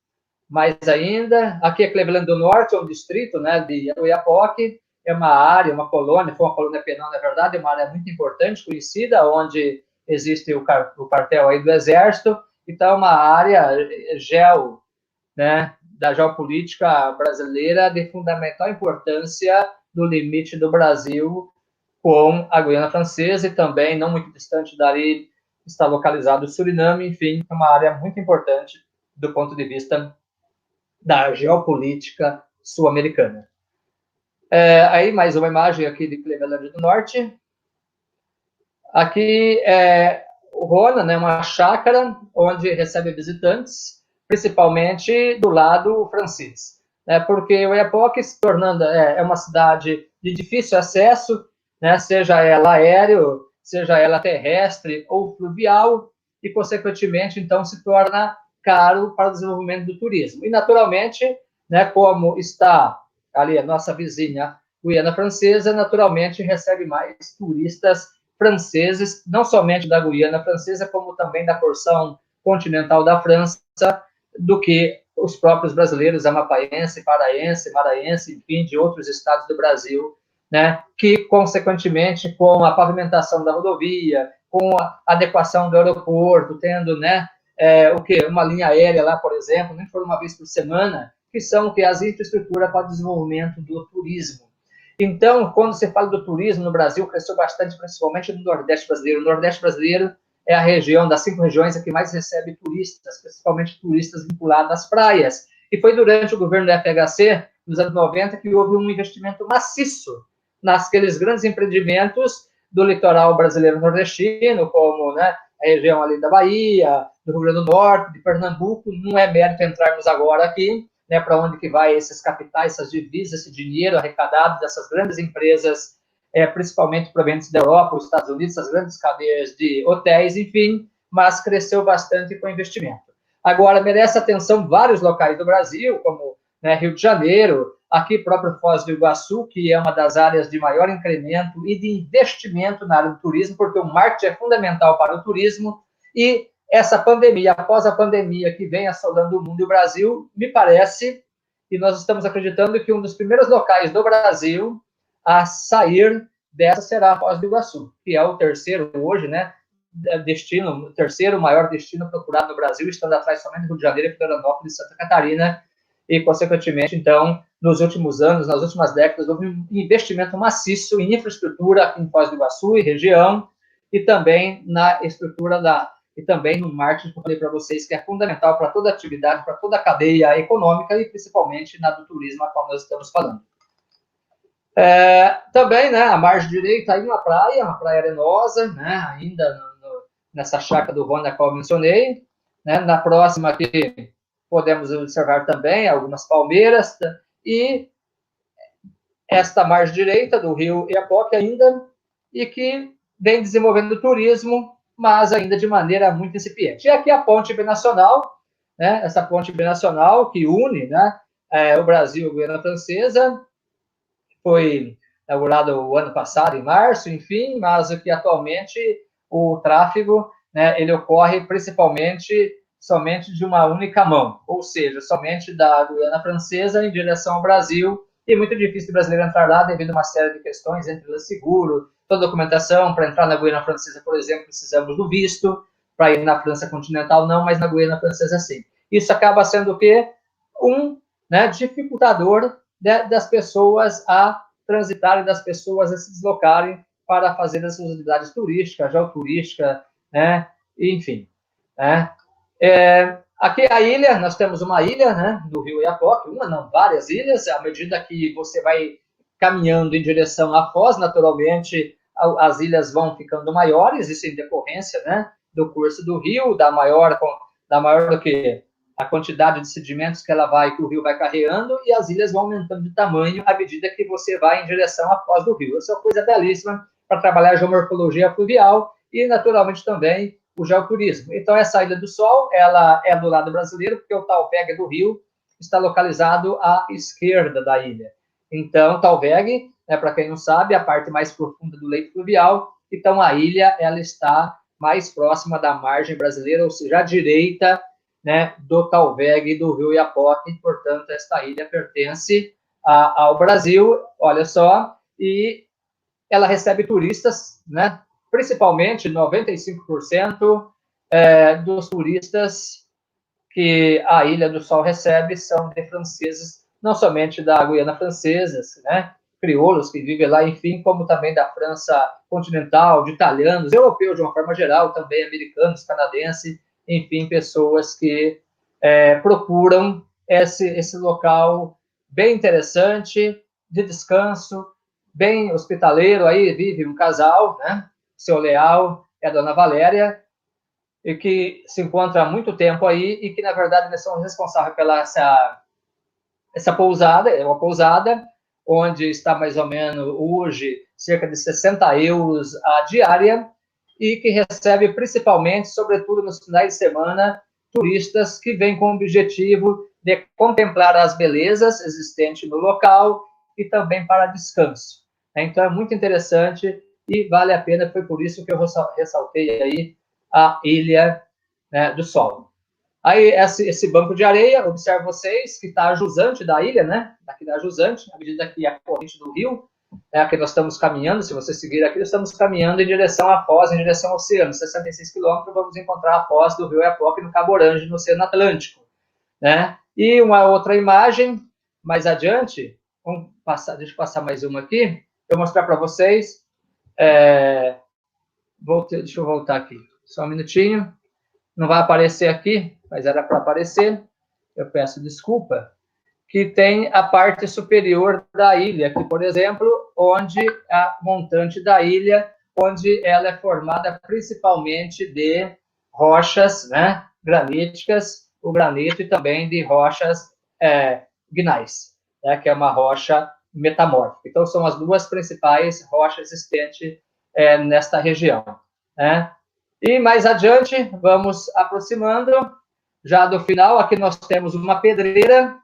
Mais ainda, aqui é Cleveland do Norte, é um distrito, né, de Oiapoque, é uma área, uma colônia, foi uma colônia penal, na verdade, é uma área muito importante, conhecida, onde existe o quartel aí do Exército, então é uma área da geopolítica brasileira de fundamental importância no limite do Brasil com a Guiana Francesa e também, não muito distante dali, está localizado o Suriname, enfim, é uma área muito importante do ponto de vista da geopolítica sul-americana. Aí, mais uma imagem aqui de Cleveland do Norte. Aqui é o Rona, né, uma chácara onde recebe visitantes, principalmente do lado francês. Porque o Oiapoque se tornando uma cidade de difícil acesso, né, seja ela aéreo, seja ela terrestre ou fluvial, e, consequentemente, então, se torna caro para o desenvolvimento do turismo. E, naturalmente, né, como está ali a nossa vizinha Guiana Francesa, naturalmente recebe mais turistas franceses, não somente da Guiana Francesa, como também da porção continental da França, do que os próprios brasileiros, amapaense, paraense, maranhense, enfim, de outros estados do Brasil, né, que, consequentemente, com a pavimentação da rodovia, com a adequação do aeroporto, tendo, né, uma linha aérea lá, por exemplo, nem for uma vez por semana, que são as infraestruturas para o desenvolvimento do turismo. Então, quando se fala do turismo no Brasil, cresceu bastante, principalmente no Nordeste brasileiro. O Nordeste brasileiro é a região, das 5 regiões, a que mais recebe turistas, principalmente turistas vinculados às praias. E foi durante o governo do FHC, nos anos 90, que houve um investimento maciço naqueles grandes empreendimentos do litoral brasileiro nordestino, como, né, a região ali da Bahia, do Rio Grande do Norte, de Pernambuco. Não é mérito entrarmos agora aqui, né, para onde que vai esses capitais, essas divisas, esse dinheiro arrecadado dessas grandes empresas, principalmente provenientes da Europa, os Estados Unidos, essas grandes cadeias de hotéis, enfim, mas cresceu bastante com investimento. Agora, merece atenção vários locais do Brasil, como, né, Rio de Janeiro, aqui próprio Foz do Iguaçu, que é uma das áreas de maior incremento e de investimento na área do turismo, porque o marketing é fundamental para o turismo, e essa pandemia, após a pandemia que vem assolando o mundo e o Brasil, me parece, e nós estamos acreditando que um dos primeiros locais do Brasil a sair dessa será a Foz do Iguaçu, que é o terceiro hoje, né, destino, o terceiro maior destino procurado no Brasil, estando atrás somente do Rio de Janeiro, Florianópolis e Santa Catarina, e, consequentemente, então, nos últimos anos, nas últimas décadas, houve um investimento maciço em infraestrutura aqui em Foz do Iguaçu e região, e também na estrutura e também no marketing, que eu falei para vocês, que é fundamental para toda a atividade, para toda a cadeia econômica e principalmente na do turismo, a qual nós estamos falando. Também, né, a margem direita, aí uma praia arenosa, né, ainda nessa chácara do Rona, a qual eu mencionei, né, na próxima aqui podemos observar também algumas palmeiras, e esta margem direita do rio Oiapoque ainda, e que vem desenvolvendo o turismo, mas ainda de maneira muito incipiente. E aqui a ponte binacional, né, essa ponte binacional que une, né, o Brasil e a Guiana Francesa, foi inaugurada o ano passado, em março, enfim, mas que atualmente o tráfego, né, ele ocorre principalmente somente de uma única mão, ou seja, somente da Guiana Francesa em direção ao Brasil, e é muito difícil o brasileiro entrar lá devido a uma série de questões, entre o seguro, toda a documentação. Para entrar na Guiana Francesa, por exemplo, precisamos do visto, para ir na França continental não, mas na Guiana Francesa sim. Isso acaba sendo o quê? Né, dificultador das pessoas a transitarem, das pessoas a se deslocarem para fazer as suas atividades turísticas, geoturística, né, enfim. Né. Aqui a ilha, nós temos uma ilha, né, do rio Oiapoque, várias ilhas. À medida que você vai caminhando em direção à Foz, naturalmente as ilhas vão ficando maiores, isso em decorrência, né, do curso do rio, da maior do que a quantidade de sedimentos que o rio vai carregando, e as ilhas vão aumentando de tamanho à medida que você vai em direção à Foz do Rio. Essa é uma coisa belíssima para trabalhar a geomorfologia fluvial e, naturalmente, também o geoturismo. Então, essa Ilha do Sol, ela é do lado brasileiro, porque o tal Pega do Rio está localizado à esquerda da ilha. Então, Talveg, né, para quem não sabe, é a parte mais profunda do leito fluvial. Então, a ilha ela está mais próxima da margem brasileira, ou seja, à direita, né, do Talveg e do rio Iapoque. Portanto, esta ilha pertence ao Brasil, olha só, e ela recebe turistas, né, principalmente 95% dos turistas que a Ilha do Sol recebe são de franceses, não somente da Guiana Francesa, né, crioulos que vivem lá, enfim, como também da França continental, de italianos, europeus de uma forma geral, também americanos, canadenses, enfim, pessoas que procuram esse local bem interessante, de descanso, bem hospitaleiro. Aí vive um casal, né, seu Leal e a dona Valéria, e que se encontra há muito tempo aí e que, na verdade, eles são responsáveis pela essa pousada, é uma pousada onde está mais ou menos hoje cerca de 60 euros a diária e que recebe principalmente, sobretudo nos finais de semana, turistas que vêm com o objetivo de contemplar as belezas existentes no local e também para descanso. Então é muito interessante e vale a pena, foi por isso que eu ressaltei aí a Ilha, né, do Sol. Aí, esse banco de areia, observe vocês, que está a jusante da ilha, né? Aqui da jusante, à medida que a corrente do rio, que nós estamos caminhando, se você seguir aqui, nós estamos caminhando em direção à foz, em direção ao oceano. 66 quilômetros, vamos encontrar a foz do rio Iapoque no Cabo Orange, no Oceano Atlântico, né? E uma outra imagem, mais adiante, vamos passar, deixa eu passar mais uma aqui, eu vou mostrar para vocês. Deixa eu voltar aqui, só um minutinho. Não vai aparecer aqui, mas era para aparecer. Eu peço desculpa. Que tem a parte superior da ilha, aqui, por exemplo, onde a montante da ilha, onde ela é formada principalmente de rochas, né, graníticas, o granito e também de rochas gneiss, né, que é uma rocha metamórfica. Então, são as duas principais rochas existentes nesta região, né? E mais adiante, vamos aproximando, já do final, aqui nós temos uma pedreira,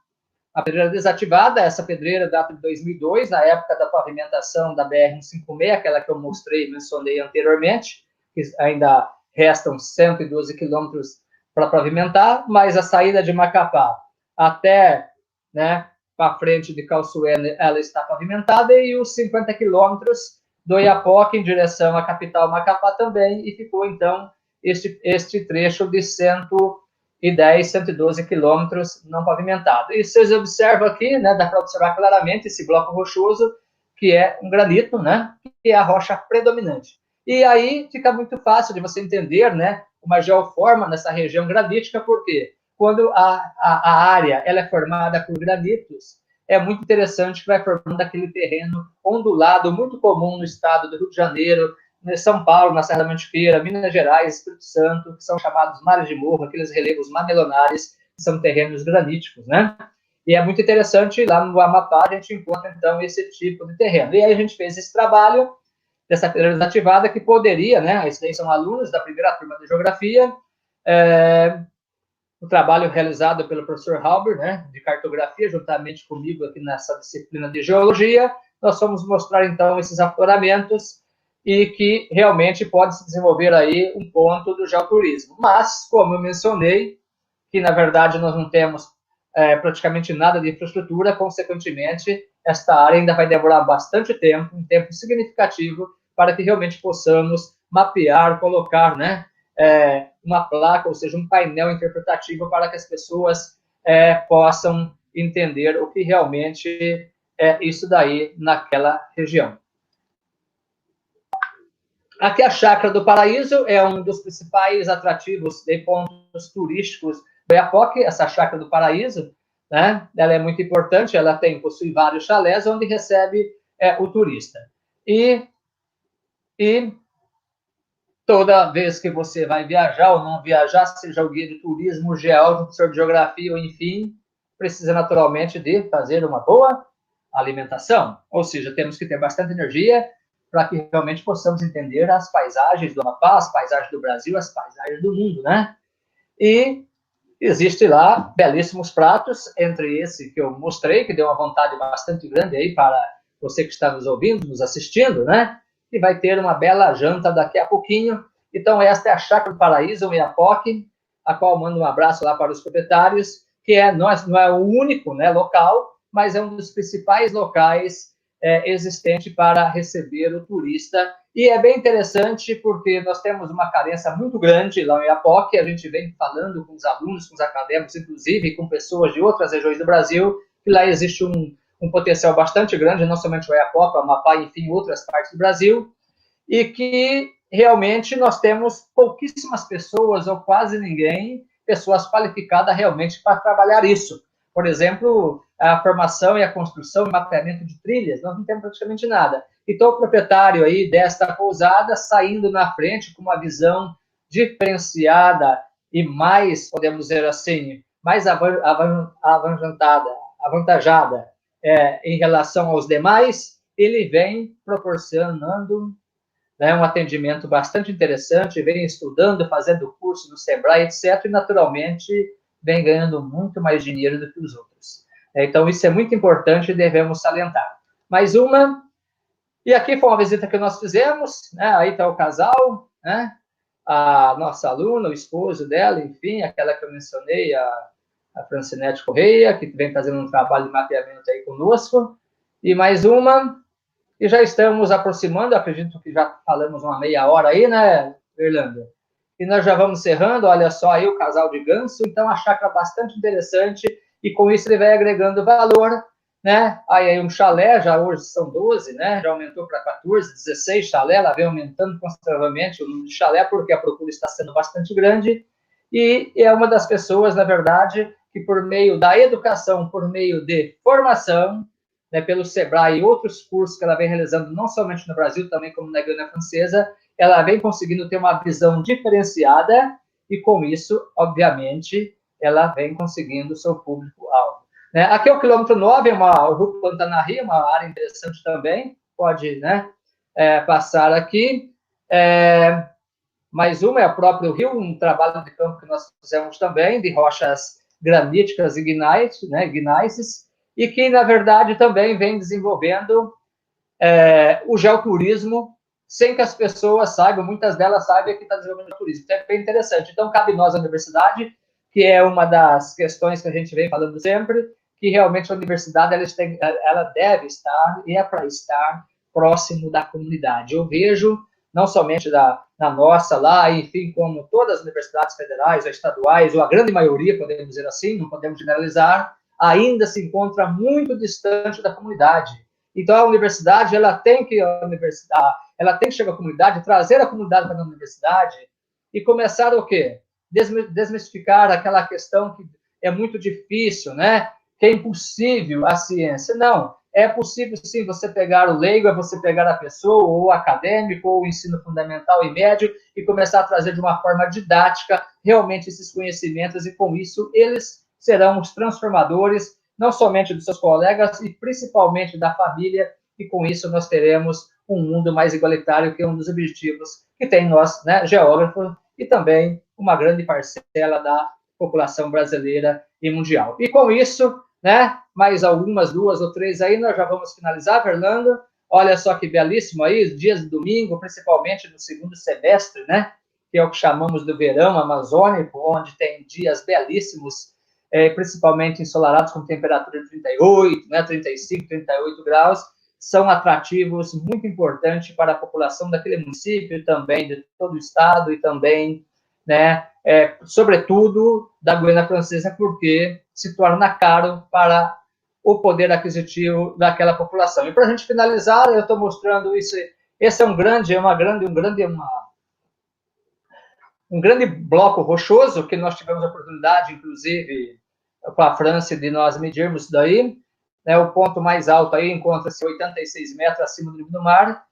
a pedreira desativada. Essa pedreira data de 2002, na época da pavimentação da BR-156, aquela que eu mostrei e mencionei anteriormente, que ainda restam 112 quilômetros para pavimentar, mas a saída de Macapá até, né, para frente de Calçoene, ela está pavimentada, e os 50 quilômetros do Iapoque em direção à capital Macapá também, e ficou, então, este trecho de 110, 112 quilômetros não pavimentado. E vocês observam aqui, né, dá para observar claramente esse bloco rochoso, que é um granito, né, que é a rocha predominante. E aí fica muito fácil de você entender, né, uma geoforma nessa região granítica, porque quando a área ela é formada por granitos, é muito interessante que vai formando aquele terreno ondulado, muito comum no estado do Rio de Janeiro, São Paulo, na Serra da Mantiqueira, Minas Gerais, Espírito Santo, que são chamados mares de morro, aqueles relevos mamelonares, que são terrenos graníticos, né? E é muito interessante, lá no Amapá a gente encontra, então, esse tipo de terreno. E aí a gente fez esse trabalho dessa pedreira desativada, que poderia, né, esses daí são alunos da primeira turma de Geografia, o trabalho realizado pelo professor Halber, né, de cartografia, juntamente comigo aqui nessa disciplina de Geologia. Nós vamos mostrar, então, esses afloramentos e que realmente pode se desenvolver aí um ponto do geoturismo. Mas, como eu mencionei, que na verdade nós não temos praticamente nada de infraestrutura, consequentemente, esta área ainda vai demorar bastante tempo, um tempo significativo, para que realmente possamos mapear, colocar, né, uma placa, ou seja, um painel interpretativo para que as pessoas possam entender o que realmente é isso daí naquela região. Aqui a Chácara do Paraíso é um dos principais atrativos de pontos turísticos do Iapoque, essa Chácara do Paraíso, né? Ela é muito importante, ela possui vários chalés onde recebe o turista. E toda vez que você vai viajar ou não viajar, seja o guia de turismo, o geógrafo, professor de geografia, ou enfim, precisa naturalmente de fazer uma boa alimentação. Ou seja, temos que ter bastante energia para que realmente possamos entender as paisagens do Amapá, as paisagens do Brasil, as paisagens do mundo, né? E existe lá belíssimos pratos, entre esse que eu mostrei, que deu uma vontade bastante grande aí para você que está nos ouvindo, nos assistindo, né? E vai ter uma bela janta daqui a pouquinho. Então, esta é a Chácara do Paraíso, Oiapoque, a qual mando um abraço lá para os proprietários, que não é o único, né, local, mas é um dos principais locais existente para receber o turista. E é bem interessante porque nós temos uma carência muito grande lá em Oiapoque, a gente vem falando com os alunos, com os acadêmicos, inclusive, com pessoas de outras regiões do Brasil, que lá existe um potencial bastante grande, não somente o Oiapoque, o Amapá, enfim, outras partes do Brasil, e que realmente nós temos pouquíssimas pessoas, ou quase ninguém, pessoas qualificadas realmente para trabalhar isso. Por exemplo, a formação e a construção e mapeamento de trilhas, nós não temos praticamente nada. Então, o proprietário aí desta pousada, saindo na frente com uma visão diferenciada e mais, podemos dizer assim, mais avantajada em relação aos demais, ele vem proporcionando, né, um atendimento bastante interessante, vem estudando, fazendo curso no Sebrae, etc., e naturalmente vem ganhando muito mais dinheiro do que os outros. Então, isso é muito importante e devemos salientar. Mais uma, e aqui foi uma visita que nós fizemos, né, aí está o casal, né, a nossa aluna, o esposo dela, enfim, aquela que eu mencionei, a Francinete Correia, que vem fazendo um trabalho de mapeamento aí conosco, e mais uma, e já estamos aproximando, acredito que já falamos uma meia hora aí, né, Irlanda? E nós já vamos encerrando, olha só aí o casal de ganso, então a chácara bastante interessante, e com isso ele vai agregando valor, né? Aí um chalé, já hoje são 12, né? Já aumentou para 14, 16 chalé, ela vem aumentando consideravelmente o número de chalé, porque a procura está sendo bastante grande, e é uma das pessoas, na verdade, que por meio da educação, por meio de formação, né, pelo Sebrae e outros cursos que ela vem realizando, não somente no Brasil, também como na Guiana Francesa, ela vem conseguindo ter uma visão diferenciada e, com isso, obviamente, ela vem conseguindo o seu público-alvo. Né? Aqui é o quilômetro 9, o Rio Pantanari, uma área interessante também, pode, né, passar aqui. Mais uma é o próprio rio, um trabalho de campo que nós fizemos também, de rochas graníticas e gneiss, e que, na verdade, também vem desenvolvendo o geoturismo, sem que as pessoas saibam, muitas delas saibam que está desenvolvendo o turismo. Então, é bem interessante. Então, cabe nós, a universidade, que é uma das questões que a gente vem falando sempre, que realmente a universidade ela deve estar, e é para estar, próximo da comunidade. Eu vejo, não somente na nossa lá, enfim, como todas as universidades federais, ou estaduais, ou a grande maioria, podemos dizer assim, não podemos generalizar, ainda se encontra muito distante da comunidade. Então, a universidade, ela tem que chegar à comunidade, trazer a comunidade para a universidade e começar o quê? Desmistificar aquela questão que é muito difícil, né? Que é impossível a ciência. Não, é possível sim você pegar o leigo, é você pegar a pessoa, ou o acadêmico, ou o ensino fundamental e médio, e começar a trazer de uma forma didática realmente esses conhecimentos, e com isso eles serão os transformadores, não somente dos seus colegas, e principalmente da família, e com isso nós teremos um mundo mais igualitário, que é um dos objetivos que tem nós, né, geógrafos, e também uma grande parcela da população brasileira e mundial. E com isso, né, mais algumas, 2 ou 3 aí, nós já vamos finalizar, Fernando. Olha só que belíssimo aí, dias de domingo, principalmente no segundo semestre, né, que é o que chamamos do verão amazônico, onde tem dias belíssimos, principalmente ensolarados com temperatura de 38, né, 35, 38 graus, são atrativos muito importantes para a população daquele município, também de todo o estado e também, né, sobretudo da Guiana Francesa, porque se torna caro para o poder aquisitivo daquela população. E para a gente finalizar, eu estou mostrando isso. Esse é um grande bloco rochoso que nós tivemos a oportunidade, inclusive, com a França, de nós medirmos isso daí. Né, o ponto mais alto aí encontra-se 86 metros acima do nível do mar,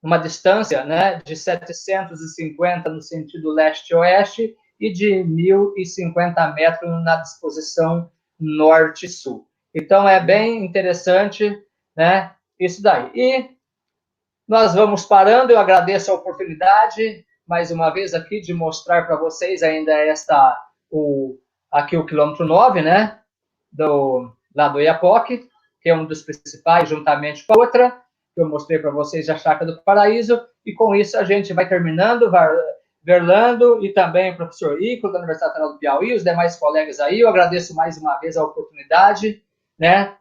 numa distância, né, de 750 no sentido leste-oeste e de 1.050 metros na disposição norte-sul. Então, é bem interessante, né, isso daí. E nós vamos parando, eu agradeço a oportunidade, mais uma vez aqui, de mostrar para vocês ainda aqui o quilômetro 9, né, lá do Iapoque, que é um dos principais, juntamente com a outra, que eu mostrei para vocês, a Chácara do Paraíso, e com isso a gente vai terminando, Verlando e também o professor Ico, da Universidade Federal do Piauí, os demais colegas aí, eu agradeço mais uma vez a oportunidade, né,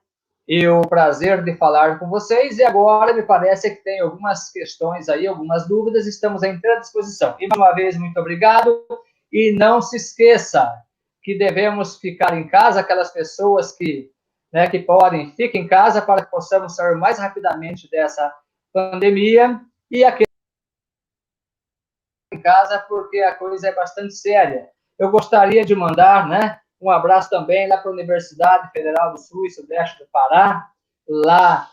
e o prazer de falar com vocês, e agora me parece que tem algumas questões aí, algumas dúvidas, estamos à inteira disposição. E mais uma vez, muito obrigado, e não se esqueça que devemos ficar em casa, aquelas pessoas que podem, fiquem em casa para que possamos sair mais rapidamente dessa pandemia, e aqui em casa, porque a coisa é bastante séria. Eu gostaria de mandar, né, um abraço também lá para a Universidade Federal do Sul e Sudeste do Pará, lá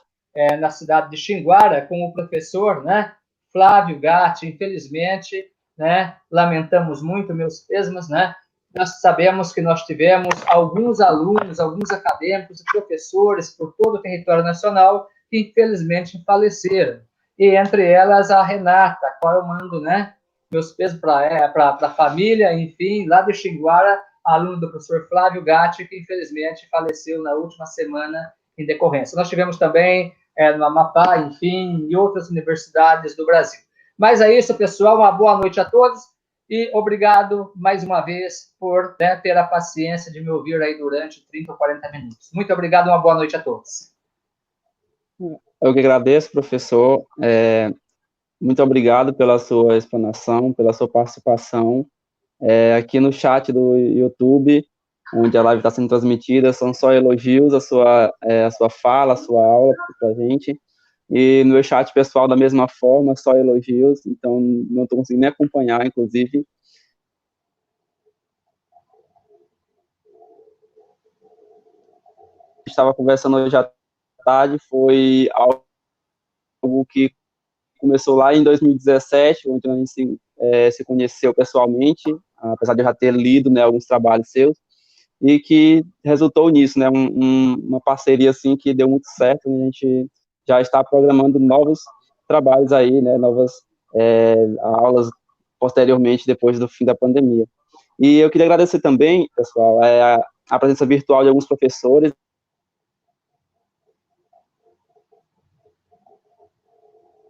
na cidade de Xinguara, com o professor, né, Flávio Gatti. Infelizmente, né, lamentamos muito, meus pêsames, né, nós sabemos que nós tivemos alguns alunos, alguns acadêmicos e professores por todo o território nacional que, infelizmente, faleceram. E entre elas a Renata, a qual eu mando, né, meus pesos para a família, enfim, lá de Xinguara, aluno do professor Flávio Gatti, que infelizmente faleceu na última semana em decorrência. Nós tivemos também no Amapá, enfim, em outras universidades do Brasil. Mas é isso, pessoal, uma boa noite a todos e obrigado mais uma vez por ter a paciência de me ouvir aí durante 30 ou 40 minutos. Muito obrigado, uma boa noite a todos. Eu que agradeço, professor. Muito obrigado pela sua explanação, pela sua participação. Aqui no chat do YouTube, onde a live está sendo transmitida, são só elogios à sua fala, à sua aula para a gente. E no chat pessoal, da mesma forma, só elogios, então não estou conseguindo nem acompanhar, inclusive. Estava conversando hoje à tarde, foi algo que começou lá em 2017, onde a gente se conheceu pessoalmente, apesar de eu já ter lido, né, alguns trabalhos seus, e que resultou nisso, né, uma parceria assim que deu muito certo. A gente já está programando novos trabalhos aí, né, novas aulas posteriormente, depois do fim da pandemia. E eu queria agradecer também, pessoal, a presença virtual de alguns professores.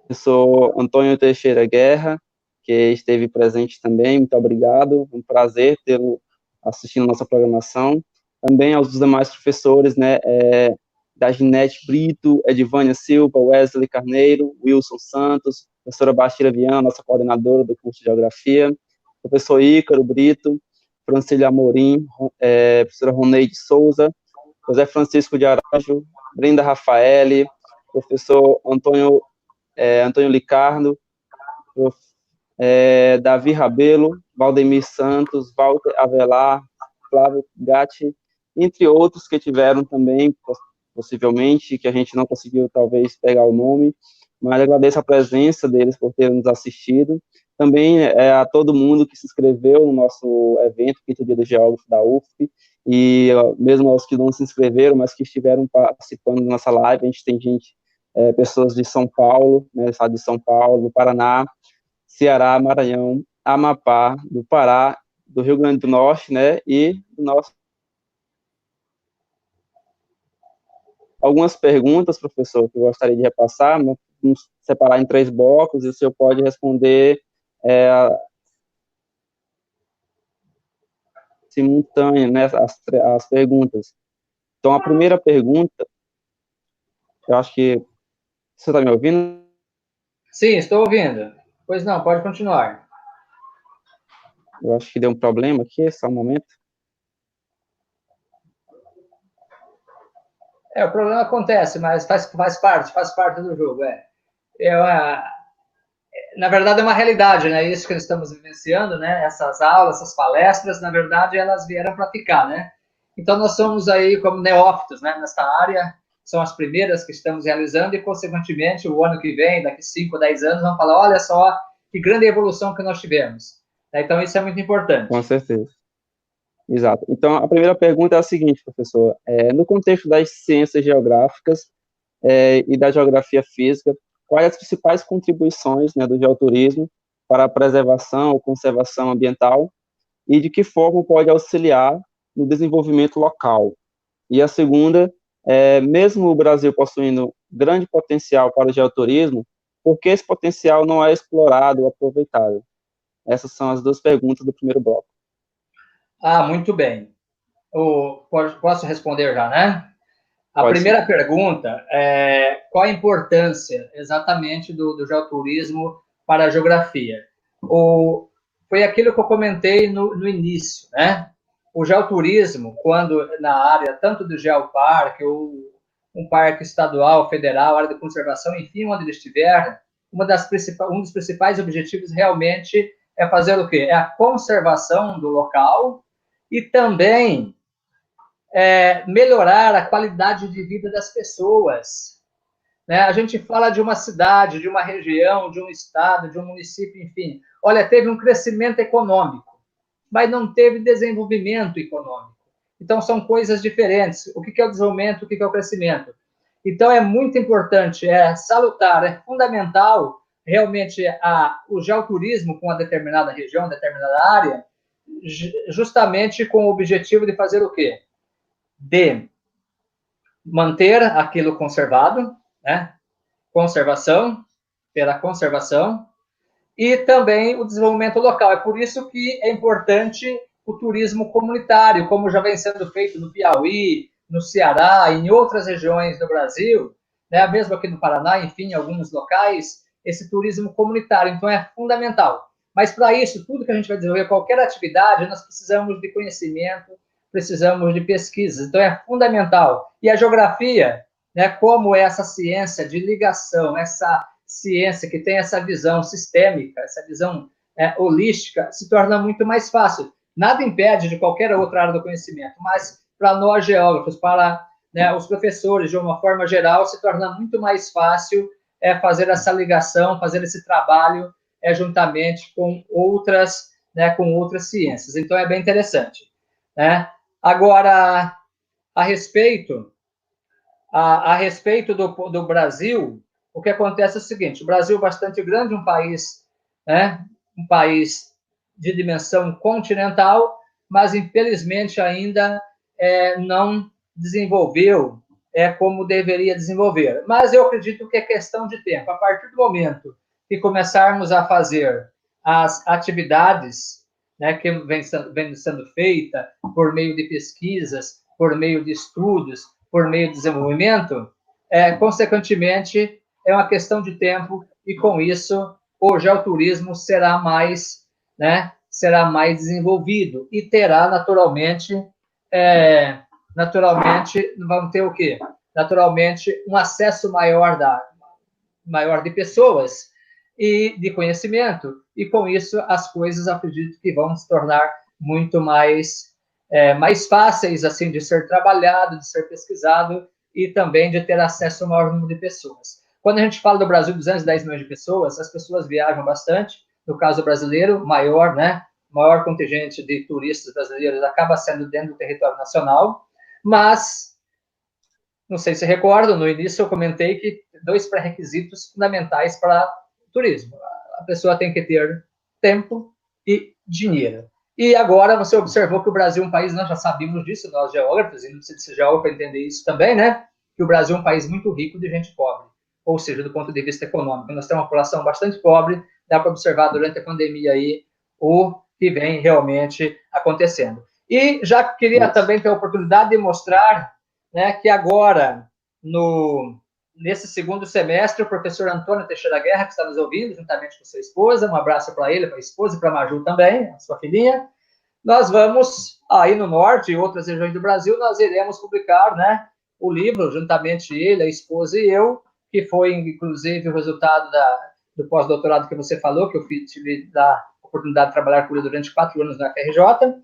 Professor Antônio Teixeira Guerra, que esteve presente também, muito obrigado, um prazer tê-lo assistindo a nossa programação. Também aos demais professores, né, da Ginete Brito, Edivânia Silva, Wesley Carneiro, Wilson Santos, professora Bastira Viana, nossa coordenadora do curso de Geografia, professor Ícaro Brito, Francília Amorim, professora Roneide Souza, José Francisco de Araújo, Brenda Rafaeli, professor Antônio Licardo, Davi Rabelo, Valdemir Santos, Walter Avelar, Flávio Gatti, entre outros que tiveram também, possivelmente, que a gente não conseguiu, talvez, pegar o nome, mas agradeço a presença deles por terem nos assistido. Também a todo mundo que se inscreveu no nosso evento, Quinto Dia do Geógrafo da UFP, e mesmo aos que não se inscreveram, mas que estiveram participando da nossa live. A gente tem pessoas de São Paulo, né, estado de São Paulo, do Paraná, Ceará, Maranhão, Amapá, do Pará, do Rio Grande do Norte, né, e do nosso... Algumas perguntas, professor, que eu gostaria de repassar, vamos separar em 3 blocos, e o senhor pode responder simultânea, né, as perguntas. Então, a primeira pergunta, eu acho que... Você está me ouvindo? Sim, estou ouvindo. Pois não, pode continuar. Eu acho que deu um problema aqui, só um momento. O problema acontece, mas faz parte do jogo. Na verdade, é uma realidade, né? Isso que nós estamos vivenciando, né? Essas aulas, essas palestras, na verdade, elas vieram para ficar, né? Então, nós somos aí como neófitos, né? Nessa área, são as primeiras que estamos realizando e, consequentemente, o ano que vem, daqui 5, 10 anos, vamos falar, olha só que grande evolução que nós tivemos. Então, isso é muito importante. Com certeza. Exato. Então, a primeira pergunta é a seguinte, professor. No contexto das ciências geográficas e da geografia física, quais as principais contribuições, né, do geoturismo para a preservação ou conservação ambiental e de que forma pode auxiliar no desenvolvimento local. E a segunda, mesmo o Brasil possuindo grande potencial para o geoturismo, por que esse potencial não é explorado ou aproveitado? Essas são as duas perguntas do primeiro bloco. Muito bem. Posso responder já, né? A Pode primeira sim. pergunta é qual a importância exatamente do geoturismo para a geografia? Foi aquilo que eu comentei no início, né? O geoturismo, quando na área tanto do geoparque ou um parque estadual, federal, área de conservação, enfim, onde ele estiver, um dos principais objetivos realmente é fazer o quê? É a conservação do local e também melhorar a qualidade de vida das pessoas. Né? A gente fala de uma cidade, de uma região, de um estado, de um município, enfim. Olha, teve um crescimento econômico, mas não teve desenvolvimento econômico. Então, são coisas diferentes. O que é o desenvolvimento, o que é o crescimento? Então, é muito importante, salutar, é fundamental, realmente, o geoturismo com uma determinada região, determinada área, justamente com o objetivo de fazer o quê? De manter aquilo conservado, né? Conservação, pela conservação, e também o desenvolvimento local. É por isso que é importante o turismo comunitário, como já vem sendo feito no Piauí, no Ceará, em outras regiões do Brasil, né? Mesmo aqui no Paraná, enfim, em alguns locais, esse turismo comunitário. Então, é fundamental. Mas, para isso, tudo que a gente vai desenvolver, qualquer atividade, nós precisamos de conhecimento, precisamos de pesquisas. Então, é fundamental. E a geografia, né, como essa ciência de ligação, essa ciência que tem essa visão sistêmica, essa visão holística, se torna muito mais fácil. Nada impede de qualquer outra área do conhecimento, mas para nós geógrafos, para os professores, de uma forma geral, se torna muito mais fácil fazer essa ligação, fazer esse trabalho juntamente com outras ciências. Então, é bem interessante. Né? Agora, a respeito do Brasil, o que acontece é o seguinte: o Brasil é bastante grande, um país de dimensão continental, mas infelizmente ainda não desenvolveu como deveria desenvolver. Mas eu acredito que é questão de tempo. A partir do momento que começarmos a fazer as atividades que vem sendo feita por meio de pesquisas, por meio de estudos, por meio de desenvolvimento, consequentemente, é uma questão de tempo e, com isso, o geoturismo será mais desenvolvido e terá, naturalmente, vamos ter o quê? Naturalmente, um acesso maior de pessoas e de conhecimento, e com isso as coisas, acredito que vão se tornar muito mais fáceis assim de ser trabalhado, de ser pesquisado e também de ter acesso ao maior número de pessoas. Quando a gente fala do Brasil, 210 milhões de pessoas, as pessoas viajam bastante. No caso brasileiro, maior contingente de turistas brasileiros acaba sendo dentro do território nacional, mas não sei se recordam, no início eu comentei que 2 pré-requisitos fundamentais para o turismo. A pessoa tem que ter tempo e dinheiro. E agora você observou que o Brasil é um país, nós já sabíamos disso, nós geógrafos, e não precisa ser geógrafo para entender isso também, né? Que o Brasil é um país muito rico de gente pobre, ou seja, do ponto de vista econômico. Nós temos uma população bastante pobre, dá para observar durante a pandemia aí o que vem realmente acontecendo. E já queria também ter a oportunidade de mostrar que agora, nesse segundo semestre, o professor Antônio Teixeira Guerra, que está nos ouvindo, juntamente com sua esposa, um abraço para ele, para a esposa e para a Maju também, a sua filhinha, nós vamos, aí no norte e outras regiões do Brasil, nós iremos publicar o livro, juntamente ele, a esposa e eu, que foi, inclusive, o resultado do pós-doutorado que você falou, que eu tive a oportunidade de trabalhar com ele durante 4 anos na FRJ,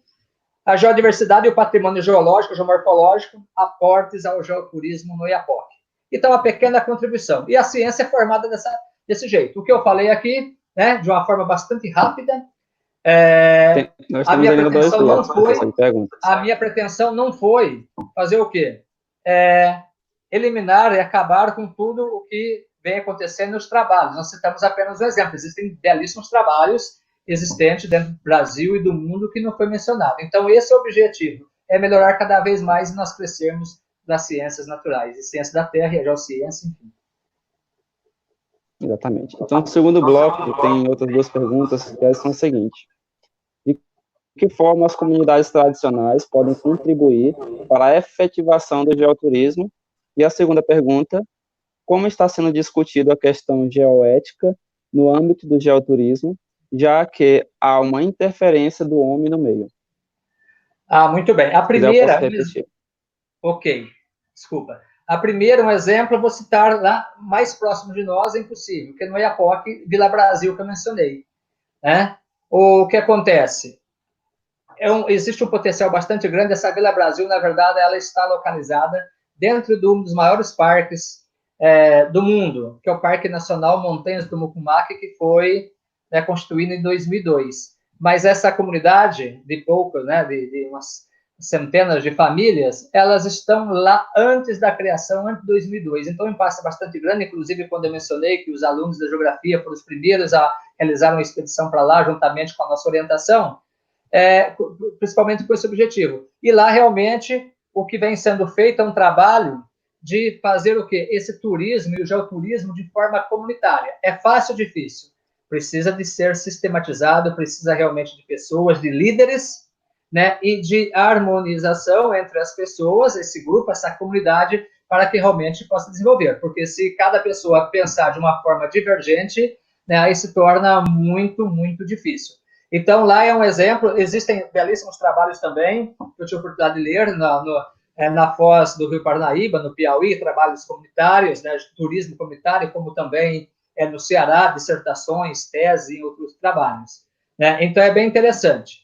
a geodiversidade e o patrimônio geológico, geomorfológico, aportes ao geoturismo no Iapoc. Então, uma pequena contribuição. E a ciência é formada desse jeito. O que eu falei aqui, de uma forma bastante rápida, a minha pretensão não foi fazer o quê? Eliminar e acabar com tudo o que vem acontecendo nos trabalhos. Nós citamos apenas um exemplo. Existem belíssimos trabalhos existentes dentro do Brasil e do mundo que não foi mencionado. Então, esse é o objetivo, é melhorar cada vez mais e nós crescermos das ciências naturais, e ciência da Terra e a geociência, enfim. Exatamente. Então, no segundo bloco, tem outras duas perguntas, que são as seguintes. De que forma as comunidades tradicionais podem contribuir para a efetivação do geoturismo? E a segunda pergunta, como está sendo discutida a questão geoética no âmbito do geoturismo, já que há uma interferência do homem no meio? Muito bem. A primeira... Eu posso repetir. Ok, desculpa. A primeira, um exemplo, eu vou citar lá mais próximo de nós, é impossível, que é no Oiapoque, Vila Brasil, que eu mencionei. Né? O que acontece? Existe um potencial bastante grande. Essa Vila Brasil, na verdade, ela está localizada dentro de um dos maiores parques do mundo, que é o Parque Nacional Montanhas do Mucumaque, que foi constituído em 2002. Mas essa comunidade de poucos, de umas centenas de famílias, elas estão lá antes da criação, antes de 2002. Então, é um impasse bastante grande, inclusive quando eu mencionei que os alunos da geografia foram os primeiros a realizar uma expedição para lá, juntamente com a nossa orientação, principalmente com esse objetivo. E lá, realmente, o que vem sendo feito é um trabalho de fazer o quê? Esse turismo e o geoturismo de forma comunitária. É fácil ou difícil? Precisa de ser sistematizado, precisa realmente de pessoas, de líderes, né, e de harmonização entre as pessoas, esse grupo, essa comunidade, para que realmente possa desenvolver. Porque se cada pessoa pensar de uma forma divergente, né, aí se torna muito, muito difícil. Então, lá é um exemplo. Existem belíssimos trabalhos também, que eu tive a oportunidade de ler na Foz do Rio Parnaíba, no Piauí, trabalhos comunitários, né, de turismo comunitário, como também no Ceará, dissertações, teses e outros trabalhos. Né? Então, é bem interessante.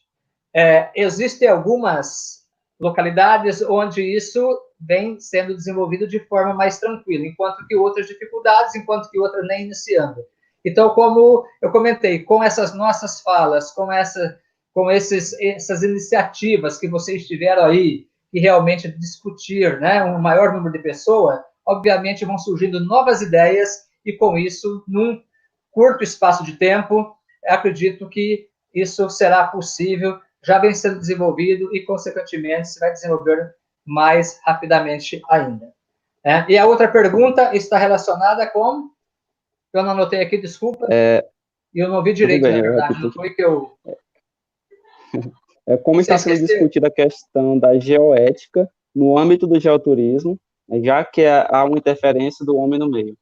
Existem algumas localidades onde isso vem sendo desenvolvido de forma mais tranquila, enquanto que outras dificuldades, enquanto que outras nem iniciando. Então, como eu comentei, com essas nossas falas, com essas iniciativas que vocês tiveram aí, que realmente discutir, né, um maior número de pessoas, obviamente vão surgindo novas ideias e, com isso, num curto espaço de tempo, acredito que isso será possível, já vem sendo desenvolvido e, consequentemente, se vai desenvolver mais rapidamente ainda. E a outra pergunta está relacionada com... Eu não anotei aqui, desculpa. Eu não ouvi direito, bem, na verdade. Não foi que eu... Como está sendo discutida a questão da geoética no âmbito do geoturismo, já que há uma interferência do homem no meio?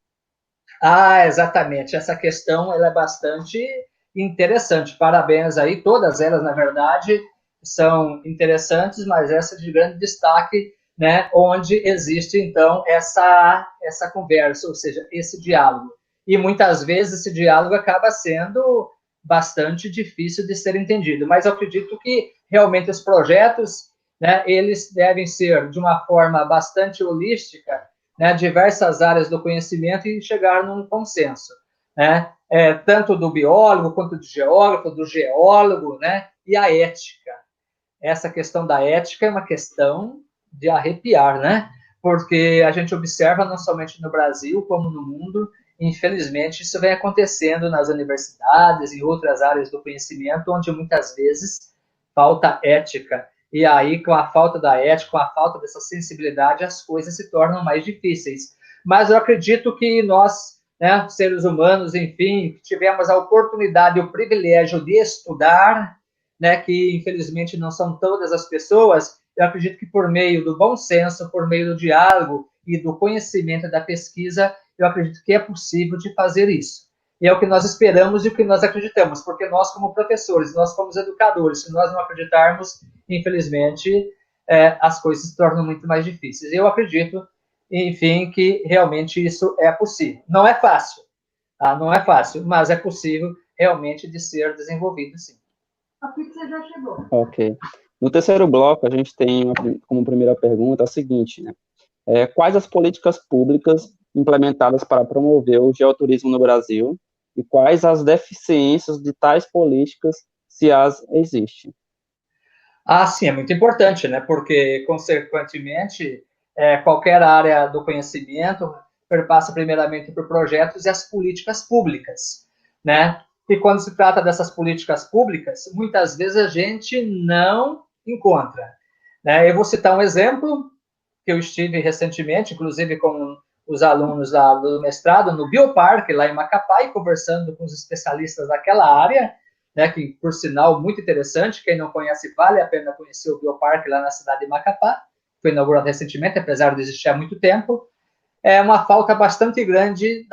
Exatamente. Essa questão ela é bastante interessante. Parabéns aí. Todas elas, na verdade, são interessantes, mas essa de grande destaque, né, onde existe, então, essa conversa, ou seja, esse diálogo. E muitas vezes esse diálogo acaba sendo bastante difícil de ser entendido. Mas eu acredito que realmente os projetos, né, eles devem ser de uma forma bastante holística, né, diversas áreas do conhecimento e chegar num consenso, né, tanto do biólogo quanto do geólogo, né, e a ética. Essa questão da ética é uma questão de arrepiar, né, porque a gente observa não somente no Brasil como no mundo, infelizmente isso vem acontecendo nas universidades e outras áreas do conhecimento, onde muitas vezes falta ética. E aí, com a falta da ética, com a falta dessa sensibilidade, as coisas se tornam mais difíceis. Mas eu acredito que nós, né, seres humanos, enfim, tivemos a oportunidade e o privilégio de estudar, né, que infelizmente não são todas as pessoas, eu acredito que por meio do bom senso, por meio do diálogo e do conhecimento da pesquisa, eu acredito que é possível de fazer isso. E é o que nós esperamos e o que nós acreditamos, porque nós, como professores, nós como educadores, se nós não acreditarmos, infelizmente, as coisas se tornam muito mais difíceis. Eu acredito, enfim, que realmente isso é possível. Não é fácil, tá? Não é fácil, mas é possível realmente de ser desenvolvido, sim. A pizza já chegou. Ok. No terceiro bloco, a gente tem como primeira pergunta a seguinte, né? Quais as políticas públicas implementadas para promover o geoturismo no Brasil e quais as deficiências de tais políticas, se as existem? Sim, é muito importante, né? Porque, consequentemente, qualquer área do conhecimento perpassa primeiramente por projetos e as políticas públicas, né? E quando se trata dessas políticas públicas, muitas vezes a gente não encontra, né? Eu vou citar um exemplo que eu estive recentemente, inclusive com os alunos lá do mestrado, no Bioparque, lá em Macapá, e conversando com os especialistas daquela área, né, que, por sinal, muito interessante. Quem não conhece, vale a pena conhecer o Bioparque lá na cidade de Macapá. Foi inaugurado recentemente, apesar de existir há muito tempo. É uma falta bastante grande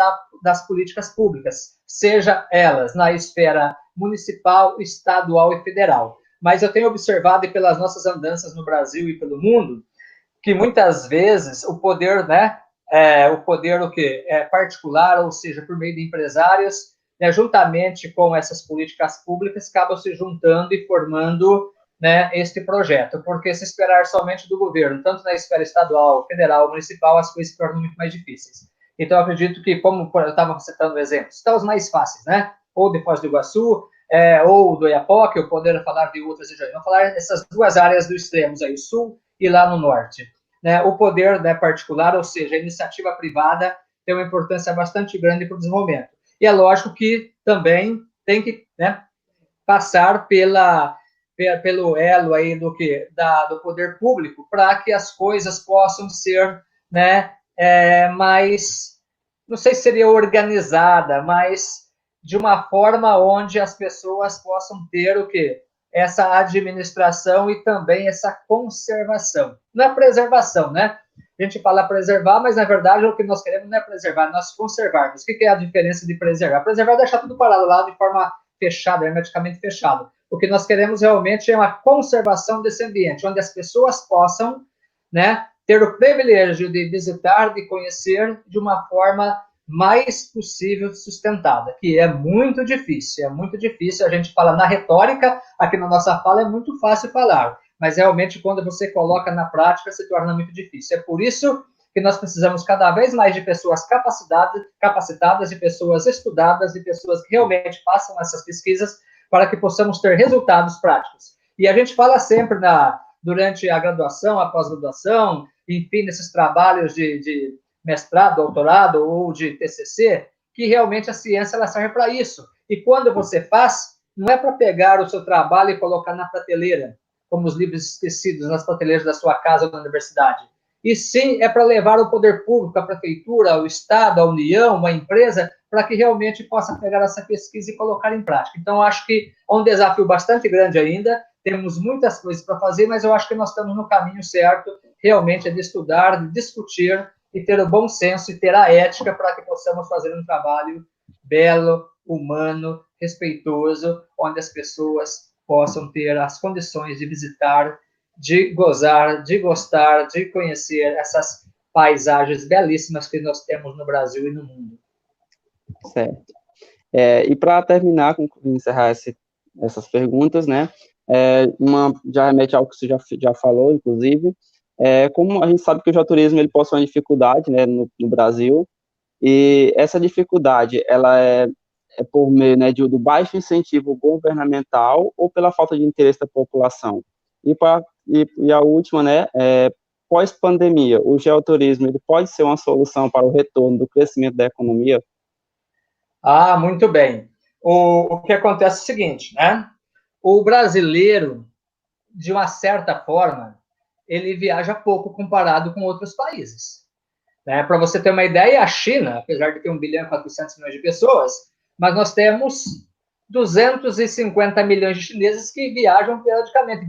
das políticas públicas, seja elas na esfera municipal, estadual e federal. Mas eu tenho observado, e pelas nossas andanças no Brasil e pelo mundo, que muitas vezes o poder, né, o poder particular, ou seja, por meio de empresários, né, juntamente com essas políticas públicas, acabam se juntando e formando, né, este projeto. Porque se esperar somente do governo, tanto na esfera estadual, federal, municipal, as coisas se tornam muito mais difíceis. Então, eu acredito que, como eu estava citando exemplos, estão os mais fáceis, né? Ou de Foz do Iguaçu, ou do Oiapoque, eu poderia falar de outras regiões. Vamos falar dessas duas áreas do extremos aí, sul e lá no norte. Né, o poder, né, particular, ou seja, a iniciativa privada, tem uma importância bastante grande para o desenvolvimento. E é lógico que também tem que, né, passar pelo elo aí do poder público, para que as coisas possam ser, né, mais, não sei se seria organizada, mas de uma forma onde as pessoas possam ter o quê? Essa administração e também essa conservação. Não é preservação, né? A gente fala preservar, mas na verdade o que nós queremos não é preservar, nós conservarmos. O que é a diferença de preservar? Preservar é deixar tudo parado lá de forma fechada, hermeticamente fechado. O que nós queremos realmente é uma conservação desse ambiente, onde as pessoas possam, né, ter o privilégio de visitar, de conhecer de uma forma mais possível sustentada, que é muito difícil, a gente fala na retórica, aqui na nossa fala é muito fácil falar, mas realmente quando você coloca na prática se torna muito difícil. É por isso que nós precisamos cada vez mais de pessoas capacitadas, de pessoas estudadas, de pessoas que realmente façam essas pesquisas para que possamos ter resultados práticos. E a gente fala sempre durante a graduação, a pós-graduação, enfim, nesses trabalhos de mestrado, doutorado ou de TCC, que realmente a ciência ela serve para isso. E quando você faz, não é para pegar o seu trabalho e colocar na prateleira, como os livros esquecidos nas prateleiras da sua casa ou da universidade. E sim, é para levar o poder público, a prefeitura, o Estado, a União, uma empresa, para que realmente possa pegar essa pesquisa e colocar em prática. Então, acho que é um desafio bastante grande ainda, temos muitas coisas para fazer, mas eu acho que nós estamos no caminho certo, realmente, de estudar, de discutir, e ter o bom senso e ter a ética para que possamos fazer um trabalho belo, humano, respeitoso, onde as pessoas possam ter as condições de visitar, de gozar, de gostar, de conhecer essas paisagens belíssimas que nós temos no Brasil e no mundo. Certo. E para terminar, encerrar essas perguntas, né, já remete ao que você já falou, inclusive, como a gente sabe que o geoturismo ele possui uma dificuldade, né, no Brasil, e essa dificuldade ela é por meio, né, do baixo incentivo governamental ou pela falta de interesse da população. E a última, né, pós-pandemia, o geoturismo ele pode ser uma solução para o retorno do crescimento da economia? Ah, muito bem. O que acontece é o seguinte, né? O brasileiro, de uma certa forma, ele viaja pouco comparado com outros países. Né? Para você ter uma ideia, a China, apesar de ter 1 bilhão e 400 milhões de pessoas, mas nós temos 250 milhões de chineses que viajam periodicamente,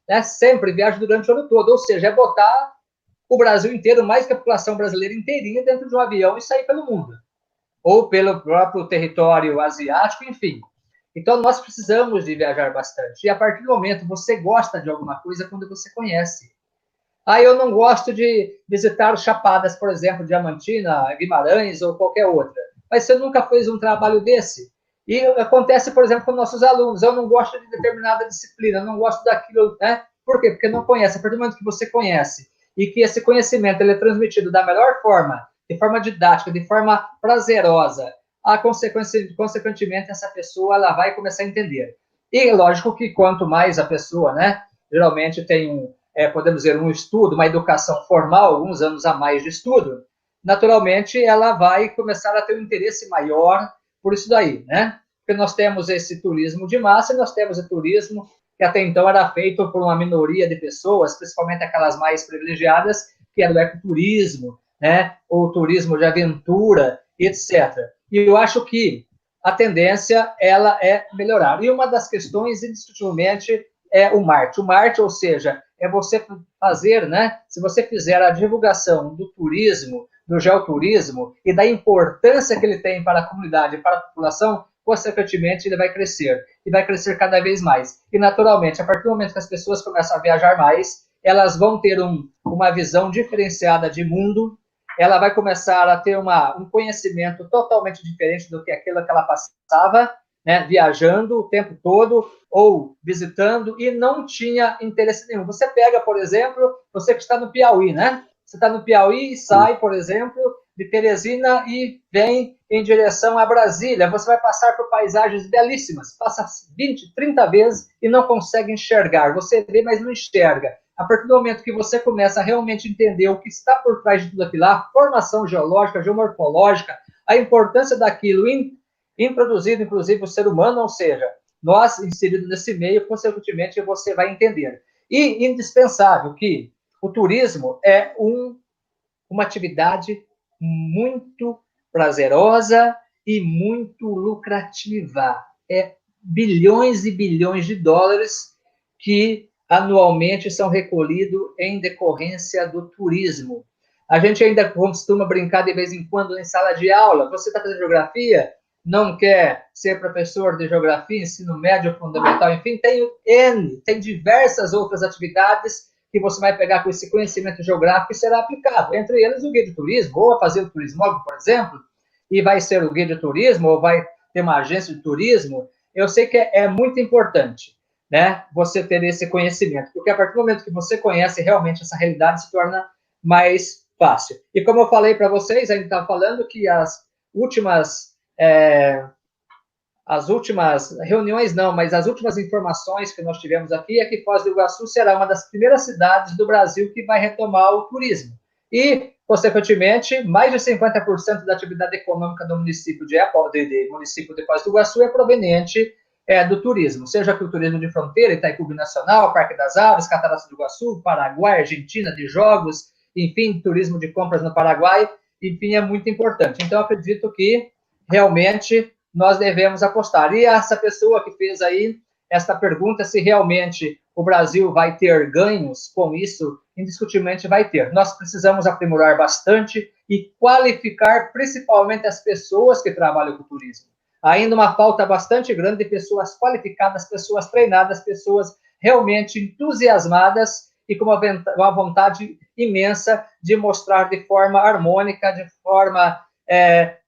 né, sempre viajam durante o ano todo, ou seja, é botar o Brasil inteiro, mais que a população brasileira inteirinha, dentro de um avião e sair pelo mundo, ou pelo próprio território asiático, enfim. Então, nós precisamos de viajar bastante. E a partir do momento, você gosta de alguma coisa quando você conhece. Eu não gosto de visitar Chapadas, por exemplo, Diamantina, Guimarães ou qualquer outra. Mas você nunca fez um trabalho desse. E acontece, por exemplo, com nossos alunos. Eu não gosto de determinada disciplina, eu não gosto daquilo, né? Por quê? Porque não conhece. A partir do momento que você conhece e que esse conhecimento ele é transmitido da melhor forma, de forma didática, de forma prazerosa, consequentemente, essa pessoa ela vai começar a entender. E lógico que quanto mais a pessoa, né, geralmente tem podemos dizer, um estudo, uma educação formal, alguns anos a mais de estudo, naturalmente ela vai começar a ter um interesse maior por isso daí, né? Porque nós temos esse turismo de massa e nós temos o turismo que até então era feito por uma minoria de pessoas, principalmente aquelas mais privilegiadas, que era o ecoturismo, né? Ou o turismo de aventura, etc. E eu acho que a tendência ela é melhorar. E uma das questões, indiscutivelmente, é o marketing. O marketing, ou seja, é você fazer, né? Se você fizer a divulgação do turismo, do geoturismo e da importância que ele tem para a comunidade, para a população, consequentemente ele vai crescer e vai crescer cada vez mais. E naturalmente, a partir do momento que as pessoas começam a viajar mais, elas vão ter uma visão diferenciada de mundo, ela vai começar a ter um conhecimento totalmente diferente do que aquilo que ela passava, né, viajando o tempo todo ou visitando e não tinha interesse nenhum. Você pega, por exemplo, você que está no Piauí, né? Você está no Piauí e sai, por exemplo, de Teresina e vem em direção a Brasília. Você vai passar por paisagens belíssimas, passa 20, 30 vezes e não consegue enxergar. Você vê, mas não enxerga. A partir do momento que você começa a realmente entender o que está por trás de tudo aquilo lá, a formação geológica, geomorfológica, a importância daquilo introduzido, inclusive, o ser humano, ou seja, nós inseridos nesse meio, consequentemente, você vai entender. E indispensável que o turismo é uma atividade muito prazerosa e muito lucrativa. É bilhões e bilhões de dólares que anualmente são recolhidos em decorrência do turismo. A gente ainda costuma brincar de vez em quando em sala de aula. Você está fazendo geografia? Não quer ser professor de geografia, ensino médio, fundamental, enfim, tem diversas outras atividades que você vai pegar com esse conhecimento geográfico e será aplicado. Entre eles, o guia de turismo, ou fazer o turismólogo, por exemplo, e vai ser o guia de turismo, ou vai ter uma agência de turismo. Eu sei que é muito importante, né, você ter esse conhecimento, porque a partir do momento que você conhece realmente essa realidade, se torna mais fácil. E como eu falei para vocês, a gente está falando que as últimas reuniões não, mas as últimas informações que nós tivemos aqui é que Foz do Iguaçu será uma das primeiras cidades do Brasil que vai retomar o turismo. E, consequentemente, mais de 50% da atividade econômica do município de Foz do Iguaçu é proveniente do turismo, seja que o turismo de fronteira, Itaipu Nacional, Parque das Aves, Cataratas do Iguaçu, Paraguai, Argentina, de jogos, enfim, turismo de compras no Paraguai, enfim, é muito importante. Então, acredito que realmente nós devemos apostar. E essa pessoa que fez aí esta pergunta, se realmente o Brasil vai ter ganhos com isso, indiscutivelmente vai ter. Nós precisamos aprimorar bastante e qualificar principalmente as pessoas que trabalham com o turismo. Ainda uma falta bastante grande de pessoas qualificadas, pessoas treinadas, pessoas realmente entusiasmadas e com uma vontade imensa de mostrar de forma harmônica, de forma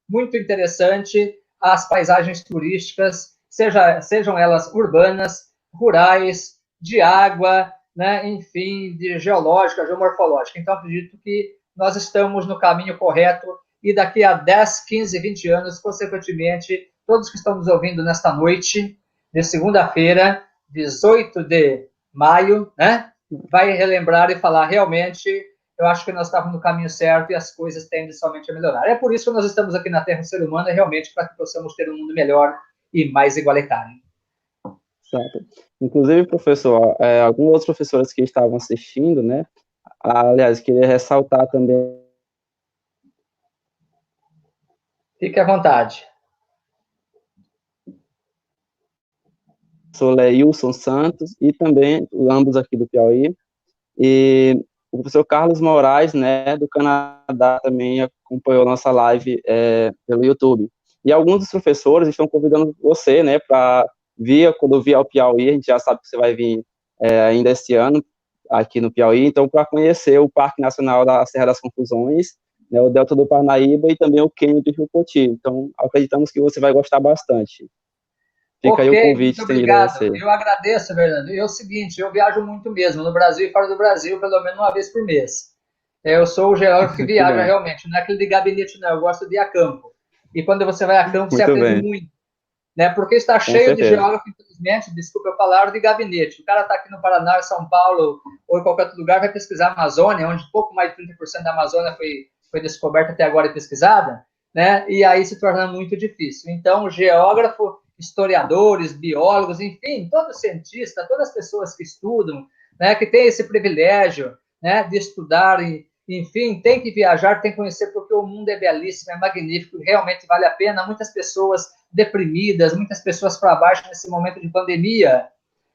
muito interessante, as paisagens turísticas, sejam elas urbanas, rurais, de água, né, enfim, de geológica, geomorfológica. Então, acredito que nós estamos no caminho correto e daqui a 10, 15, 20 anos, consequentemente, todos que estão nos ouvindo nesta noite, de segunda-feira, 18 de maio, né, vai relembrar e falar realmente, eu acho que nós estávamos no caminho certo e as coisas tendem somente a melhorar. É por isso que nós estamos aqui na Terra, o ser humano, é realmente para que possamos ter um mundo melhor e mais igualitário. Certo. Inclusive, professor, alguns outros professores que estavam assistindo, né? Aliás, queria ressaltar também. Fique à vontade. Sou Leilson Santos e também ambos aqui do Piauí. E o professor Carlos Moraes, né, do Canadá, também acompanhou nossa live pelo YouTube. E alguns dos professores estão convidando você, né, para vir, quando vier ao Piauí, a gente já sabe que você vai vir ainda este ano aqui no Piauí, então para conhecer o Parque Nacional da Serra das Confusões, né, o Delta do Parnaíba e também o Cânion do Rio Poti. Então, acreditamos que você vai gostar bastante. Fica aí o convite estendido a você. Eu agradeço, Fernando. E é o seguinte, eu viajo muito mesmo, no Brasil e fora do Brasil, pelo menos uma vez por mês. Eu sou o geógrafo que viaja realmente, não é aquele de gabinete, não, eu gosto de ir a campo. E quando você vai a campo, você aprende muito. Né? Porque está cheio de geógrafo, infelizmente, desculpa eu falar, de gabinete. O cara está aqui no Paraná, São Paulo, ou em qualquer outro lugar, vai pesquisar a Amazônia, onde pouco mais de 30% da Amazônia foi foi descoberta até agora e pesquisada, né? E aí se torna muito difícil. Então, geógrafo, historiadores, biólogos, enfim, todo cientista, todas as pessoas que estudam, né, que têm esse privilégio, né, de estudar e, enfim, tem que viajar, tem que conhecer, porque o mundo é belíssimo, é magnífico, realmente vale a pena. Muitas pessoas deprimidas, muitas pessoas para baixo nesse momento de pandemia,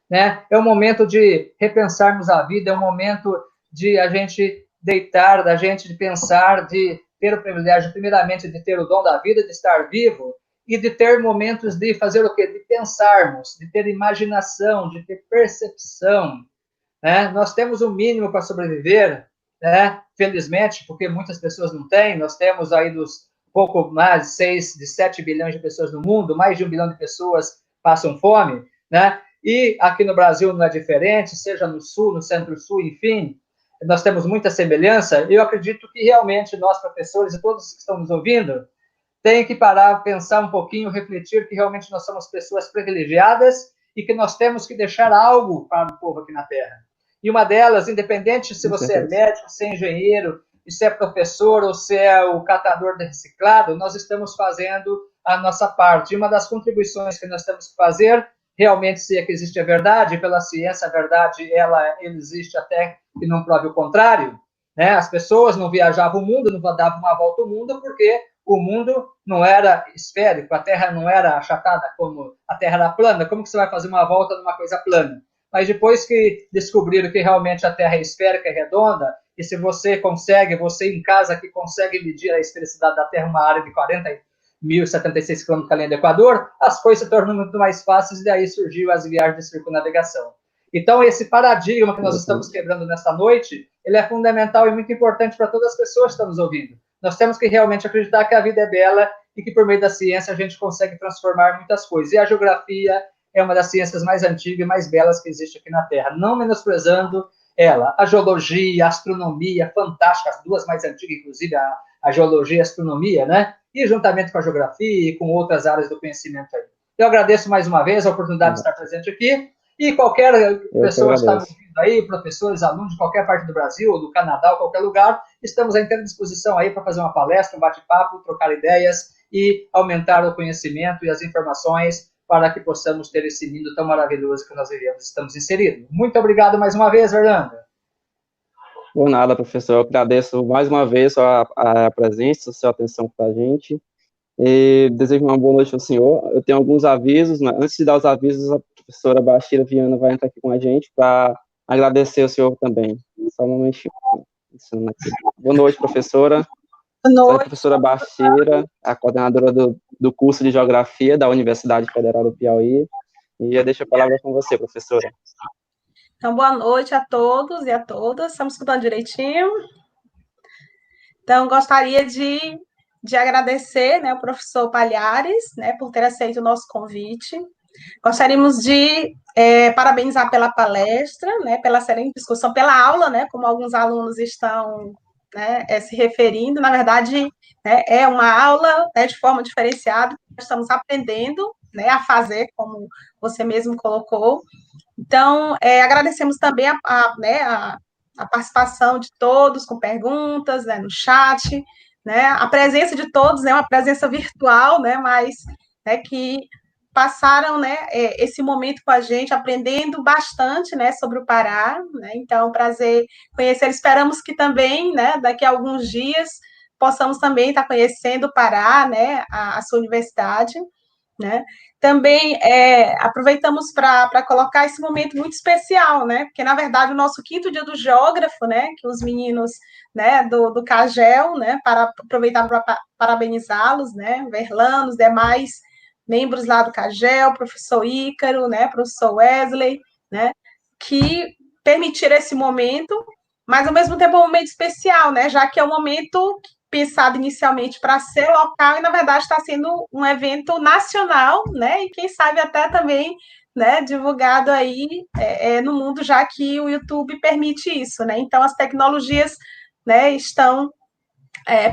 né? É um momento de repensarmos a vida, é um momento de a gente deitar, da gente de pensar, de ter o privilégio, primeiramente, de ter o dom da vida, de estar vivo, e de ter momentos de fazer o quê? De pensarmos, de ter imaginação, de ter percepção, né? Nós temos o mínimo para sobreviver, né? Felizmente, porque muitas pessoas não têm. Nós temos aí dos pouco mais de 7 bilhões de pessoas no mundo, mais de 1 bilhão de pessoas passam fome, né? E aqui no Brasil não é diferente, seja no Sul, no Centro-Sul, enfim, nós temos muita semelhança. Eu acredito que realmente nós, professores e todos que estão nos ouvindo, tem que parar, pensar um pouquinho, refletir que realmente nós somos pessoas privilegiadas e que nós temos que deixar algo para o povo aqui na Terra. E uma delas, independente se você é médico, se é engenheiro, se é professor ou se é o catador de reciclado, nós estamos fazendo a nossa parte. E uma das contribuições que nós temos que fazer, realmente, se é que existe a verdade, pela ciência, a verdade, ela existe até que não prove o contrário, né? As pessoas não viajavam o mundo, não davam uma volta ao mundo, porque o mundo não era esférico, a Terra não era achatada, como a Terra era plana. Como que você vai fazer uma volta numa coisa plana? Mas depois que descobriram que realmente a Terra é esférica e redonda, e se você consegue, você em casa que consegue medir a esfericidade da Terra, uma área de 40.076 km além do Equador, as coisas se tornam muito mais fáceis, e daí surgiu as viagens de circunnavegação. Então, esse paradigma que nós estamos quebrando nesta noite, ele é fundamental e muito importante para todas as pessoas que estão nos ouvindo. Nós temos que realmente acreditar que a vida é bela e que, por meio da ciência, a gente consegue transformar muitas coisas. E a geografia é uma das ciências mais antigas e mais belas que existe aqui na Terra, não menosprezando ela. A geologia, a astronomia, fantástica, as duas mais antigas, inclusive, a geologia e a astronomia, né? E juntamente com a geografia e com outras áreas do conhecimento aí. Eu agradeço mais uma vez a oportunidade de estar presente aqui. E qualquer pessoa que está ouvindo aí, professores, alunos de qualquer parte do Brasil, ou do Canadá, ou qualquer lugar, estamos à inteira disposição aí para fazer uma palestra, um bate-papo, trocar ideias e aumentar o conhecimento e as informações para que possamos ter esse mundo tão maravilhoso que nós vivemos, estamos inseridos. Muito obrigado mais uma vez, Fernanda. Por nada, professor. Eu agradeço mais uma vez a presença, a sua atenção para a gente. E desejo uma boa noite ao senhor. Eu tenho alguns avisos, né? Antes de dar os avisos, a professora Bachira Viana vai entrar aqui com a gente para agradecer ao senhor também. Só um momentinho. Boa noite, professora. Boa noite. Sou a professora Bachira, a coordenadora do curso de Geografia da Universidade Federal do Piauí. E eu deixo a palavra com você, professora. Então, boa noite a todos e a todas. Estamos escutando direitinho? Então, gostaria de agradecer, né, o professor Palhares, né, por ter aceito o nosso convite. Gostaríamos de parabenizar pela palestra, né, pela excelente discussão, pela aula, né, como alguns alunos estão, né, se referindo. Na verdade, né, é uma aula, né, de forma diferenciada, estamos aprendendo, né, a fazer, como você mesmo colocou. Então, agradecemos também a participação de todos com perguntas, né, no chat, né, a presença de todos, né, uma presença virtual, né, mas, né, que passaram, né, esse momento com a gente, aprendendo bastante, né, sobre o Pará, né, então, prazer conhecer, esperamos que também, né, daqui a alguns dias, possamos também estar conhecendo o Pará, né, a sua universidade, né. Também aproveitamos para colocar esse momento muito especial, né, porque, na verdade, o nosso quinto dia do geógrafo, né, que os meninos, né, do CAGEL, né, para aproveitar para parabenizá-los, né, Verlano, os demais membros lá do CAGEL, professor Ícaro, né, professor Wesley, né, que permitiram esse momento, mas, ao mesmo tempo, é um momento especial, né, já que é um momento pensado inicialmente para ser local e, na verdade, está sendo um evento nacional, né, e quem sabe até também, né, divulgado aí no mundo, já que o YouTube permite isso, né, então as tecnologias, né, estão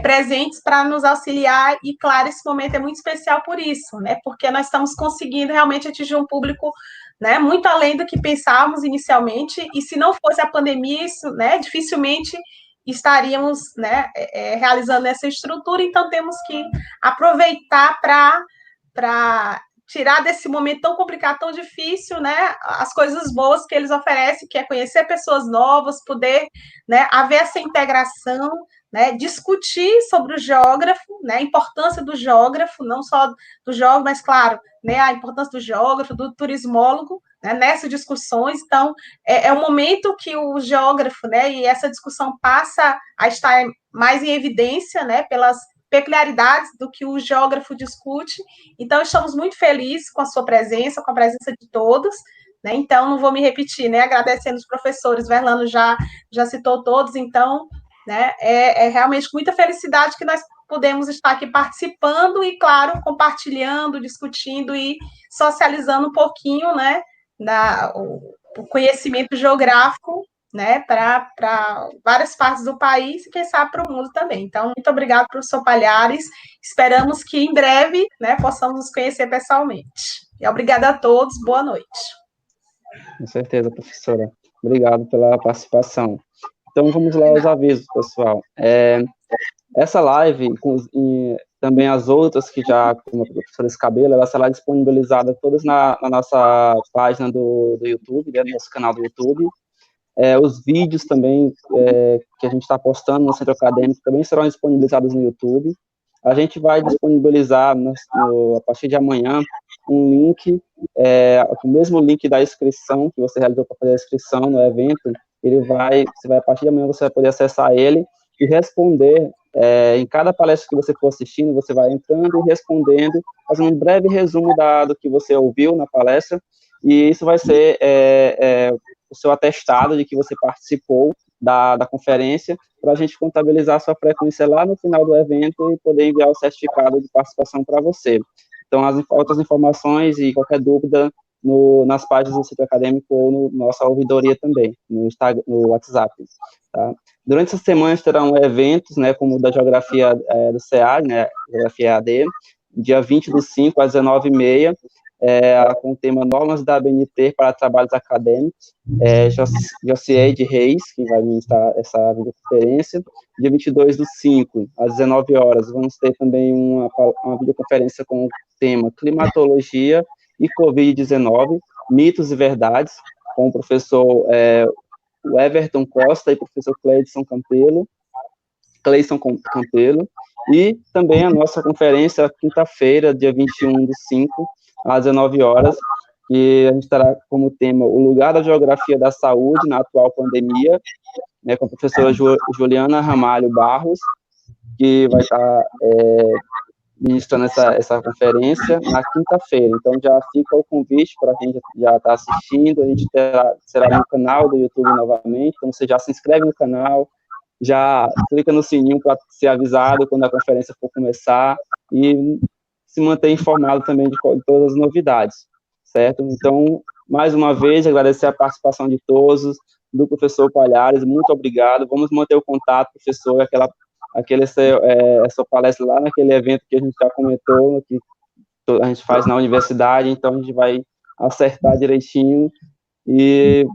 presentes para nos auxiliar e, claro, esse momento é muito especial por isso, né, porque nós estamos conseguindo realmente atingir um público, né, muito além do que pensávamos inicialmente, e se não fosse a pandemia, isso, né, dificilmente estaríamos, né, realizando essa estrutura, então temos que aproveitar para tirar desse momento tão complicado, tão difícil, né, as coisas boas que eles oferecem, que é conhecer pessoas novas, poder, né, haver essa integração, né, discutir sobre o geógrafo, né, a importância do geógrafo, não só do geógrafo, mas, claro, né, a importância do geógrafo, do turismólogo, né, nessas discussões. Então, é um momento que o geógrafo, né, e essa discussão passa a estar mais em evidência, né, pelas peculiaridades do que o geógrafo discute. Então, estamos muito felizes com a sua presença, com a presença de todos, né? Então, não vou me repetir, né? Agradecendo os professores, Verlano já citou todos, então, né, é realmente com muita felicidade que nós podemos estar aqui participando e, claro, compartilhando, discutindo e socializando um pouquinho, né, o conhecimento geográfico, né, para várias partes do país e, quem sabe, para o mundo também. Então, muito obrigado, professor Palhares. Esperamos que em breve, né, possamos nos conhecer pessoalmente. E obrigada a todos. Boa noite. Com certeza, professora. Obrigado pela participação. Então, vamos lá aos avisos, pessoal. Essa live, e também as outras que já, como a professora Escabelo, ela será disponibilizada todas na nossa página do YouTube, né, no nosso canal do YouTube. Os vídeos também que a gente está postando no Centro Acadêmico também serão disponibilizados no YouTube. A gente vai disponibilizar a partir de amanhã um link, o mesmo link da inscrição que você realizou para fazer a inscrição no evento. A partir de amanhã você vai poder acessar ele e responder. Em cada palestra que você for assistindo, você vai entrando e respondendo, fazendo um breve resumo do que você ouviu na palestra, e isso vai ser o seu atestado de que você participou da conferência, para a gente contabilizar a sua frequência lá no final do evento e poder enviar o certificado de participação para você. Então, as outras informações e qualquer dúvida nas páginas do Centro Acadêmico ou na nossa ouvidoria também, no WhatsApp. Tá? Durante essa semana terão eventos, né, como o da Geografia do CEA, né, Geografia AD, dia 20/5 às 19h30, com o tema Normas da ABNT para Trabalhos Acadêmicos, Josiede Reis, que vai ministrar essa videoconferência. Dia 22/5, às 19h, vamos ter também uma videoconferência com o tema Climatologia e Covid-19, Mitos e Verdades, com o professor o Everton Costa e o professor Cleison Campelo, e também a nossa conferência, quinta-feira, dia 21/5, às 19h, que a gente terá como tema o lugar da geografia da saúde na atual pandemia, né, com a professora Juliana Ramalho Barros, que vai estar ministrando essa conferência na quinta-feira. Então, já fica o convite para quem já está assistindo. A gente será no canal do YouTube novamente, então você já se inscreve no canal, já clica no sininho para ser avisado quando a conferência for começar e se manter informado também de todas as novidades, certo? Então, mais uma vez, agradecer a participação de todos, do professor Palhares, muito obrigado. Vamos manter o contato, professor, essa palestra lá naquele evento que a gente já comentou, que a gente faz na universidade, então a gente vai acertar direitinho e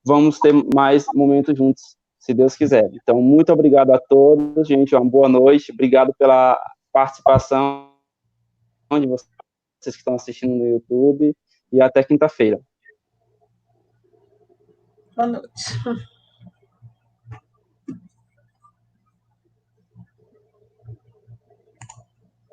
vamos ter mais momentos juntos, se Deus quiser. Então, muito obrigado a todos, gente, uma boa noite, obrigado pela participação de vocês que estão assistindo no YouTube, e até quinta-feira. Boa noite.